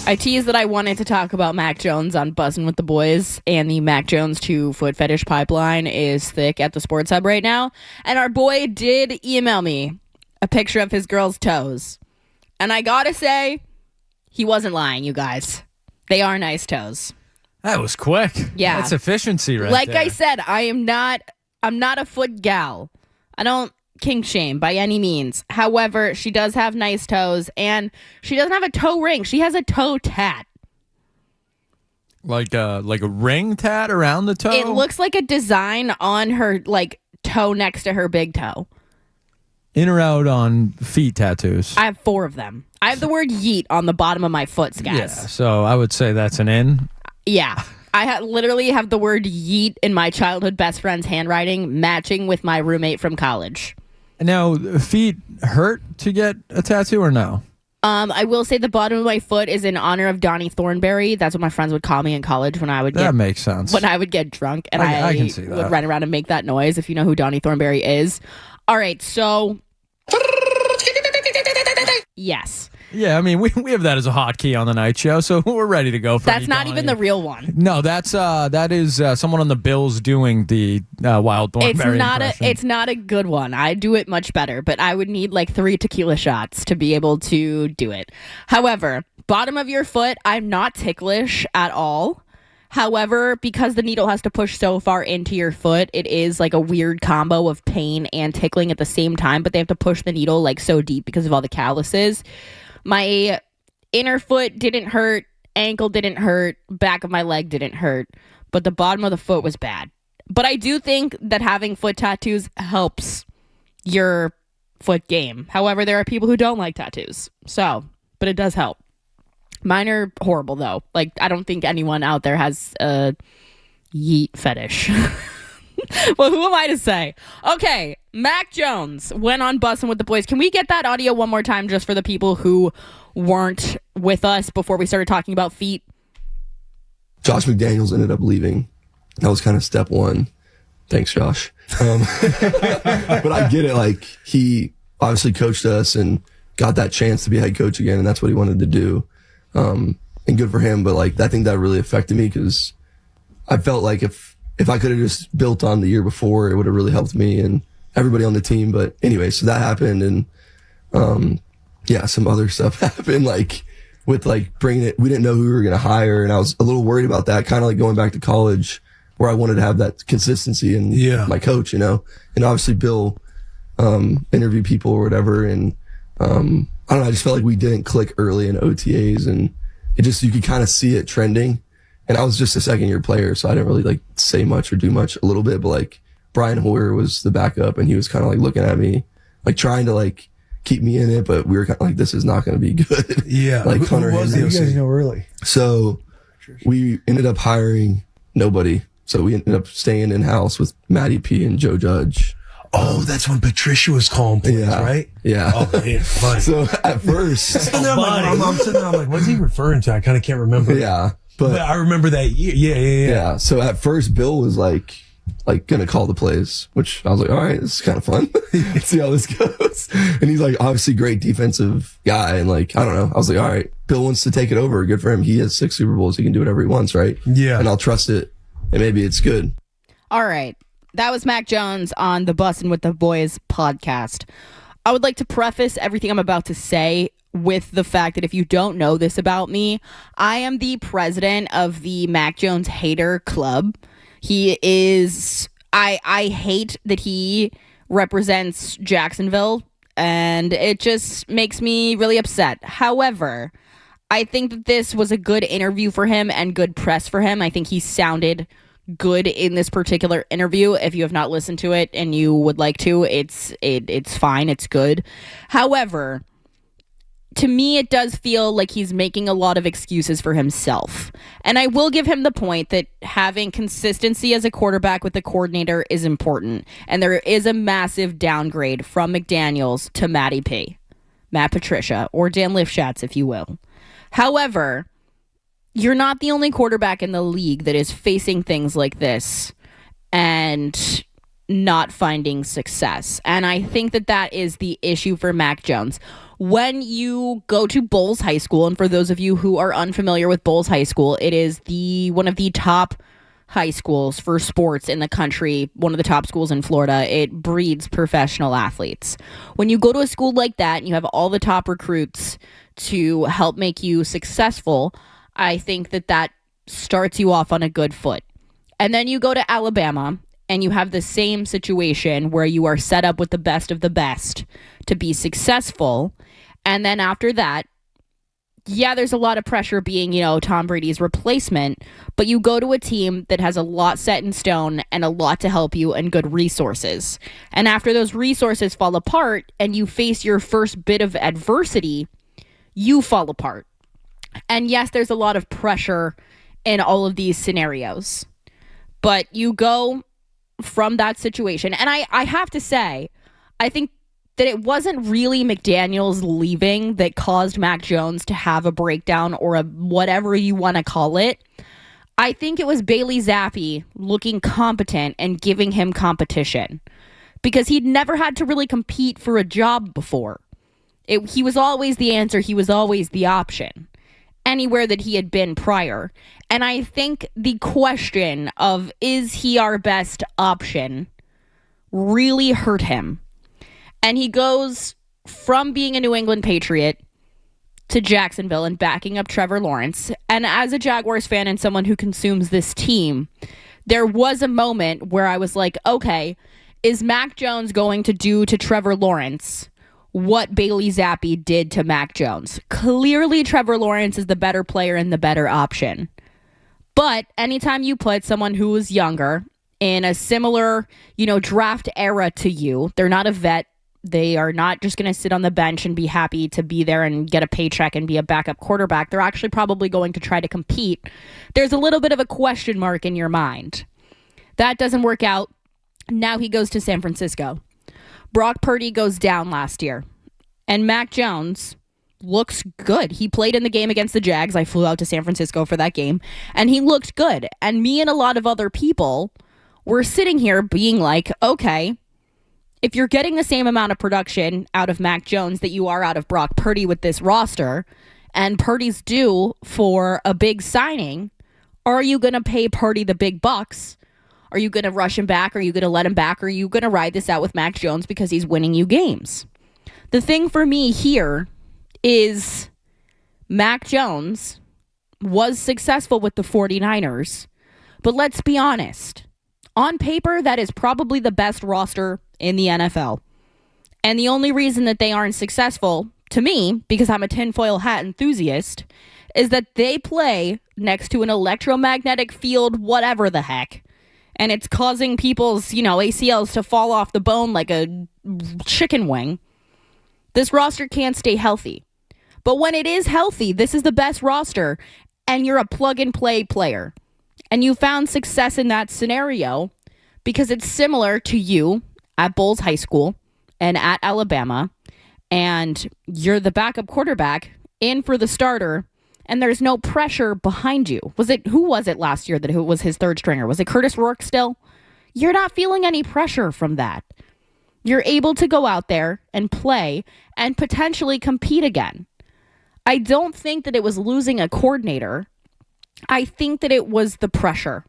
I teased that I wanted to talk about Mac Jones on Buzzing with the Boys, and the Mac Jones to foot fetish pipeline is thick at the Sports Hub right now. And our boy did email me a picture of his girl's toes. And I gotta say, he wasn't lying, you guys. They are nice toes. That was quick. Yeah. That's efficiency right like there. I said, I'm not a foot gal. I don't kink shame by any means. However, she does have nice toes, and she doesn't have a toe ring. She has a toe tat. Like a ring tat around the toe? It looks like a design on her toe next to her big toe. In or out on feet tattoos? I have 4 of them. I have the word yeet on the bottom of my foot, guys. Yeah, so I would say that's an in. Yeah. I literally have the word yeet in my childhood best friend's handwriting, matching with my roommate from college. Now, feet hurt to get a tattoo or no? I will say the bottom of my foot is in honor of Donnie Thornberry. That's what my friends would call me in college when I would That makes sense. When I would get drunk, and I can see that. would run around and make that noise, if you know who Donnie Thornberry is. All right, so yes. Yeah, I mean, we have that as a hotkey on the night show, so we're ready to go for That's not even the real one. No, that is someone on the Bills doing the Wild Thornberry impression. It's not a good one. I do it much better, but I would need 3 tequila shots to be able to do it. However, bottom of your foot, I'm not ticklish at all. However, because the needle has to push so far into your foot, it is a weird combo of pain and tickling at the same time, but they have to push the needle so deep because of all the calluses. My inner foot didn't hurt, ankle didn't hurt, back of my leg didn't hurt, but the bottom of the foot was bad. But I do think that having foot tattoos helps your foot game. However, there are people who don't like tattoos, but it does help. Mine are horrible, though. I don't think anyone out there has a yeet fetish. Well, who am I to say? Okay, Mac Jones went on Bussin' with the Boys. Can we get that audio one more time just for the people who weren't with us before we started talking about feet? Josh McDaniels ended up leaving. That was kind of step one. Thanks, Josh. But I get it. He obviously coached us and got that chance to be head coach again, and that's what he wanted to do. And good for him. But I think that really affected me because I felt like if I could have just built on the year before, it would have really helped me and everybody on the team. But anyway, so that happened. And, some other stuff happened, with bringing it. We didn't know who we were going to hire. And I was a little worried about that, kind of going back to college where I wanted to have that consistency in my coach, and obviously Bill, interviewed people or whatever. And, I don't know. I just felt like we didn't click early in OTAs, and you could kind of see it trending. And I was just a second-year player, so I didn't really say much or do much. A little bit, but Brian Hoyer was the backup, and he was kind of looking at me, trying to keep me in it. But we were kind of this is not going to be good. Yeah, Hunter who was it? You guys know early. So we ended up hiring nobody. So we ended up staying in house with Matty P and Joe Judge. Oh, that's when Patricia was calling plays, right? Yeah. Oh, man, buddy. So at first, I'm sitting there, I'm like, what's he referring to? I kind of can't remember. Yeah. But I remember that year. Yeah. So at first, Bill was gonna call the plays, which I was like, all right, this is kind of fun. See how this goes. And he's obviously great defensive guy. And I don't know. I was like, all right, Bill wants to take it over. Good for him. He has 6 Super Bowls. He can do whatever he wants, right? Yeah. And I'll trust it. And maybe it's good. All right. That was Mac Jones on the Bussin' with the Boys podcast. I would like to preface everything I'm about to say with the fact that if you don't know this about me, I am the president of the Mac Jones Hater Club. He is, I hate that he represents Jacksonville, and it just makes me really upset. However, I think that this was a good interview for him and good press for him. I think he sounded good in this particular interview. If you have not listened to it and you would like to, it's fine. It's good. However, to me, it does feel like he's making a lot of excuses for himself. And I will give him the point that having consistency as a quarterback with the coordinator is important. And there is a massive downgrade from McDaniels to Matty P, Matt Patricia, or Dan Lifshatz, if you will. However, you're not the only quarterback in the league that is facing things like this. And not finding success. And I think that that is the issue for Mac Jones. When you go to Bowles High School, and for those of you who are unfamiliar with Bowles High School, it is one of the top high schools for sports in the country, one of the top schools in Florida. It breeds professional athletes. When you go to a school like that and you have all the top recruits to help make you successful, I think that that starts you off on a good foot. And then you go to Alabama and you have the same situation where you are set up with the best of the best to be successful. And then after that, yeah, there's a lot of pressure being, Tom Brady's replacement, but you go to a team that has a lot set in stone and a lot to help you and good resources. And after those resources fall apart and you face your first bit of adversity, you fall apart. And yes, there's a lot of pressure in all of these scenarios, but you go from that situation. And I have to say, I think that it wasn't really McDaniels leaving that caused Mac Jones to have a breakdown or whatever you want to call it. I think it was Bailey Zappi looking competent and giving him competition because he'd never had to really compete for a job before. He was always the answer. He was always the option anywhere that he had been prior. And I think the question of, is he our best option, really hurt him. And he goes from being a New England Patriot to Jacksonville and backing up Trevor Lawrence. And as a Jaguars fan and someone who consumes this team, there was a moment where I was like, okay, is Mac Jones going to do to Trevor Lawrence what Bailey Zappi did to Mac Jones? Clearly, Trevor Lawrence is the better player and the better option. But anytime you put someone who is younger in a similar, draft era to you, they're not a vet. They are not just going to sit on the bench and be happy to be there and get a paycheck and be a backup quarterback. They're actually probably going to try to compete. There's a little bit of a question mark in your mind. That doesn't work out. Now he goes to San Francisco. Brock Purdy goes down last year. And Mac Jones looks good. He played in the game against the Jags. I flew out to San Francisco for that game. And he looked good. And me and a lot of other people were sitting here being like, okay, if you're getting the same amount of production out of Mac Jones that you are out of Brock Purdy with this roster, and Purdy's due for a big signing, are you going to pay Purdy the big bucks? Are you going to rush him back? Are you going to let him back? Or are you going to ride this out with Mac Jones because he's winning you games? The thing for me here is Mac Jones was successful with the 49ers, but let's be honest. On paper, that is probably the best roster in the NFL. And the only reason that they aren't successful, to me, because I'm a tinfoil hat enthusiast, is that they play next to an electromagnetic field, whatever the heck. And it's causing people's, ACLs to fall off the bone like a chicken wing. This roster can't stay healthy. But when it is healthy, this is the best roster, and you're a plug-and-play player. And you found success in that scenario because it's similar to you at Bowles High School and at Alabama, and you're the backup quarterback in for the starter, and there's no pressure behind you. Who was it last year that who was his third stringer? Was it Curtis Rourke still? You're not feeling any pressure from that. You're able to go out there and play and potentially compete again. I don't think that it was losing a coordinator. I think that it was the pressure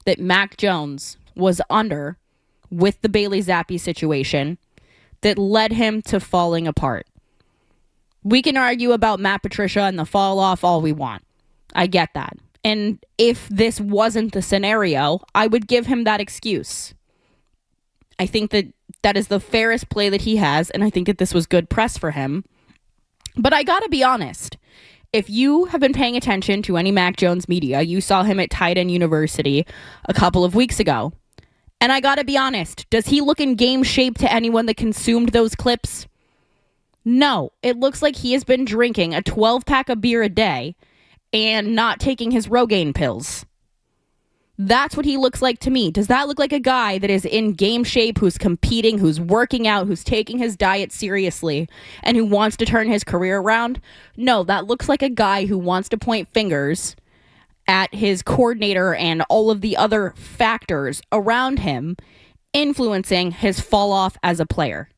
that Mac Jones was under with the Bailey Zappi situation that led him to falling apart. We can argue about Matt Patricia and the fall off all we want. I get that. And if this wasn't the scenario, I would give him that excuse. I think that that is the fairest play that he has, and I think that this was good press for him. But I gotta be honest. If you have been paying attention to any Mac Jones media, you saw him at Tight End University a couple of weeks ago. And I gotta be honest, does he look in game shape to anyone that consumed those clips? No. It looks like he has been drinking a 12-pack of beer a day and not taking his Rogaine pills. That's what he looks like to me. Does that look like a guy that is in game shape, who's competing, who's working out, who's taking his diet seriously, and who wants to turn his career around? No, that looks like a guy who wants to point fingers at his coordinator and all of the other factors around him influencing his fall off as a player.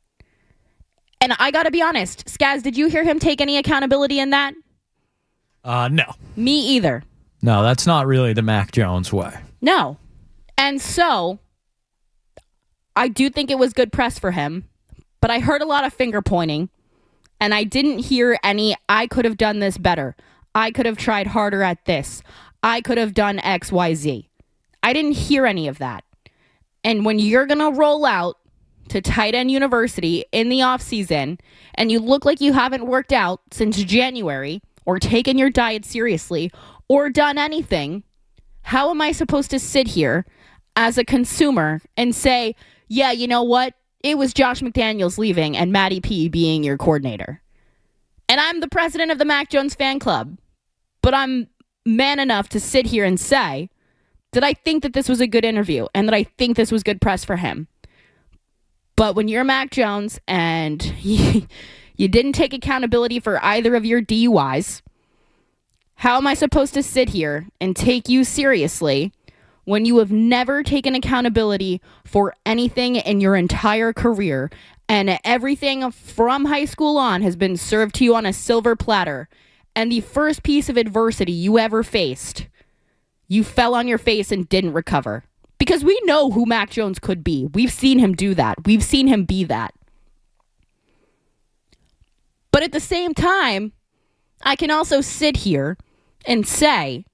And I got to be honest, Skaz, did you hear him take any accountability in that? No. Me either. No, that's not really the Mac Jones way. No. And so, I do think it was good press for him, but I heard a lot of finger pointing, and I didn't hear any, I could have done this better. I could have tried harder at this. I could have done X, Y, Z. I didn't hear any of that. And when you're going to roll out to tight end university in the offseason, and you look like you haven't worked out since January, or taken your diet seriously, or done anything, how am I supposed to sit here as a consumer and say, yeah, you know what? It was Josh McDaniels leaving and Matty P being your coordinator. And I'm the president of the Mac Jones fan club, but I'm man enough to sit here and say that I think that this was a good interview and that I think this was good press for him. But when you're Mac Jones and you didn't take accountability for either of your DUIs, how am I supposed to sit here and take you seriously when you have never taken accountability for anything in your entire career and everything from high school on has been served to you on a silver platter, and the first piece of adversity you ever faced, you fell on your face and didn't recover? Because we know who Mac Jones could be. We've seen him do that. We've seen him be that. But at the same time, I can also sit here and say,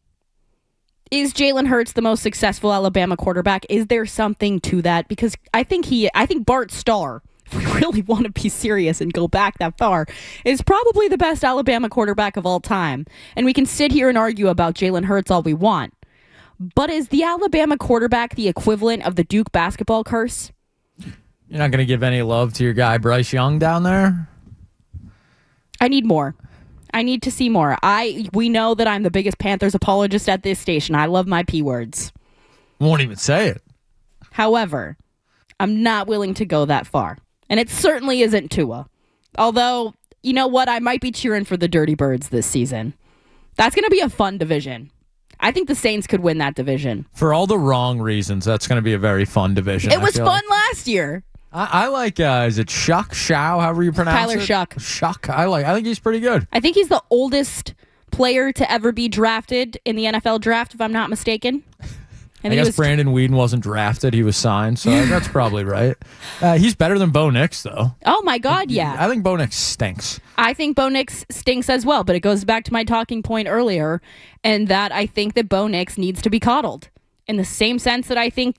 is Jalen Hurts the most successful Alabama quarterback? Is there something to that? Because I think Bart Starr, if we really want to be serious and go back that far, is probably the best Alabama quarterback of all time. And we can sit here and argue about Jalen Hurts all we want. But is the Alabama quarterback the equivalent of the Duke basketball curse? You're not going to give any love to your guy Bryce Young down there? I need more. I need to see more. We know that I'm the biggest Panthers apologist at this station. I love my P words. Won't even say it. However, I'm not willing to go that far. And it certainly isn't Tua. Although, you know what? I might be cheering for the Dirty Birds this season. That's going to be a fun division. I think the Saints could win that division. For all the wrong reasons, that's going to be a very fun division. It was fun last year. I like, is it Shuck, Shao, however you pronounce it? Tyler Shuck. Shuck, I think he's pretty good. I think he's the oldest player to ever be drafted in the NFL draft, if I'm not mistaken. I guess Brandon Weeden wasn't drafted. He was signed, so that's probably right. He's better than Bo Nix, though. Oh, my God, yeah. I think Bo Nix stinks. I think Bo Nix stinks as well, but it goes back to my talking point earlier, and that I think that Bo Nix needs to be coddled. In the same sense that I think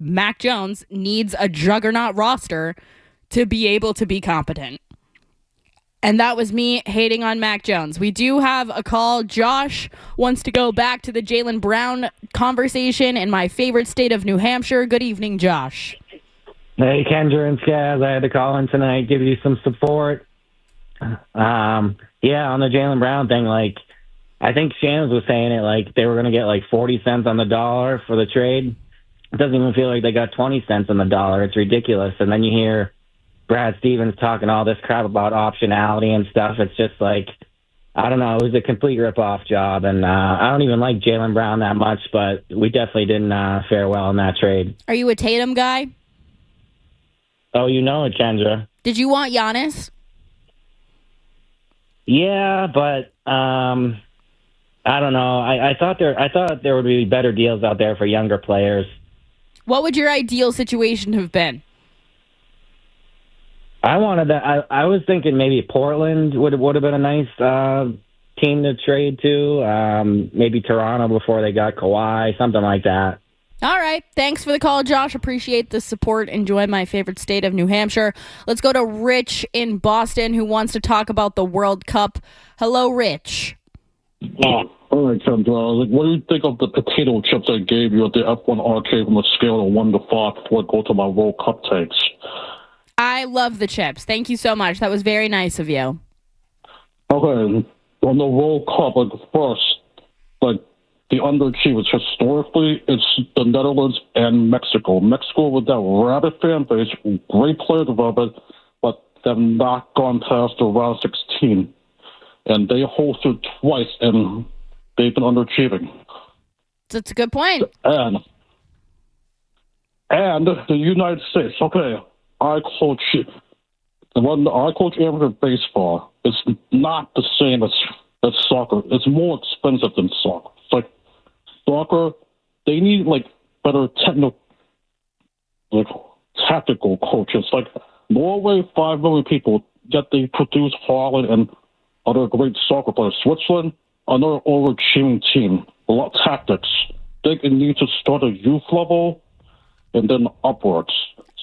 Mac Jones needs a juggernaut roster to be able to be competent. And that was me hating on Mac Jones. We do have a call. Josh wants to go back to the Jaylen Brown conversation in my favorite state of New Hampshire. Good evening, Josh. Hey, Kendra and Skaz. I had to call in tonight, give you some support. On the Jaylen Brown thing, I think Shams was saying it they were going to get 40 cents on the dollar for the trade. It doesn't even feel like they got 20 cents on the dollar. It's ridiculous. And then you hear Brad Stevens talking all this crap about optionality and stuff. It's just I don't know. It was a complete rip-off job. And I don't even like Jaylen Brown that much, but we definitely didn't fare well in that trade. Are you a Tatum guy? Oh, you know it, Kendra. Did you want Giannis? Yeah, but I don't know. I thought there would be better deals out there for younger players. What would your ideal situation have been? I wanted that. I was thinking maybe Portland would have been a nice team to trade to. Maybe Toronto before they got Kawhi, something like that. All right. Thanks for the call, Josh. Appreciate the support. Enjoy my favorite state of New Hampshire. Let's go to Rich in Boston who wants to talk about the World Cup. Hello, Rich. All right, Kendra. What do you think of the potato chips I gave you at the F1 arcade from a scale of 1 to 5 before I go to my World Cup takes? I love the chips. Thank you so much. That was very nice of you. Okay, on the World Cup, first, the underachievers, historically, it's the Netherlands and Mexico. Mexico with that rabid fan base, great player development, but they've not gone past the round 16. And they hosted twice, and they've been underachieving. That's a good point. And And the United States, okay, I coach amateur baseball. It's not the same as soccer. It's more expensive than soccer. It's like soccer, they need like better tactical coaches. Like Norway, 5 million people, yet they produce Holland and other great soccer players. Switzerland, another overachieving team. A lot of tactics. They need to start at youth level and then upwards.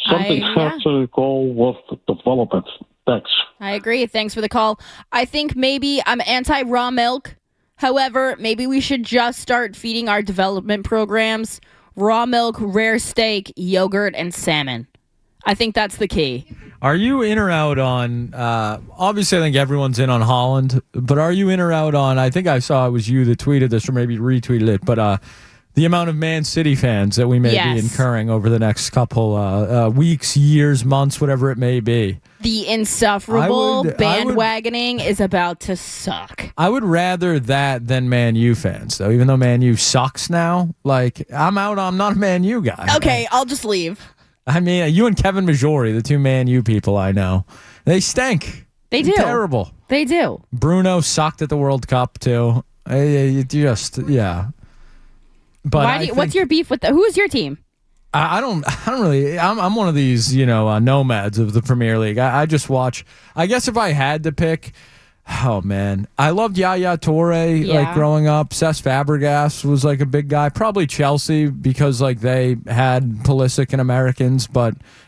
Something has to go with development. Thanks. I agree. Thanks for the call. I think maybe I'm anti-raw milk. However, maybe we should just start feeding our development programs raw milk, rare steak, yogurt, and salmon. I think that's the key. Are you in or out on, obviously I think everyone's in on Holland, but are you in or out on, I think I saw it was you that tweeted this or maybe retweeted it, but the amount of Man City fans that we may be incurring over the next couple weeks, years, months, whatever it may be. The insufferable bandwagoning is about to suck. I would rather that than Man U fans, though, even though Man U sucks now. Like, I'm out. I'm not a Man U guy. Okay, I'll just leave. I mean, you and Kevin Majori, the 2 Man U people I know, they stink. They do. Terrible. They do. Bruno sucked at the World Cup, too. Yeah. But what's your beef with who is your team? I don't really. I'm one of these, nomads of the Premier League. I just watch. I guess if I had to pick, oh man, I loved Yaya Toure like growing up. Cesc Fabregas was like a big guy. Probably Chelsea because like they had Pulisic and Americans.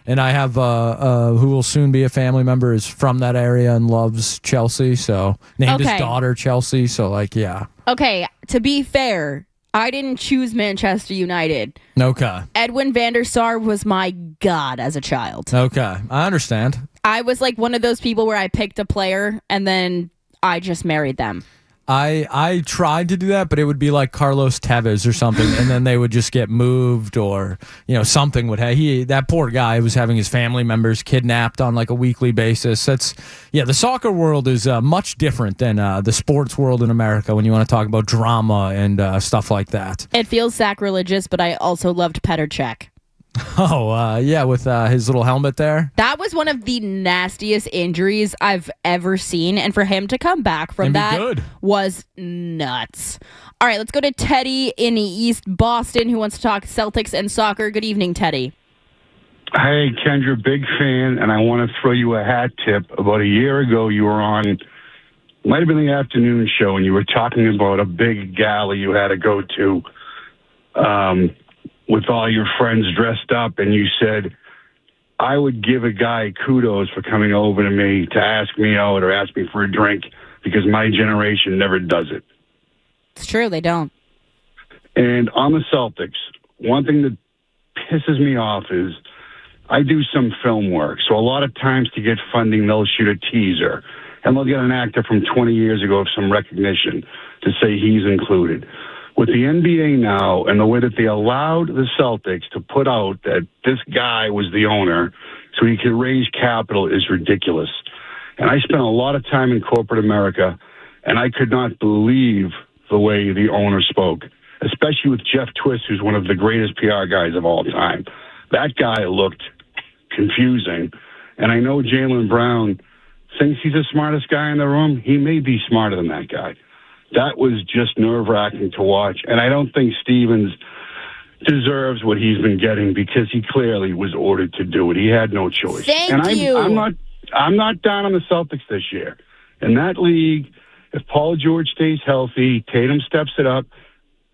And I have who will soon be a family member is from that area and loves Chelsea. So named his daughter Chelsea. So like Okay, to be fair, I didn't choose Manchester United. Okay. Edwin van der Sar was my god as a child. Okay, I understand. I was like one of those people where I picked a player and then I just married them. I tried to do that, but it would be like Carlos Tevez or something, and then they would just get moved or, something would have. That poor guy was having his family members kidnapped on like a weekly basis. The soccer world is much different than the sports world in America when you want to talk about drama and stuff like that. It feels sacrilegious, but I also loved Petr Cech. Oh, with his little helmet there. That was one of the nastiest injuries I've ever seen. And for him to come back from that was nuts. All right, let's go to Teddy in East Boston who wants to talk Celtics and soccer. Good evening, Teddy. Hey, Kendra, big fan, and I want to throw you a hat tip. About a year ago, you were on, might have been the afternoon show, and you were talking about a big gala you had to go to. With all your friends dressed up, and you said, I would give a guy kudos for coming over to me to ask me out or ask me for a drink because my generation never does it. It's true, they don't. And on the Celtics, one thing that pisses me off is I do some film work. So a lot of times to get funding, they'll shoot a teaser, and they'll get an actor from 20 years ago of some recognition to say he's included. With the NBA now and the way that they allowed the Celtics to put out that this guy was the owner so he could raise capital is ridiculous. And I spent a lot of time in corporate America, and I could not believe the way the owner spoke, especially with Jeff Twist, who's one of the greatest PR guys of all time. That guy looked confusing. And I know Jaylen Brown thinks he's the smartest guy in the room. He may be smarter than that guy. That was just nerve-wracking to watch. And I don't think Stevens deserves what he's been getting because he clearly was ordered to do it. He had no choice. Thank you. I'm not down on the Celtics this year. In that league, if Paul George stays healthy, Tatum steps it up,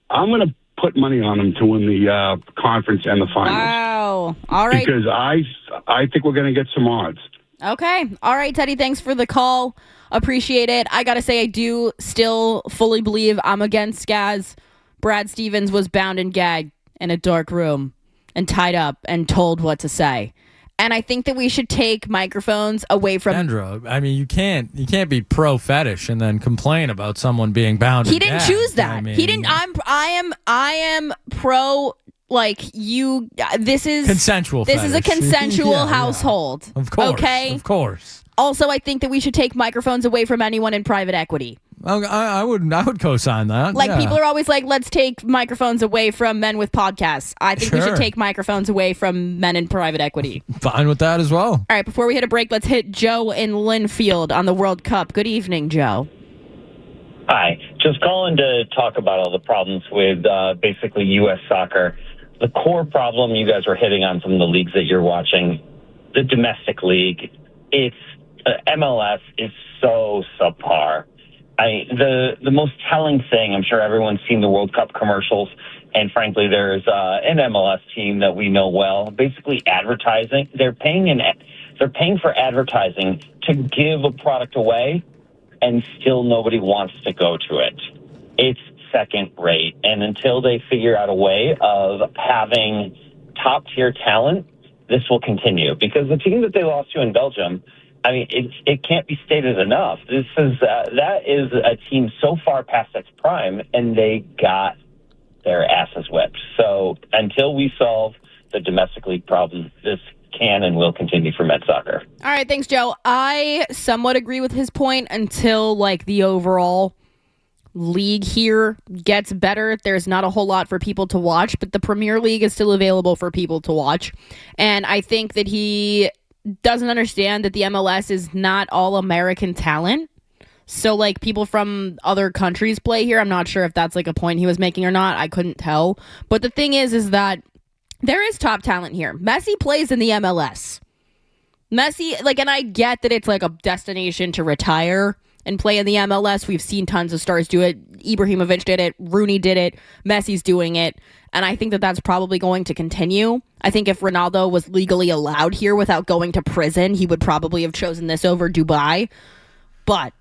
I'm going to put money on them to win the conference and the finals. Wow. All right. Because I think we're going to get some odds. Okay. All right, Teddy, thanks for the call. Appreciate it. I got to say, I do still fully believe I'm against Skaz. Brad Stevens was bound and gagged in a dark room and tied up and told what to say. And I think that we should take microphones away from Kendra. I mean, you can't be pro fetish and then complain about someone being bound. He didn't choose that. He didn't. I am pro. Like you, this is consensual. This is a consensual household. Yeah. Of course. Okay. Of course. Also, I think that we should take microphones away from anyone in private equity. I would co-sign that. Like yeah. people are always like, let's take microphones away from men with podcasts. I think we should Sure. take microphones away from men in private equity. Fine with that as well. All right, before we hit a break, let's hit Joe in Linfield on the World Cup. Good evening, Joe. Hi. Just calling to talk about all the problems with basically U.S. soccer. The core problem you guys were hitting on some of the leagues that you're watching, the domestic league, it's MLS is so subpar. The most telling thing, I'm sure everyone's seen the World Cup commercials, and frankly, there's an MLS team that we know well. Basically, advertising. They're paying for advertising to give a product away, and still nobody wants to go to it. It's second rate, and until they figure out a way of having top tier talent, this will continue. Because the team that they lost to in Belgium, I mean, it can't be stated enough. That is a team so far past its prime, and they got their asses whipped. So until we solve the domestic league problem, this can and will continue for men's soccer. All right, thanks, Joe. I somewhat agree with his point until like the overall league here gets better. There's not a whole lot for people to watch, but the Premier League is still available for people to watch. And I think that he doesn't understand that the MLS is not all American talent. So like people from other countries play here. I'm not sure if that's like a point he was making or not. I couldn't tell. But the thing is that there is top talent here. Messi plays in the MLS. Messi, like, and I get that it's like a destination to retire and play in the MLS. We've seen tons of stars do it. Ibrahimovic did it. Rooney did it. Messi's doing it. And I think that that's probably going to continue. I think if Ronaldo was legally allowed here without going to prison, he would probably have chosen this over Dubai. But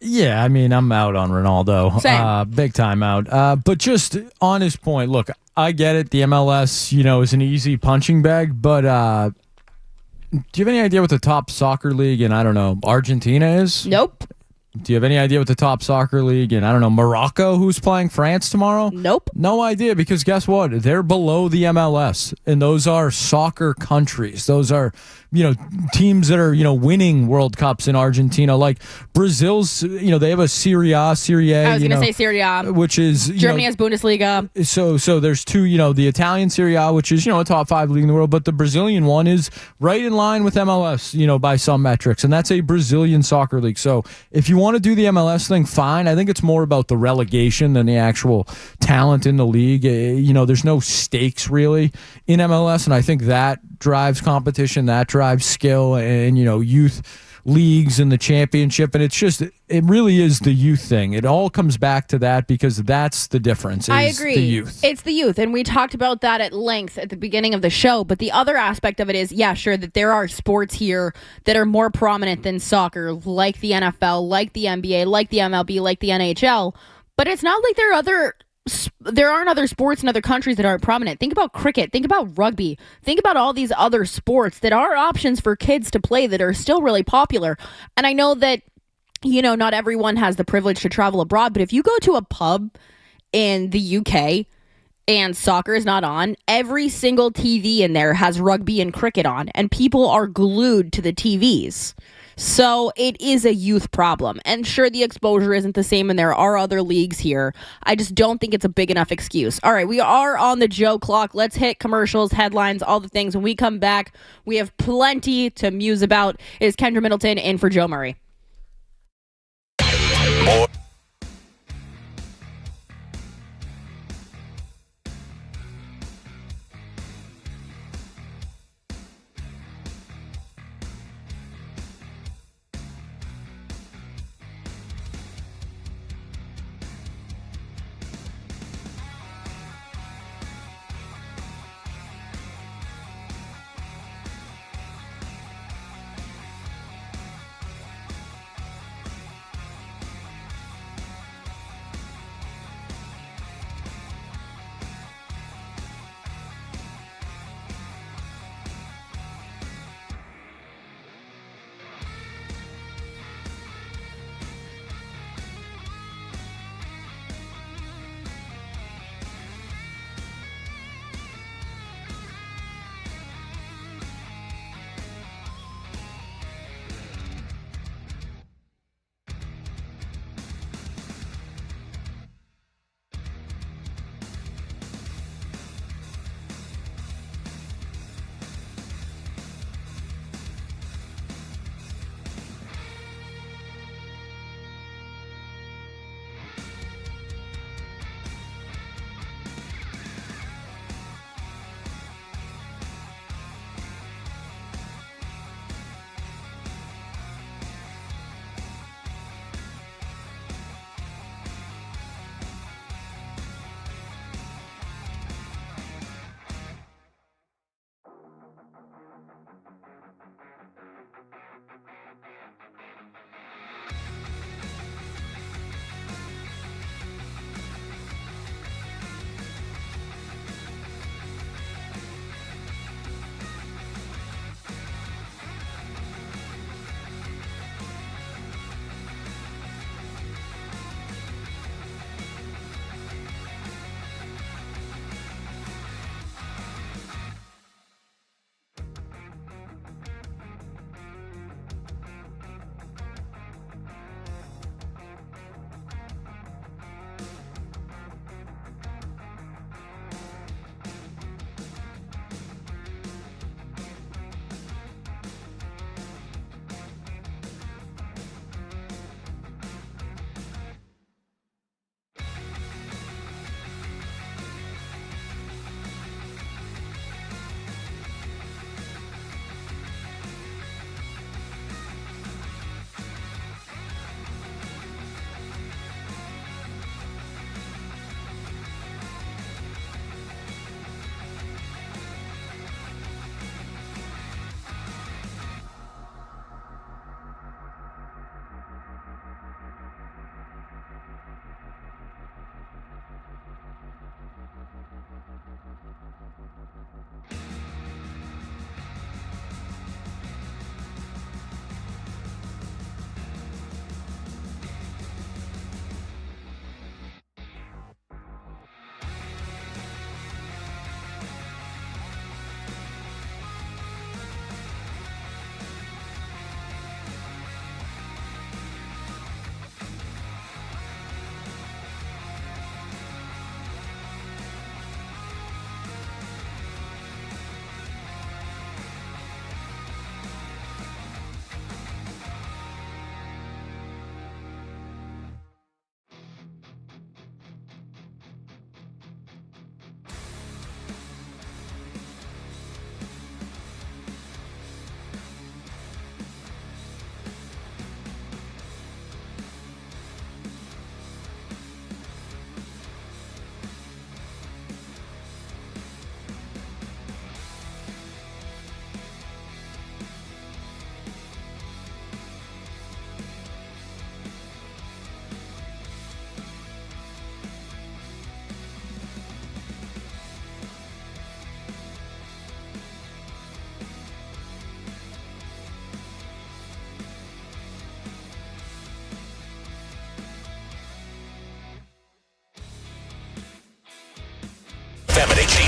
yeah, I mean, I'm out on Ronaldo. Same. Big time out. But just on his point, look, I get it. The MLS, is an easy punching bag. But do you have any idea what the top soccer league in, I don't know, Argentina is? Nope. Do you have any idea what the top soccer league in, I don't know, Morocco, who's playing France tomorrow? Nope. No idea, because guess what? They're below the MLS, and those are soccer countries. Those are, teams that are, winning World Cups in Argentina. Like Brazil's, they have a Serie A. I was going to say Serie A. Which is... Germany has Bundesliga. So there's two, the Italian Serie A, which is, a top 5 league in the world, but the Brazilian one is right in line with MLS, by some metrics, and that's a Brazilian soccer league. So if you want to do the MLS thing, fine. I think it's more about the relegation than the actual talent in the league. There's no stakes really in MLS, and I think that drives competition, that drives skill, and youth leagues and the championship, and it really is the youth thing. It all comes back to that, because that's the difference. I agree. The youth. It's the youth, and we talked about that at length at the beginning of the show. But the other aspect of it is, yeah, sure, that there are sports here that are more prominent than soccer, like the NFL, like the NBA, like the MLB, like the NHL. But it's not like there aren't other sports in other countries that aren't prominent. Think about cricket. Think about rugby. Think about all these other sports that are options for kids to play that are still really popular. And I know that, not everyone has the privilege to travel abroad, but if you go to a pub in the UK and soccer is not on, every single TV in there has rugby and cricket on, and people are glued to the TVs. So it is a youth problem. And sure, the exposure isn't the same, and there are other leagues here. I just don't think it's a big enough excuse. All right, we are on the Joe clock. Let's hit commercials, headlines, all the things. When we come back, we have plenty to muse about. It is Kendra Middleton in for Joe Murray.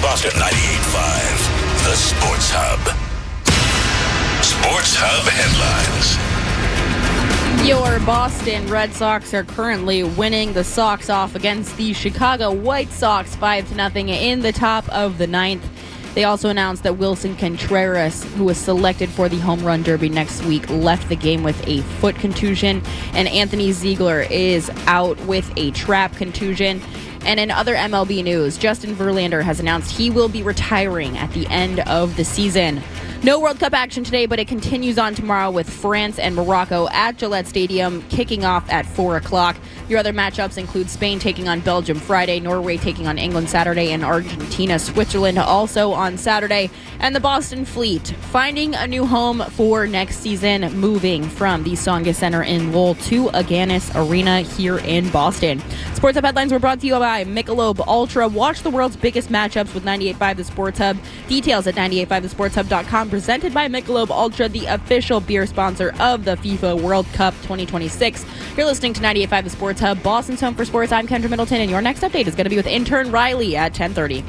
Boston 98.5, the Sports Hub. Sports Hub headlines. Your Boston Red Sox are currently winning the Sox off against the Chicago White Sox 5-0 in the top of the ninth. They also announced that Wilson Contreras, who was selected for the Home Run Derby next week, left the game with a foot contusion, and Anthony Ziegler is out with a trap contusion. And in other MLB news, Justin Verlander has announced he will be retiring at the end of the season. No World Cup action today, but it continues on tomorrow with France and Morocco at Gillette Stadium, kicking off at 4 o'clock. Your other matchups include Spain taking on Belgium Friday, Norway taking on England Saturday, and Argentina, Switzerland also on Saturday. And the Boston Fleet finding a new home for next season, moving from the Tsongas Center in Lowell to Agganis Arena here in Boston. Sports Hub headlines were brought to you by Michelob Ultra. Watch the world's biggest matchups with 98.5 The Sports Hub. Details at 98.5thesportshub.com. Presented by Michelob Ultra, the official beer sponsor of the FIFA World Cup 2026. You're listening to 98.5 The Sports Hub, Boston's home for sports. I'm Kendra Middleton, and your next update is going to be with intern Riley at 10:30.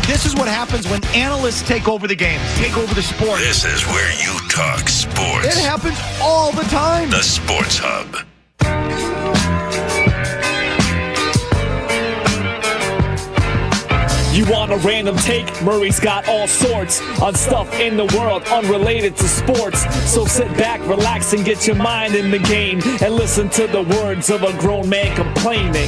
This is what happens when analysts take over the game, take over the sport. This is where you talk sports. It happens all the time. The Sports Hub. You want a random take? Murray's got all sorts on stuff in the world unrelated to sports. So sit back, relax, and get your mind in the game and listen to the words of a grown man complaining.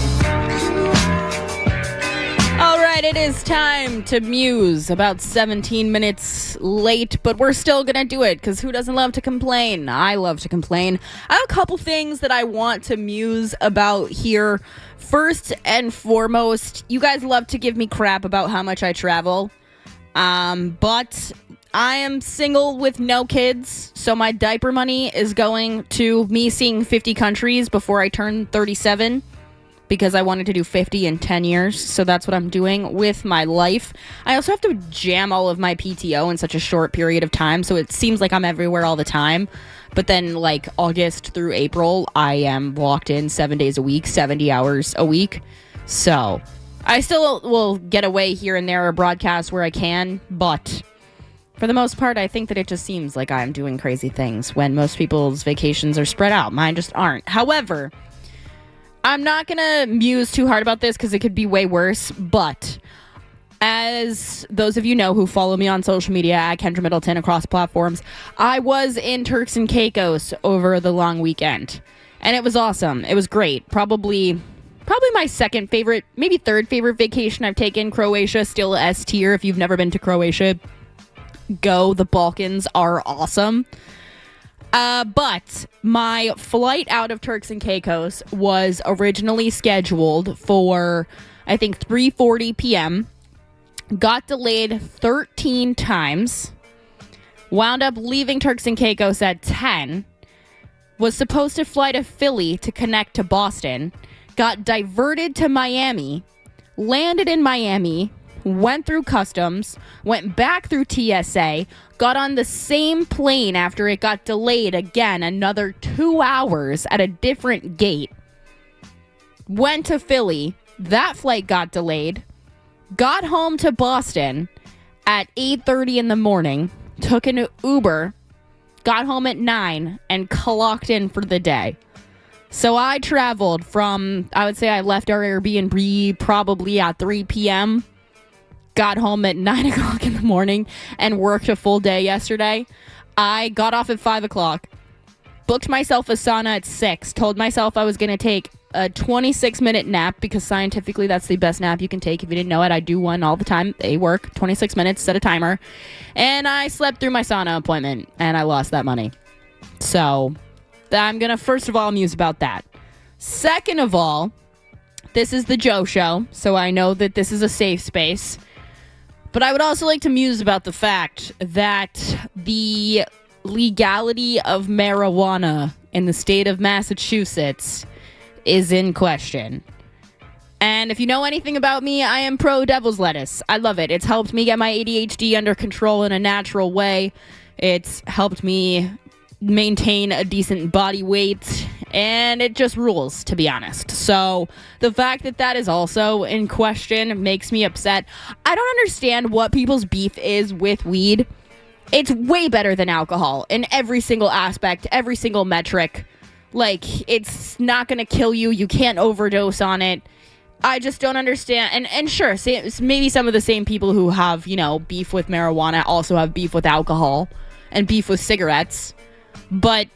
All right, it is time to muse. About 17 minutes late, but we're still going to do it because who doesn't love to complain? I love to complain. I have a couple things that I want to muse about here. First and foremost, you guys love to give me crap about how much I travel, but I am single with no kids, so my diaper money is going to me seeing 50 countries before I turn 37. Because I wanted to do 50 in 10 years, so that's what I'm doing with my life. I also have to jam all of my PTO in such a short period of time, so it seems like I'm everywhere all the time. But then, like, August through April, I am locked in 7 days a week, 70 hours a week. So I still will get away here and there or broadcast where I can, but for the most part, I think that it just seems like I'm doing crazy things when most people's vacations are spread out. Mine just aren't. However, I'm not going to muse too hard about this because it could be way worse, but as those of you know who follow me on social media at Kendra Middleton across platforms, I was in Turks and Caicos over the long weekend, and it was awesome. It was great. Probably my second favorite, maybe third favorite vacation I've taken. Croatia, still S tier. If you've never been to Croatia, go. The Balkans are awesome. But my flight out of Turks and Caicos was originally scheduled for, I think, 3:40 p.m. Got delayed 13 times. Wound up leaving Turks and Caicos at 10. Was supposed to fly to Philly to connect to Boston. Got diverted to Miami. Landed in Miami. Went through customs, went back through TSA, got on the same plane after it got delayed again another 2 hours at a different gate, went to Philly, that flight got delayed, got home to Boston at 8:30 in the morning, took an Uber, got home at 9, and clocked in for the day. So I traveled from, I would say I left our Airbnb probably at 3 p.m., got home at 9 o'clock in the morning and worked a full day yesterday. I got off at 5 o'clock, booked myself a sauna at 6, told myself I was going to take a 26-minute nap because scientifically that's the best nap you can take. If you didn't know it, I do one all the time. They work 26 minutes, set a timer. And I slept through my sauna appointment and I lost that money. So I'm going to first of all muse about that. Second of all, this is the Joe Show, so I know that this is a safe space. But I would also like to muse about the fact that the legality of marijuana in the state of Massachusetts is in question. And if you know anything about me, I am pro devil's lettuce. I love it. It's helped me get my ADHD under control in a natural way. It's helped me maintain a decent body weight And it just rules, to be honest. So the fact that that is also in question makes me upset. I don't understand what people's beef is with weed. It's way better than alcohol in every single aspect, every single metric. Like, it's not going to kill you. You can't overdose on it. I just don't understand. And sure, maybe some of the same people who have, beef with marijuana also have beef with alcohol and beef with cigarettes. But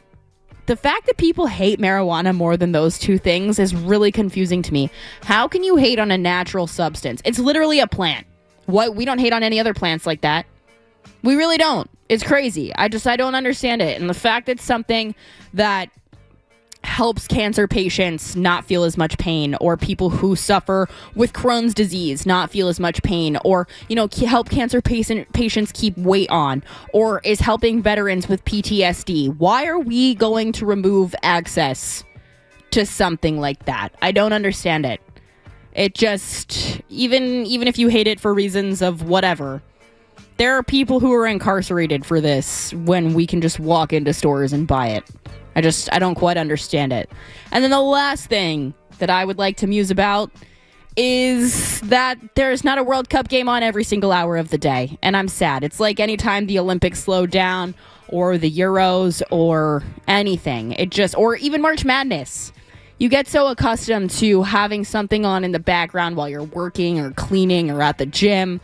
the fact that people hate marijuana more than those two things is really confusing to me. How can you hate on a natural substance? It's literally a plant. We don't hate on any other plants like that. We really don't. It's crazy. I don't understand it. And the fact that it's something that helps cancer patients not feel as much pain, or people who suffer with Crohn's disease not feel as much pain, or help cancer patients keep weight on, or is helping veterans with PTSD. Why are we going to remove access to something like that? I don't understand it. It just, even if you hate it for reasons of whatever, there are people who are incarcerated for this when we can just walk into stores and buy it. I don't quite understand it. And then the last thing that I would like to muse about is that there's not a World Cup game on every single hour of the day. And I'm sad. It's like anytime the Olympics slow down, or the Euros, or anything. Or even March Madness. You get so accustomed to having something on in the background while you're working or cleaning or at the gym.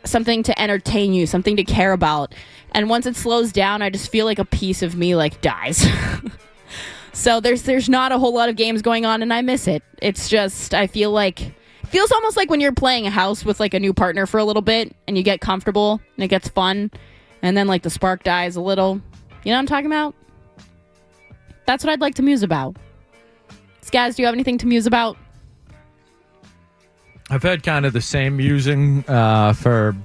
Something to entertain you, something to care about. And once it slows down, I just feel like a piece of me dies. So there's not a whole lot of games going on, and I miss it. It's just, it feels almost like when you're playing a house with a new partner for a little bit, and you get comfortable and it gets fun, and then the spark dies a little. You know what I'm talking about? That's what I'd like to muse about. Skaz, do you have anything to muse about? I've had kind of the same musing for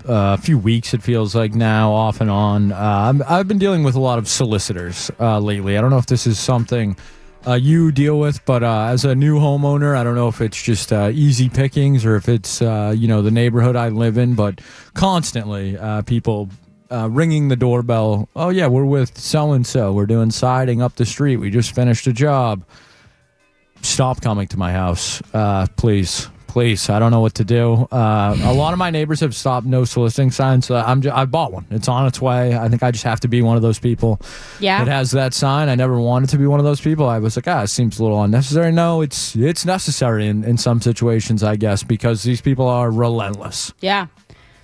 a few weeks, it feels like now, off and on. I've been dealing with a lot of solicitors lately. I don't know if this is something you deal with, but as a new homeowner, I don't know if it's just easy pickings or if it's, the neighborhood I live in, but constantly people ringing the doorbell. Oh, yeah, we're with so-and-so. We're doing siding up the street. We just finished a job. Stop coming to my house, please. Please, I don't know what to do. A lot of my neighbors have stopped no soliciting signs. I bought one. It's on its way. I think I just have to be one of those people that has that sign. I never wanted to be one of those people. I was like, it seems a little unnecessary. No, it's necessary in some situations, I guess, because these people are relentless. Yeah.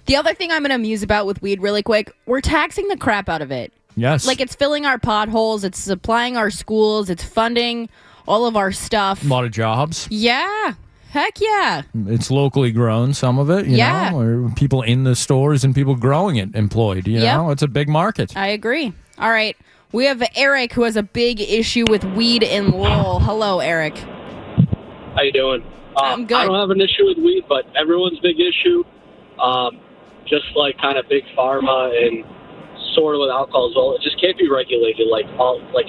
The other thing I'm going to muse about with weed really quick, we're taxing the crap out of it. Yes. It's filling our potholes. It's supplying our schools. It's funding all of our stuff. A lot of jobs. Yeah. Heck yeah. It's locally grown, some of it, you know, or people in the stores and people growing it employed, you know? It's a big market. I agree. All right. We have Eric, who has a big issue with weed in Lowell. Hello, Eric. How you doing? I'm good. I don't have an issue with weed, but everyone's big issue, just like kind of big pharma and sort of with alcohol as well, it just can't be regulated like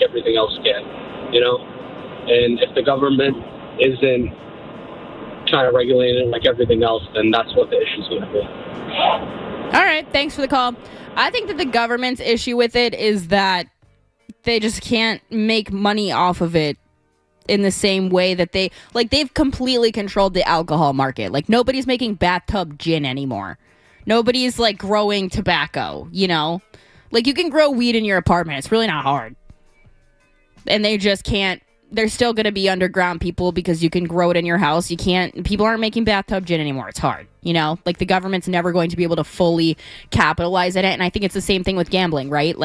everything else can, you know? And if the government isn't kind of regulated like everything else, then that's what the issue's going to be. All right, thanks for the call. I think that the government's issue with it is that they just can't make money off of it in the same way that they've completely controlled the alcohol market. Nobody's making bathtub gin anymore. Nobody's growing tobacco, you know? You can grow weed in your apartment. It's really not hard. And they just can't. There's still going to be underground people because you can grow it in your house. People aren't making bathtub gin anymore. It's hard, you know? The government's never going to be able to fully capitalize in it. And I think it's the same thing with gambling, right?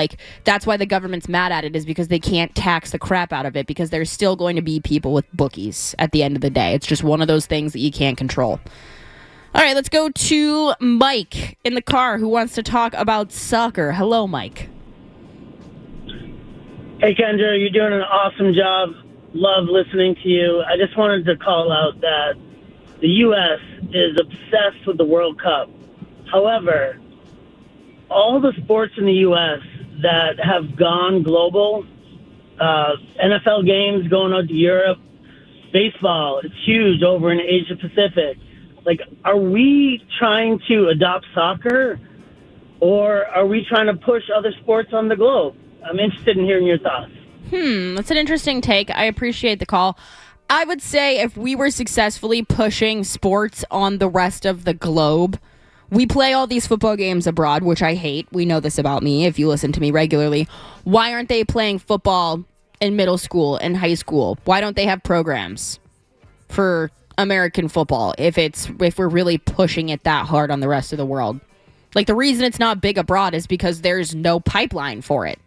That's why the government's mad at it, is because they can't tax the crap out of it, because there's still going to be people with bookies at the end of the day. It's just one of those things that you can't control. All right, let's go to Mike in the car who wants to talk about soccer. Hello, Mike. Hey, Kendra, you're doing an awesome job. Love listening to you. I just wanted to call out that the U.S. is obsessed with the World Cup. However, all the sports in the U.S. that have gone global, NFL games going out to Europe, baseball, it's huge over in Asia Pacific. Are we trying to adopt soccer, or are we trying to push other sports on the globe? I'm interested in hearing your thoughts. That's an interesting take. I appreciate the call. I would say if we were successfully pushing sports on the rest of the globe, we play all these football games abroad, which I hate. We know this about me if you listen to me regularly. Why aren't they playing football in middle school and high school? Why don't they have programs for American football if we're really pushing it that hard on the rest of the world? Like, the reason it's not big abroad is because there's no pipeline for it.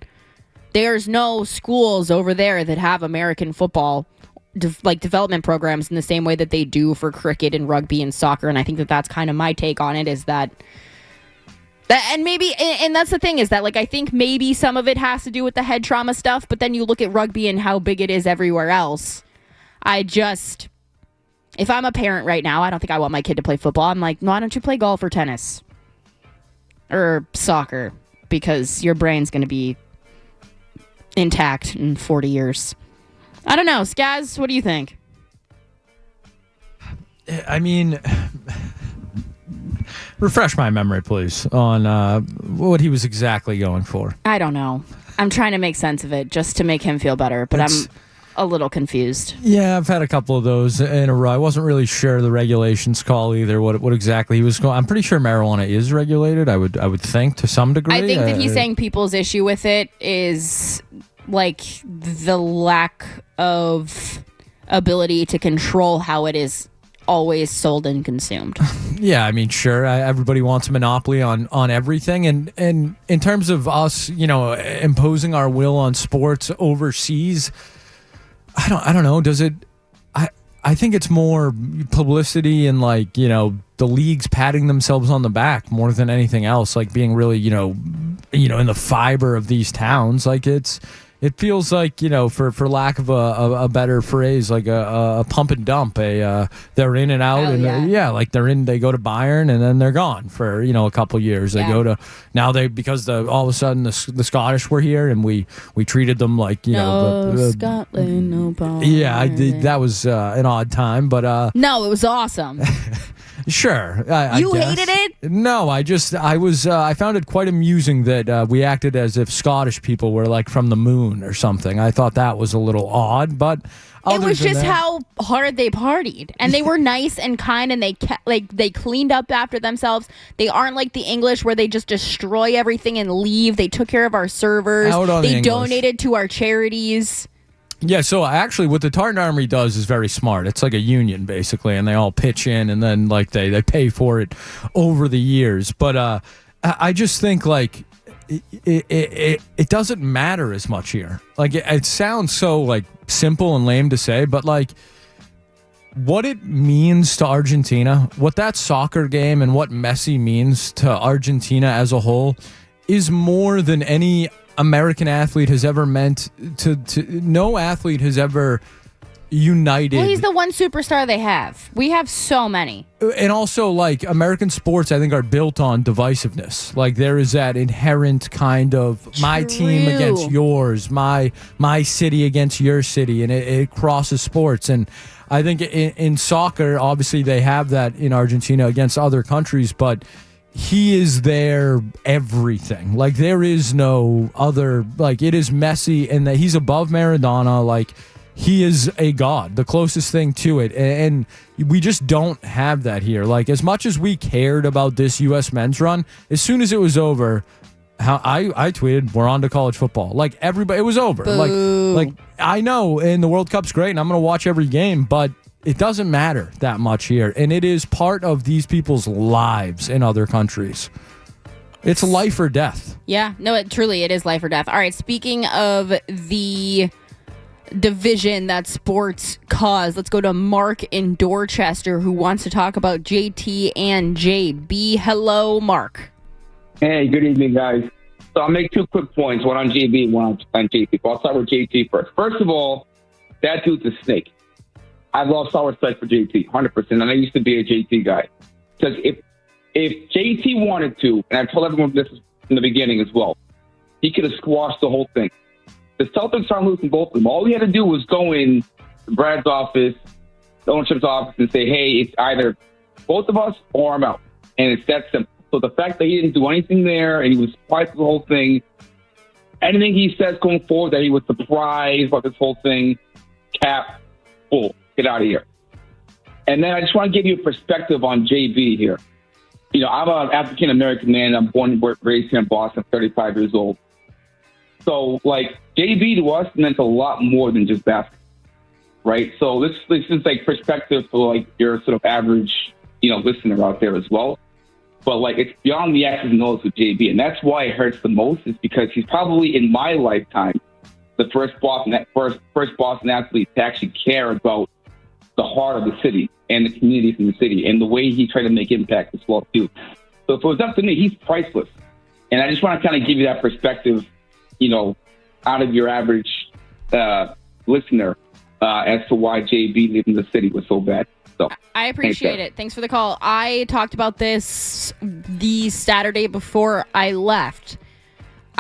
There's no schools over there that have American football development programs in the same way that they do for cricket and rugby and soccer. And I think that's kind of my take on it, is that and maybe, and that's the thing, is that, like, I think maybe some of it has to do with the head trauma stuff, but then you look at rugby and how big it is everywhere else. If I'm a parent right now, I don't think I want my kid to play football. I'm like, why don't you play golf or tennis or soccer? Because your brain's going to be intact in 40 years. I don't know. Skaz, what do you think? I mean, refresh my memory, please, on what he was exactly going for. I don't know. I'm trying to make sense of it just to make him feel better, but I'm a little confused. Yeah, I've had a couple of those in a row. I wasn't really sure the regulations call either, what exactly he was going. I'm pretty sure marijuana is regulated, I would think, to some degree. I think that he's saying people's issue with it is, like, the lack of ability to control how it is always sold and consumed. Yeah, I mean, sure, everybody wants a monopoly on everything, and in terms of us, imposing our will on sports overseas, I don't know. Does it? I think it's more publicity and, like, the leagues patting themselves on the back more than anything else, like being really in the fiber of these towns. Like, it feels like, for lack of a better phrase, like a pump and dump. They're in and out, like they go to Bayern and then they're gone for a couple years. They go to now because all of a sudden the Scottish were here and we treated them like Scotland, no Bayern. Yeah, that was an odd time, but no, it was awesome. Sure. You guess. hated it? No, I found it quite amusing that we acted as if Scottish people were, like, from the moon or something. I thought that was a little odd, but it was just how hard they partied, and they were nice and kind, and they cleaned up after themselves. They aren't like the English where they just destroy everything and leave. They took care of our servers. They donated to our charities. Yeah, so actually what the Tartan Armory does is very smart. It's like a union, basically, and they all pitch in, and then, like, they pay for it over the years. But I just think, like, it doesn't matter as much here. Like, it sounds so, like, simple and lame to say, but, like, what it means to Argentina, what that soccer game and what Messi means to Argentina as a whole is more than any American athlete has ever meant to no athlete has ever united. Well, he's the one superstar they have. We have so many. And also, like, American sports, I think, are built on divisiveness. Like, there is that inherent kind of my team against yours, my city against your city, and it crosses sports. And I think in soccer, obviously, they have that in Argentina against other countries, but he is their everything. Like, there is no other, like, it is Messi, and that he's above Maradona. Like, he is a god, the closest thing to it. And we just don't have that here. Like, as much as we cared about this U.S. men's run, as soon as it was over, I tweeted, we're on to college football. Like, everybody, it was over. Boo. Like I know, and the World Cup's great, and I'm going to watch every game, but it doesn't matter that much here. And it is part of these people's lives in other countries. It's life or death. Yeah, no, it is life or death. All right, speaking of the division that sports cause, let's go to Mark in Dorchester, who wants to talk about JT and JB. Hello, Mark. Hey, good evening, guys. So I'll make two quick points, one on JB, one on JT. I'll start with JT first. First of all, that dude's a snake. I lost all respect for JT, 100%, and I used to be a JT guy. Because if JT wanted to, and I've told everyone this in the beginning as well, he could have squashed the whole thing. The Celtics aren't losing both of them. All he had to do was go in Brad's office, the ownership's office, and say, hey, it's either both of us or I'm out. And it's that simple. So the fact that he didn't do anything there and he was quiet through the whole thing, anything he says going forward that he was surprised about this whole thing, cap, bull, get out of here. And then I just want to give you a perspective on JB here. You know, I'm an African-American man. I'm born and raised here in Boston, 35 years old. So, like, JB to us meant a lot more than just basketball, right? So this is, like, perspective for, like, your sort of average, you know, listener out there as well. But, like, it's beyond the X's and O's with JB. And that's why it hurts the most, is because he's probably, in my lifetime, the first Boston athlete to actually care about the heart of the city and the communities in the city and the way he tried to make impact as well, too. So if it was up to me, he's priceless. And I just want to kind of give you that perspective, you know, out of your average listener as to why JB leaving the city was so bad. So I appreciate it. Thanks for the call. I talked about this the Saturday before I left.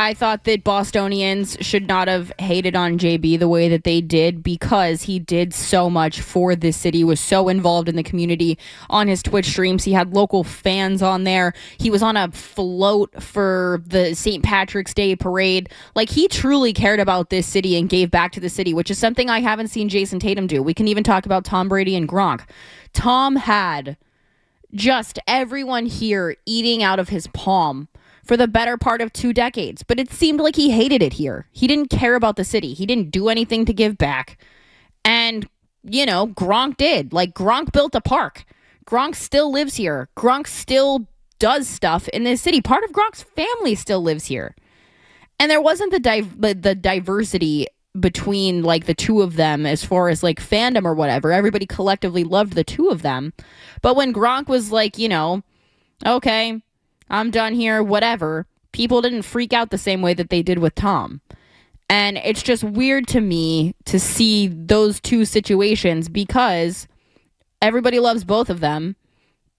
I thought that Bostonians should not have hated on JB the way that they did, because he did so much for this city, was so involved in the community on his Twitch streams. He had local fans on there. He was on a float for the St. Patrick's Day parade. Like, he truly cared about this city and gave back to the city, which is something I haven't seen Jason Tatum do. We can even talk about Tom Brady and Gronk. Tom had just everyone here eating out of his palm for the better part of 2 decades. But it seemed like he hated it here. He didn't care about the city. He didn't do anything to give back. And, you know, Gronk did. Like, Gronk built a park. Gronk still lives here. Gronk still does stuff in this city. Part of Gronk's family still lives here. And there wasn't the diversity between, like, the two of them as far as, like, fandom or whatever. Everybody collectively loved the two of them. But when Gronk was like, you know, okay, I'm done here, whatever, people didn't freak out the same way that they did with Tom. And it's just weird to me to see those two situations, because everybody loves both of them,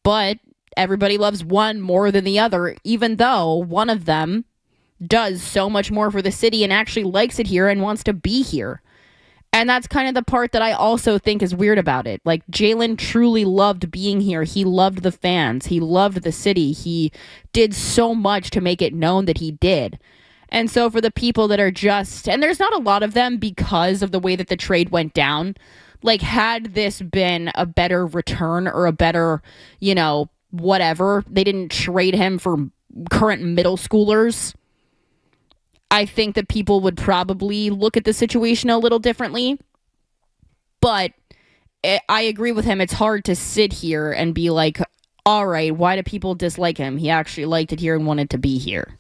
but everybody loves one more than the other, even though one of them does so much more for the city and actually likes it here and wants to be here. And that's kind of the part that I also think is weird about it. Like, Jalen truly loved being here. He loved the fans. He loved the city. He did so much to make it known that he did. And so for the people that are just, and there's not a lot of them because of the way that the trade went down. Like, had this been a better return or a better, you know, whatever, they didn't trade him for current middle schoolers, I think that people would probably look at the situation a little differently. But I agree with him. It's hard to sit here and be like, all right, why do people dislike him? He actually liked it here and wanted to be here.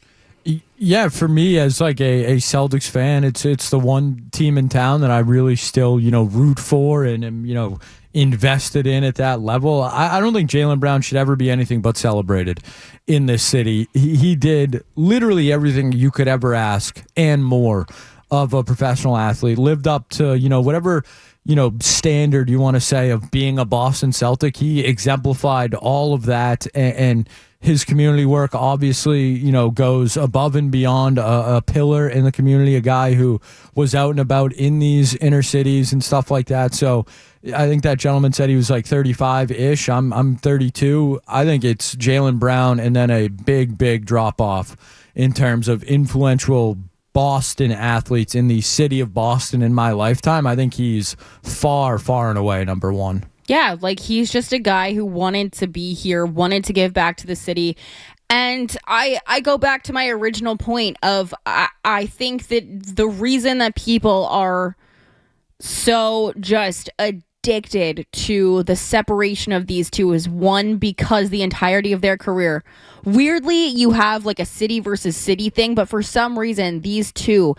Yeah, for me as like a Celtics fan, it's the one team in town that I really still, you know, root for and am, you know, invested in at that level. I don't think Jaylen Brown should ever be anything but celebrated in this city. He did literally everything you could ever ask and more of a professional athlete. Lived up to, you know, whatever, you know, standard you want to say of being a Boston Celtic. He exemplified all of that, and his community work obviously, you know, goes above and beyond a pillar in the community, a guy who was out and about in these inner cities and stuff like that. So I think that gentleman said he was like 35-ish. I'm 32. I think it's Jaylen Brown and then a big drop off in terms of influential Boston athletes in the city of Boston in my lifetime. I think he's far and away number one. Yeah, like, he's just a guy who wanted to be here, wanted to give back to the city. And I go back to my original point of I think that the reason that people are so just addicted to the separation of these two is, one, because the entirety of their career, weirdly, you have like a city versus city thing, but for some reason, these two,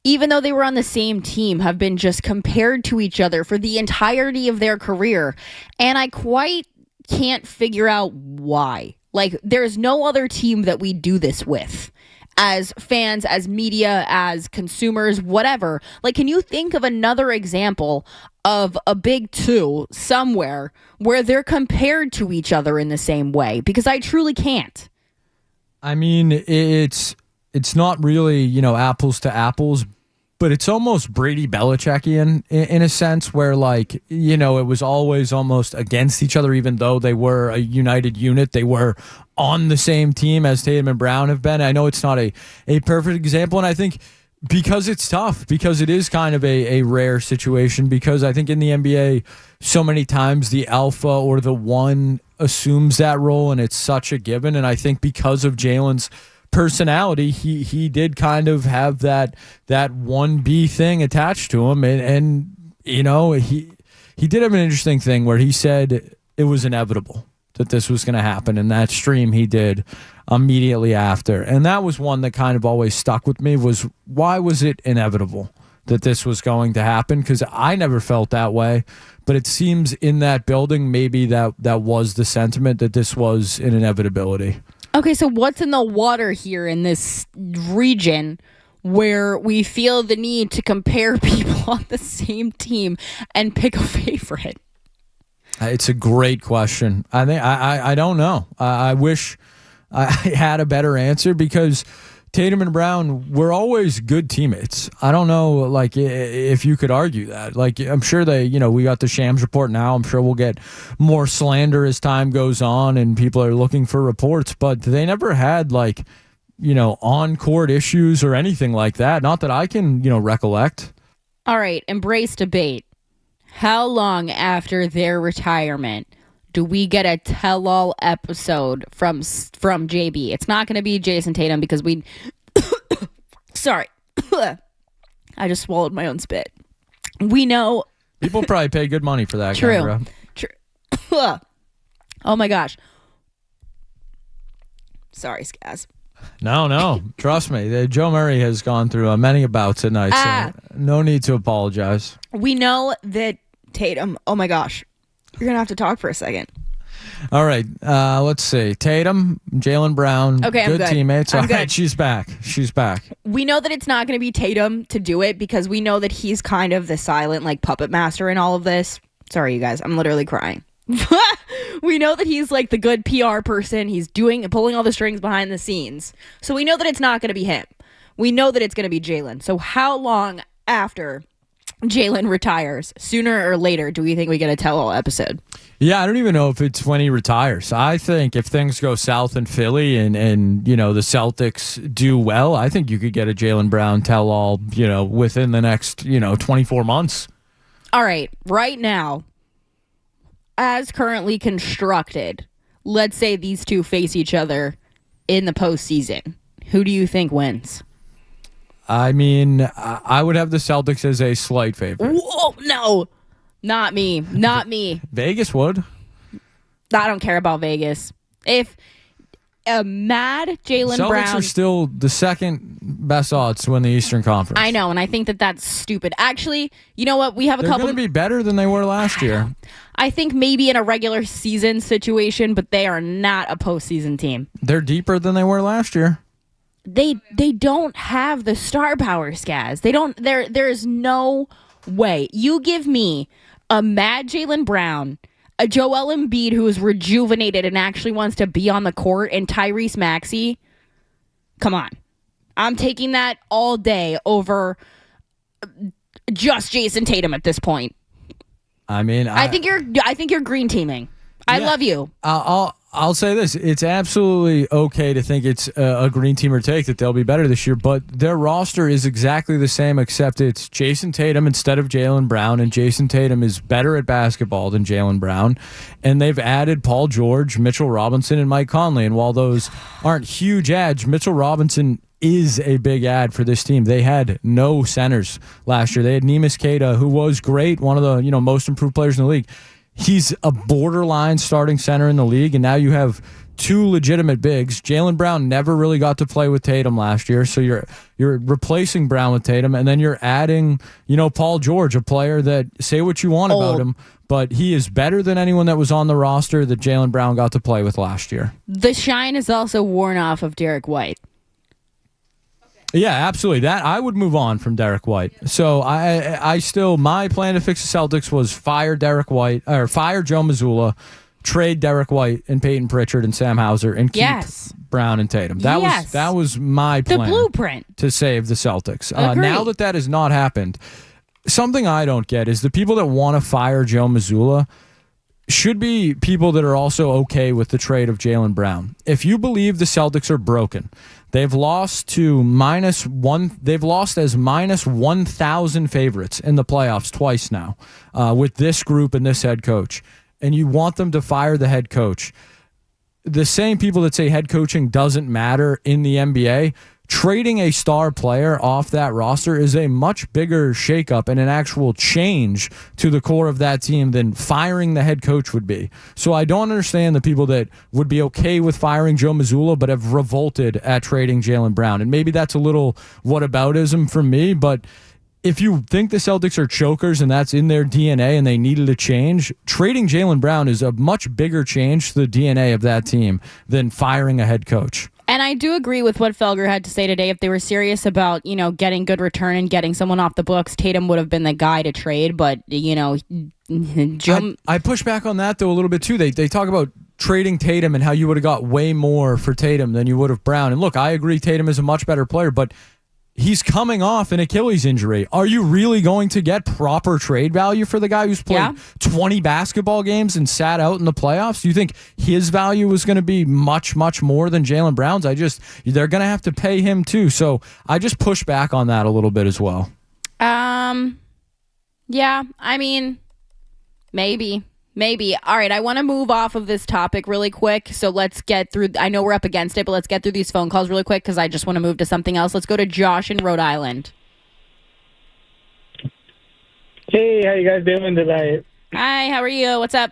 even though they were on the same team, have been just compared to each other for the entirety of their career. And I quite can't figure out why. Like, there's no other team that we do this with as fans, as media, as consumers, whatever. Like, can you think of another example of a big two somewhere where they're compared to each other in the same way? Because I truly can't. I mean, it's not really, you know, apples to apples, but it's almost Brady Belichickian in a sense where, like, you know, it was always almost against each other, even though they were a united unit. They were on the same team as Tatum and Brown have been. I know it's not a perfect example, and I think Because it's tough, because it is kind of a rare situation, because I think in the NBA, so many times the alpha or the one assumes that role, and it's such a given. And I think because of Jalen's personality, he did kind of have that 1B thing attached to him. And you know, he did have an interesting thing where he said it was inevitable that this was going to happen in that stream he did immediately after. And that was one that kind of always stuck with me, was why was it inevitable that this was going to happen? Because I never felt that way, but it seems in that building maybe that was the sentiment, that this was an inevitability. Okay, so what's in the water here in this region where we feel the need to compare people on the same team and pick a favorite? It's a great question. I think I don't know. I wish I had a better answer, because Tatum and Brown were always good teammates. I don't know, like, if you could argue that. Like, I'm sure we got the Shams report now. I'm sure we'll get more slander as time goes on and people are looking for reports, but they never had, like, on-court issues or anything like that. Not that I can, recollect. All right, embrace debate. How long after their retirement do we get a tell-all episode from JB? It's not going to be Jason Tatum, because we... Sorry. I just swallowed my own spit. We know... People probably pay good money for that. True. Oh my gosh. Sorry, Skaz. No. Trust me. Joe Murray has gone through many bouts tonight, so no need to apologize. We know that Tatum... Oh my gosh. You're going to have to talk for a second. All right. Let's see. Tatum, Jaylen Brown, okay, good teammates. All good. right, she's back. We know that it's not going to be Tatum to do it, because we know that he's kind of the silent, like, puppet master in all of this. Sorry, you guys. I'm literally crying. We know that he's like the good PR person. He's pulling all the strings behind the scenes. So we know that it's not going to be him. We know that it's going to be Jaylen. So how long after Jaylen retires, sooner or later, do we think we get a tell-all episode? Yeah, I don't even know if it's when he retires. I think if things go south in Philly and the Celtics do well, I think you could get a Jaylen Brown tell-all, within the next, 24 months. All right, right now, as currently constructed, let's say these two face each other in the postseason. Who do you think wins? I mean, I would have the Celtics as a slight favorite. Whoa, no. Not me. Vegas would. I don't care about Vegas. If a mad Jaylen Brown... Celtics are still the second best odds to win the Eastern Conference. I know, and I think that that's stupid. Actually, you know what? We have They're going to be better than they were last year. I think maybe in a regular season situation, but they are not a postseason team. They're deeper than they were last year. They don't have the star power, Skaz. They don't. There is no way. You give me a mad Jaylen Brown, a Joel Embiid who is rejuvenated and actually wants to be on the court, and Tyrese Maxey. Come on, I'm taking that all day over just Jason Tatum at this point. I mean, I think you're green teaming. I love you. I'll say this. It's absolutely okay to think it's a green team or take that they'll be better this year, but their roster is exactly the same, except it's Jason Tatum instead of Jaylen Brown, and Jason Tatum is better at basketball than Jaylen Brown, and they've added Paul George, Mitchell Robinson, and Mike Conley, and while those aren't huge adds, Mitchell Robinson is a big add for this team. They had no centers last year. They had Neemias Queta, who was great, one of the most improved players in the league. He's a borderline starting center in the league, and now you have two legitimate bigs. Jaylen Brown never really got to play with Tatum last year, so you're replacing Brown with Tatum, and then you're adding, Paul George, a player that, say what you want about him, but he is better than anyone that was on the roster that Jaylen Brown got to play with last year. The shine is also worn off of Derek White. Yeah, absolutely. That I would move on from Derek White. So I still, my plan to fix the Celtics was fire Derek White, or fire Joe Mazzulla, trade Derek White and Peyton Pritchard and Sam Hauser, and keep Brown and Tatum. That was my plan. The blueprint to save the Celtics. Now that has not happened, something I don't get is the people that want to fire Joe Mazzulla. should be people that are also okay with the trade of Jaylen Brown. If you believe the Celtics are broken, they've lost to -1. They've lost as -1,000 favorites in the playoffs twice now with this group and this head coach. And you want them to fire the head coach. The same people that say head coaching doesn't matter in the NBA, trading a star player off that roster is a much bigger shakeup and an actual change to the core of that team than firing the head coach would be. So I don't understand the people that would be okay with firing Joe Mazzulla but have revolted at trading Jaylen Brown. And maybe that's a little whataboutism from me, but if you think the Celtics are chokers and that's in their DNA and they needed a change, trading Jaylen Brown is a much bigger change to the DNA of that team than firing a head coach. And I do agree with what Felger had to say today. If they were serious about, getting good return and getting someone off the books, Tatum would have been the guy to trade. But, I push back on that, though, a little bit, too. They talk about trading Tatum and how you would have got way more for Tatum than you would have Brown. And look, I agree Tatum is a much better player, but he's coming off an Achilles injury. Are you really going to get proper trade value for the guy who's played 20 basketball games and sat out in the playoffs? Do you think his value was going to be much, much more than Jaylen Brown's? They're going to have to pay him too. So I just push back on that a little bit as well. Yeah, maybe. All right, I want to move off of this topic really quick. So let's get through. I know we're up against it, but let's get through these phone calls really quick because I just want to move to something else. Let's go to Josh in Rhode Island. Hey, how you guys doing tonight? Hi, how are you? What's up?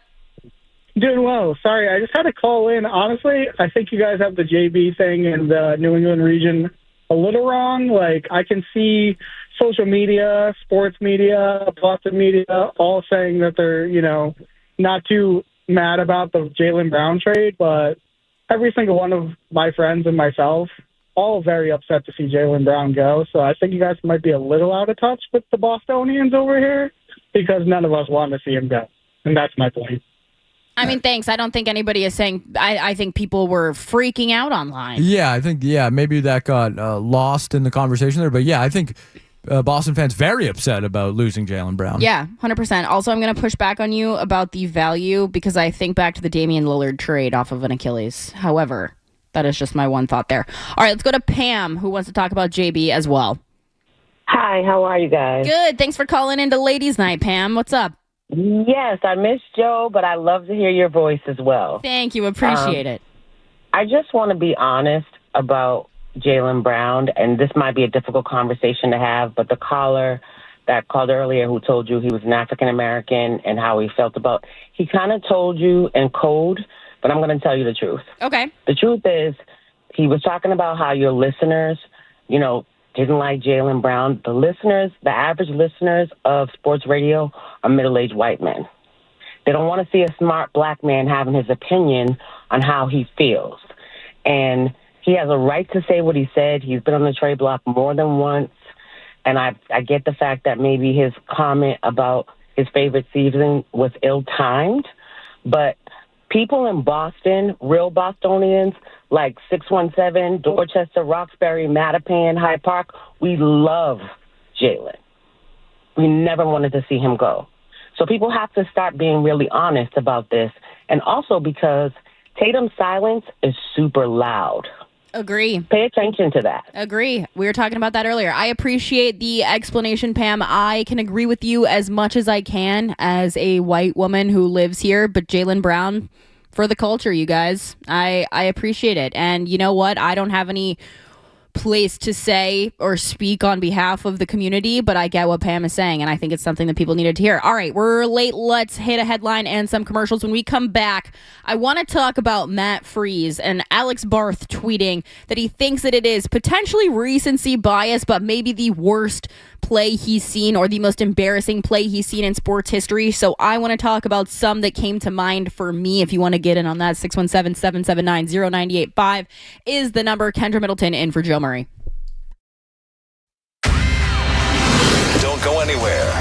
Doing well. Sorry, I just had to call in. Honestly, I think you guys have the JB thing in the New England region a little wrong. Like, I can see social media, sports media, Boston media all saying that they're, not too mad about the Jaylen Brown trade, but every single one of my friends and myself all very upset to see Jaylen Brown go. So I think you guys might be a little out of touch with the Bostonians over here because none of us want to see him go. And that's my point. Thanks. I don't think anybody is saying. I think people were freaking out online. Yeah, I think, maybe that got lost in the conversation there. But I think Boston fans very upset about losing Jaylen Brown. Yeah, 100%. Also, I'm going to push back on you about the value because I think back to the Damian Lillard trade off of an Achilles. However, that is just my one thought there. All right, let's go to Pam, who wants to talk about JB as well. Hi, how are you guys? Good. Thanks for calling into Ladies Night, Pam. What's up? Yes, I miss Joe, but I love to hear your voice as well. Thank you. Appreciate it. I just want to be honest about Jaylen Brown, and this might be a difficult conversation to have, but the caller that called earlier who told you he was an African-American and how he felt about, he kind of told you in code, but I'm going to tell you the truth. Okay. The truth is he was talking about how your listeners, didn't like Jaylen Brown. The average listeners of sports radio are middle-aged white men. They don't want to see a smart black man having his opinion on how he feels. And he has a right to say what he said. He's been on the trade block more than once. And I get the fact that maybe his comment about his favorite season was ill-timed. But people in Boston, real Bostonians, like 617, Dorchester, Roxbury, Mattapan, Hyde Park, we love Jaylen. We never wanted to see him go. So people have to start being really honest about this. And also because Tatum's silence is super loud. Agree. Pay attention to that. Agree. We were talking about that earlier. I appreciate the explanation, Pam. I can agree with you as much as I can as a white woman who lives here, but Jaylen Brown, for the culture, you guys. I appreciate it. And you know what? I don't have any place to say or speak on behalf of the community, but I get what Pam is saying, and I think it's something that people needed to hear. All right, we're late. Let's hit a headline and some commercials. When we come back, I want to talk about Matt Freese and Alex Barth tweeting that he thinks that it is potentially recency bias, but maybe the worst play he's seen or the most embarrassing play he's seen in sports history. So I want to talk about some that came to mind for me. If you want to get in on that, 617-779-0985 is the number. Kendra Middleton in for Joe Murray. Don't go anywhere.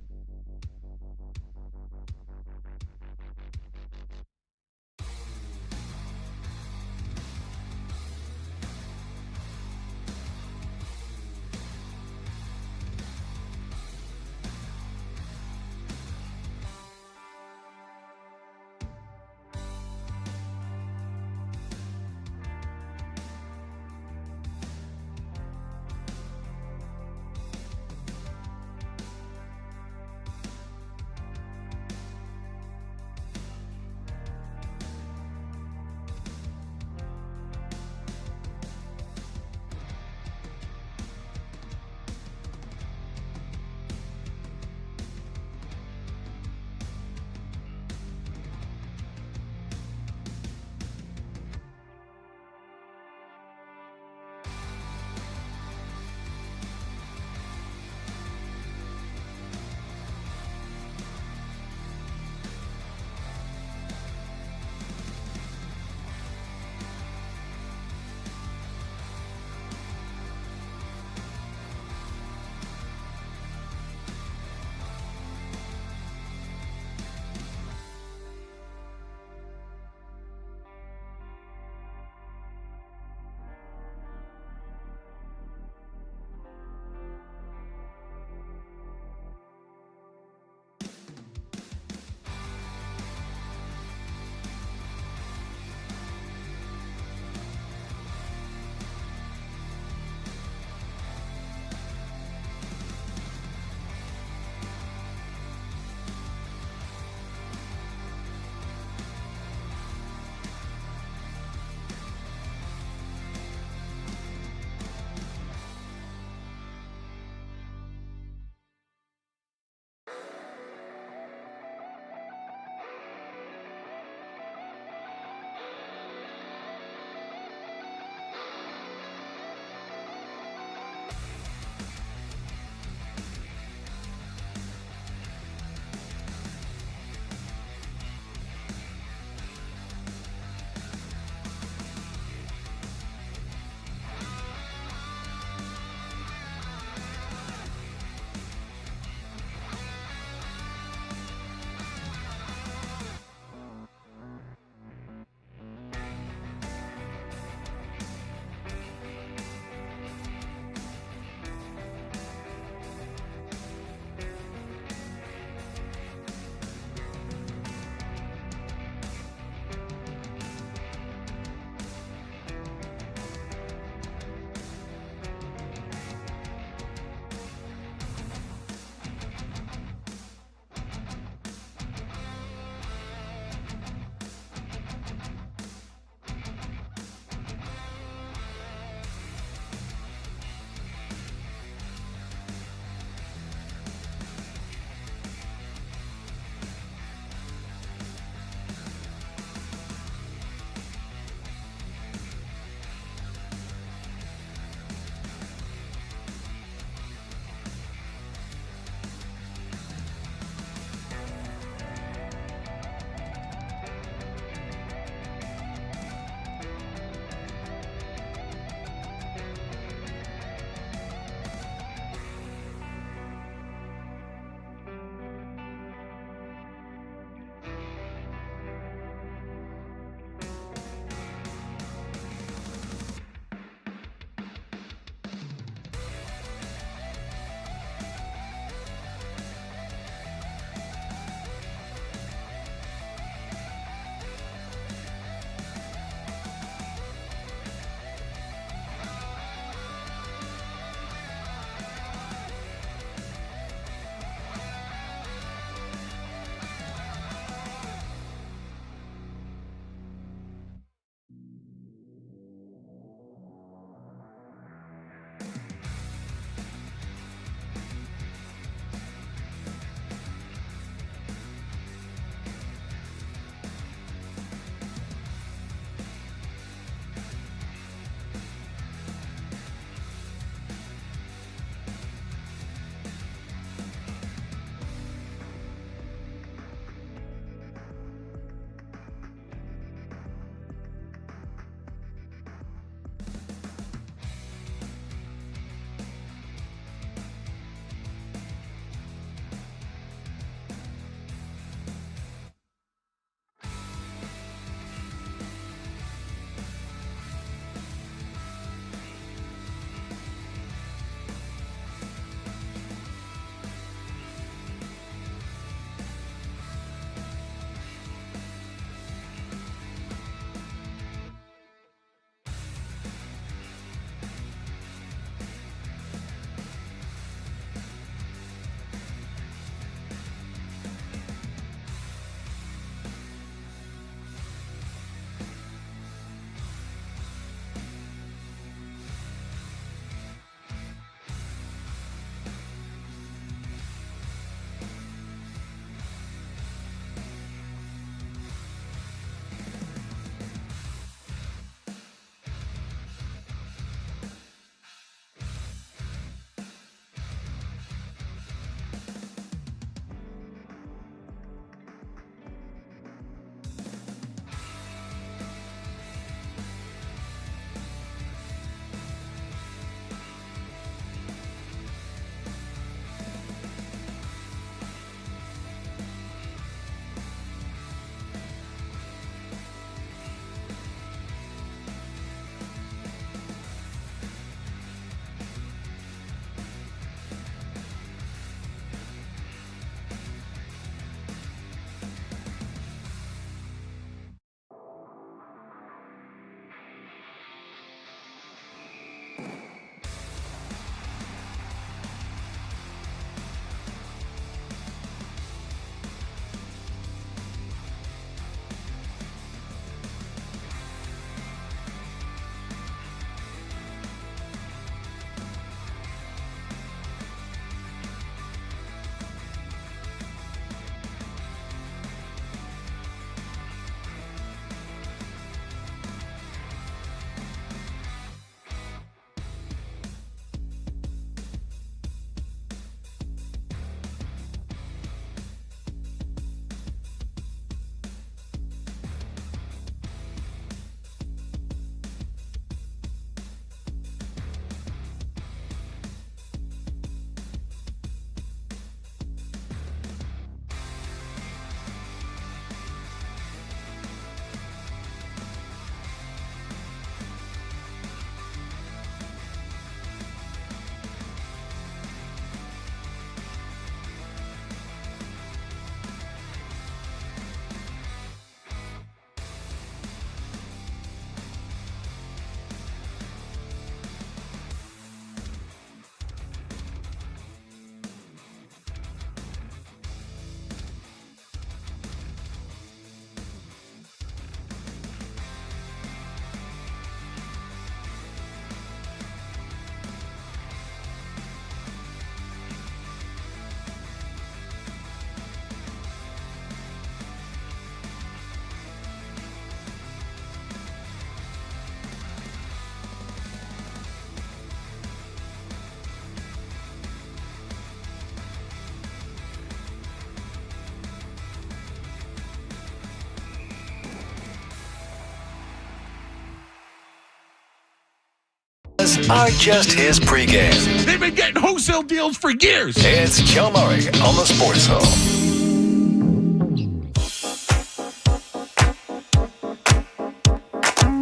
are just his pregame. They've been getting wholesale deals for years. It's Joe Murray on the Sports Hub.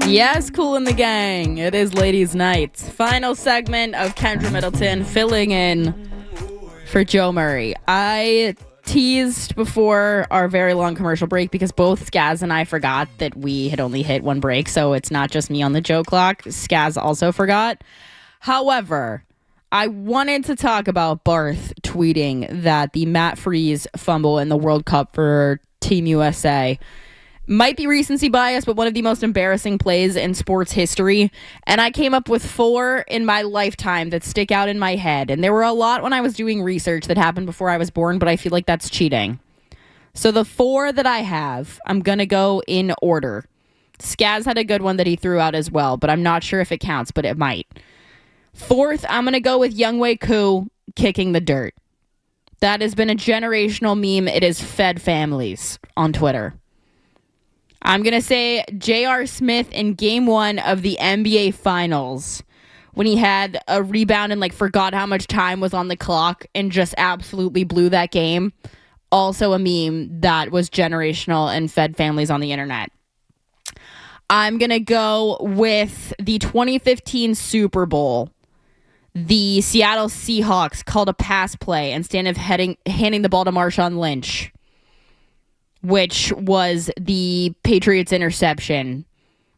Yes, Cool in the Gang. It is Ladies' Night. Final segment of Kendra Middleton filling in for Joe Murray. I teased before our very long commercial break because both Skaz and I forgot that we had only hit one break, so it's not just me on the Joe clock. Skaz also forgot. However, I wanted to talk about Barth tweeting that the Matt Freese fumble in the World Cup for Team USA might be recency bias, but one of the most embarrassing plays in sports history. And I came up with 4 in my lifetime that stick out in my head. And there were a lot when I was doing research that happened before I was born, but I feel like that's cheating. So the 4 that I have, I'm going to go in order. Skaz had a good one that he threw out as well, but I'm not sure if it counts, but it might. 4th, I'm going to go with Younghoe Koo kicking the dirt. That has been a generational meme. It has fed families on Twitter. I'm going to say J.R. Smith in Game 1 of the NBA Finals when he had a rebound and forgot how much time was on the clock and just absolutely blew that game. Also a meme that was generational and fed families on the internet. I'm going to go with the 2015 Super Bowl. The Seattle Seahawks called a pass play instead of handing the ball to Marshawn Lynch, which was the Patriots interception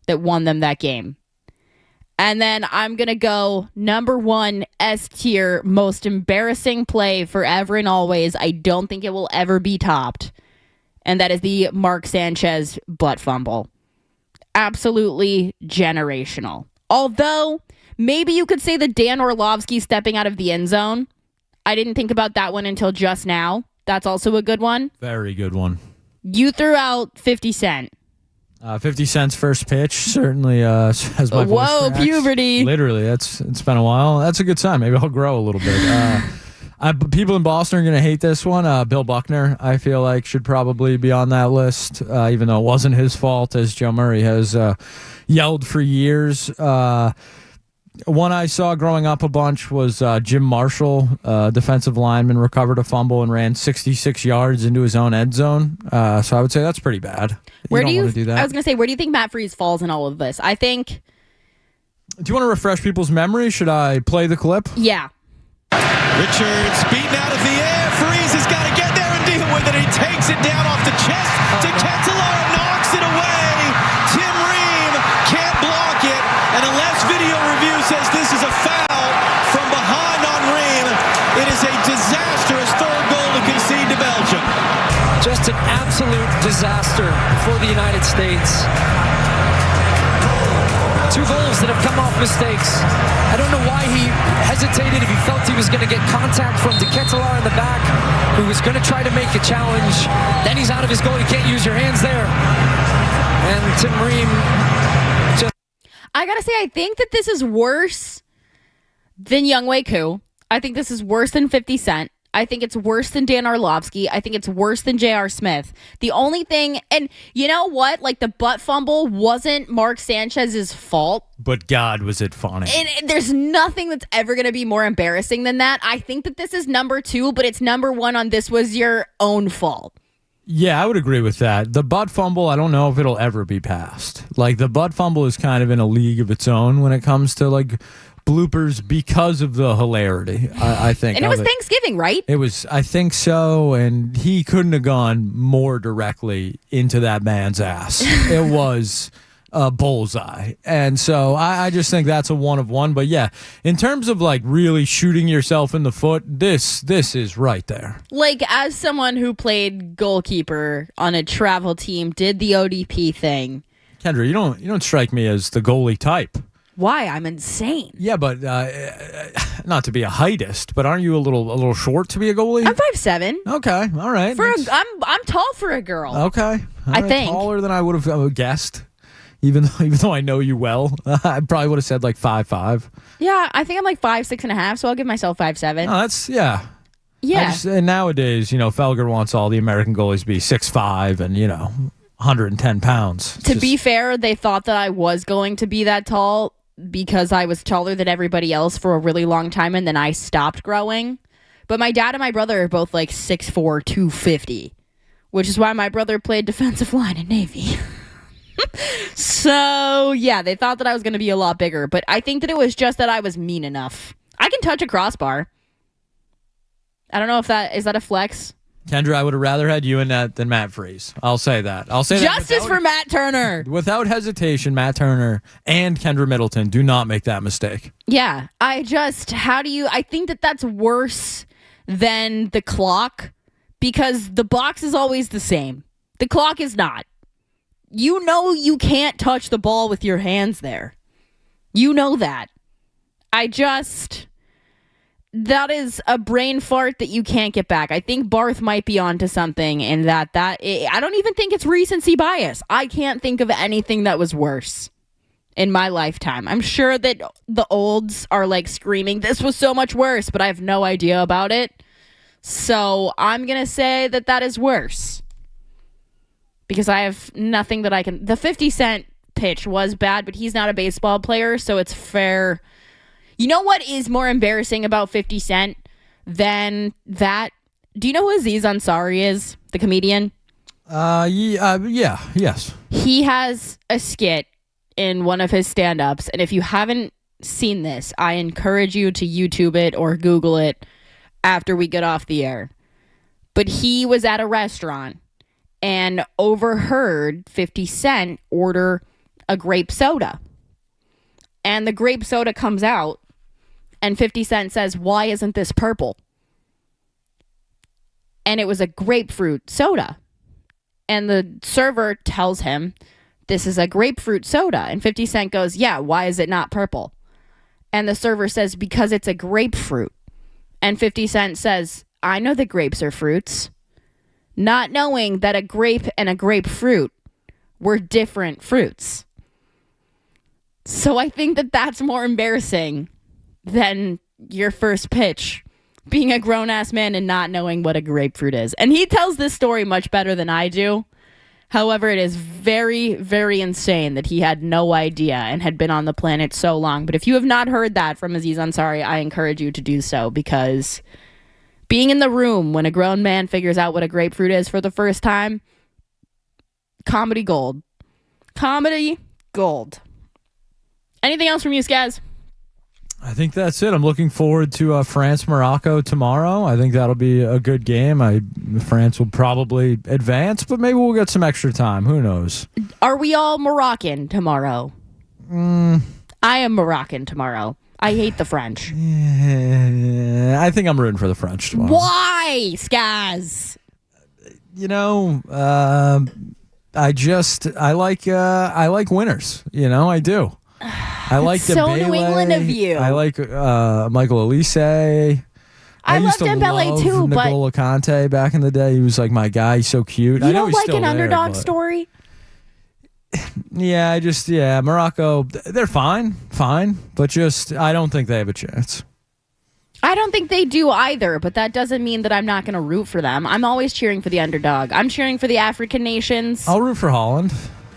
that won them that game. And then I'm going to go number 1 S tier, most embarrassing play forever and always. I don't think it will ever be topped. And that is the Mark Sanchez butt fumble. Absolutely generational. Although, maybe you could say the Dan Orlovsky stepping out of the end zone. I didn't think about that one until just now. That's also a good one. Very good one. You threw out 50 Cent. 50 Cent's first pitch certainly has my voice Whoa, cracks. puberty. Literally, it's been a while. That's a good sign. Maybe I'll grow a little bit. People in Boston are going to hate this one. Bill Buckner, I feel like, should probably be on that list, even though it wasn't his fault, as Joe Murray has yelled for years. One I saw growing up a bunch was Jim Marshall, defensive lineman, recovered a fumble and ran 66 yards into his own end zone. So I would say that's pretty bad. Where do you want to do that. I was going to say, where do you think Matt Freese falls in all of this? I think... Do you want to refresh people's memory? Should I play the clip? Yeah. Richards beaten out of the air. Freese has got to get there and deal with it. He takes it down off the chest to Kettelar, knocks it away. Tim Ream can't block it. And unless video review says this is a foul from behind on Ream, it is a disastrous third goal to concede to Belgium. Just an absolute disaster for the United States. 2 goals that have come off mistakes. I don't know why he hesitated, if he felt he was going to get contact from De Ketelaar in the back, who was going to try to make a challenge. Then he's out of his goal. You can't use your hands there. And Tim Ream just... I got to say, I think that this is worse than Younghoe Koo. I think this is worse than 50 Cent. I think it's worse than Dan Orlovsky. I think it's worse than J.R. Smith. The only thing, and you know what? The butt fumble wasn't Mark Sanchez's fault. But God, was it funny. And there's nothing that's ever going to be more embarrassing than that. I think that this is number 2, but it's number 1 on this was your own fault. Yeah, I would agree with that. The butt fumble, I don't know if it'll ever be passed. The butt fumble is kind of in a league of its own when it comes to, bloopers because of the hilarity, I think. And it was Thanksgiving, right? It was, I think so, and he couldn't have gone more directly into that man's ass. It was a bullseye. And so I just think that's a 1 of 1. But yeah, in terms of really shooting yourself in the foot, this is right there. As someone who played goalkeeper on a travel team, did the ODP thing. Kendra, you don't strike me as the goalie type. Why? I'm insane. Yeah, but not to be a heightist, but aren't you a little short to be a goalie? I'm 5'7". Okay, all right. I'm tall for a girl. Okay, I think taller than I would have guessed. Even though I know you well, I probably would have said 5'5". Yeah, I think I'm 5'6.5", so I'll give myself 5'7". Oh, that's yeah. Yeah. And nowadays, Felger wants all the American goalies to be 6'5" and 110 pounds. To be fair, they thought that I was going to be that tall. because I was taller than everybody else for a really long time, and then I stopped growing. But my dad and my brother are both like 6'4", 250, which is why my brother played defensive line in Navy. So, yeah, they thought that I was going to be a lot bigger, but I think that it was just that I was mean enough. I can touch a crossbar. I don't know if is that a flex? Kendra, I would have rather had you in that than Matt Freese. I'll say that. Justice for Matt Turner. Without hesitation, Matt Turner and Kendra Middleton, do not make that mistake. Yeah, I think that that's worse than the clock because the box is always the same. The clock is not. You know you can't touch the ball with your hands there. You know that. That is a brain fart that you can't get back. I think Barth might be onto something in that I don't even think it's recency bias. I can't think of anything that was worse in my lifetime. I'm sure that the olds are like screaming, this was so much worse, but I have no idea about it. So I'm going to say that is worse. Because I have nothing that I can... The 50 Cent pitch was bad, but he's not a baseball player, so it's fair. You know what is more embarrassing about 50 Cent than that? Do you know who Aziz Ansari is, the comedian? Yes. He has a skit in one of his stand-ups, and if you haven't seen this, I encourage you to YouTube it or Google it after we get off the air. But he was at a restaurant and overheard 50 Cent order a grape soda. And the grape soda comes out, and 50 Cent says, why isn't this purple? And it was a grapefruit soda. And the server tells him, this is a grapefruit soda. And 50 Cent goes, yeah, why is it not purple? And the server says, because it's a grapefruit. And 50 Cent says, I know that grapes are fruits. Not knowing that a grape and a grapefruit were different fruits. So I think that that's more embarrassing than your first pitch, being a grown-ass man and not knowing what a grapefruit is. And he tells this story much better than I do. However, it is very, very insane that he had no idea and had been on the planet so long. But if you have not heard that from Aziz Ansari, I encourage you to do so, because being in the room when a grown man figures out what a grapefruit is for the first time, comedy gold. Comedy gold. Anything else from you, Skaz? I think that's it. I'm looking forward to France-Morocco tomorrow. I think that'll be a good game. France will probably advance, but maybe we'll get some extra time. Who knows? Are we all Moroccan tomorrow? I am Moroccan tomorrow. I hate the French. I think I'm rooting for the French tomorrow. Why, Skaz? You know, I like winners. You know, I do. I like so Dembele. New England of you. I like Michael Elise. I love Dembele too, but N'Golo Kante back in the day. He was like my guy. He's so cute. You don't like an underdog story? Yeah, Morocco, they're fine, but I don't think they have a chance. I don't think they do either, but that doesn't mean that I'm not going to root for them. I'm always cheering for the underdog. I'm cheering for the African nations. I'll root for Holland.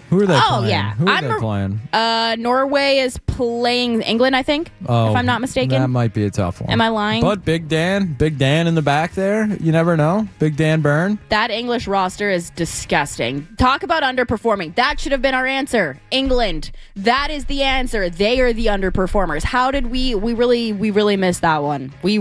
Who are they playing? Oh, yeah. Who are they playing? Norway is playing England, I think, if I'm not mistaken. That might be a tough one. Am I lying? But Big Dan in the back there, you never know. Big Dan Byrne. That English roster is disgusting. Talk about underperforming. That should have been our answer. England. That is the answer. They are the underperformers. How did we really missed that one. We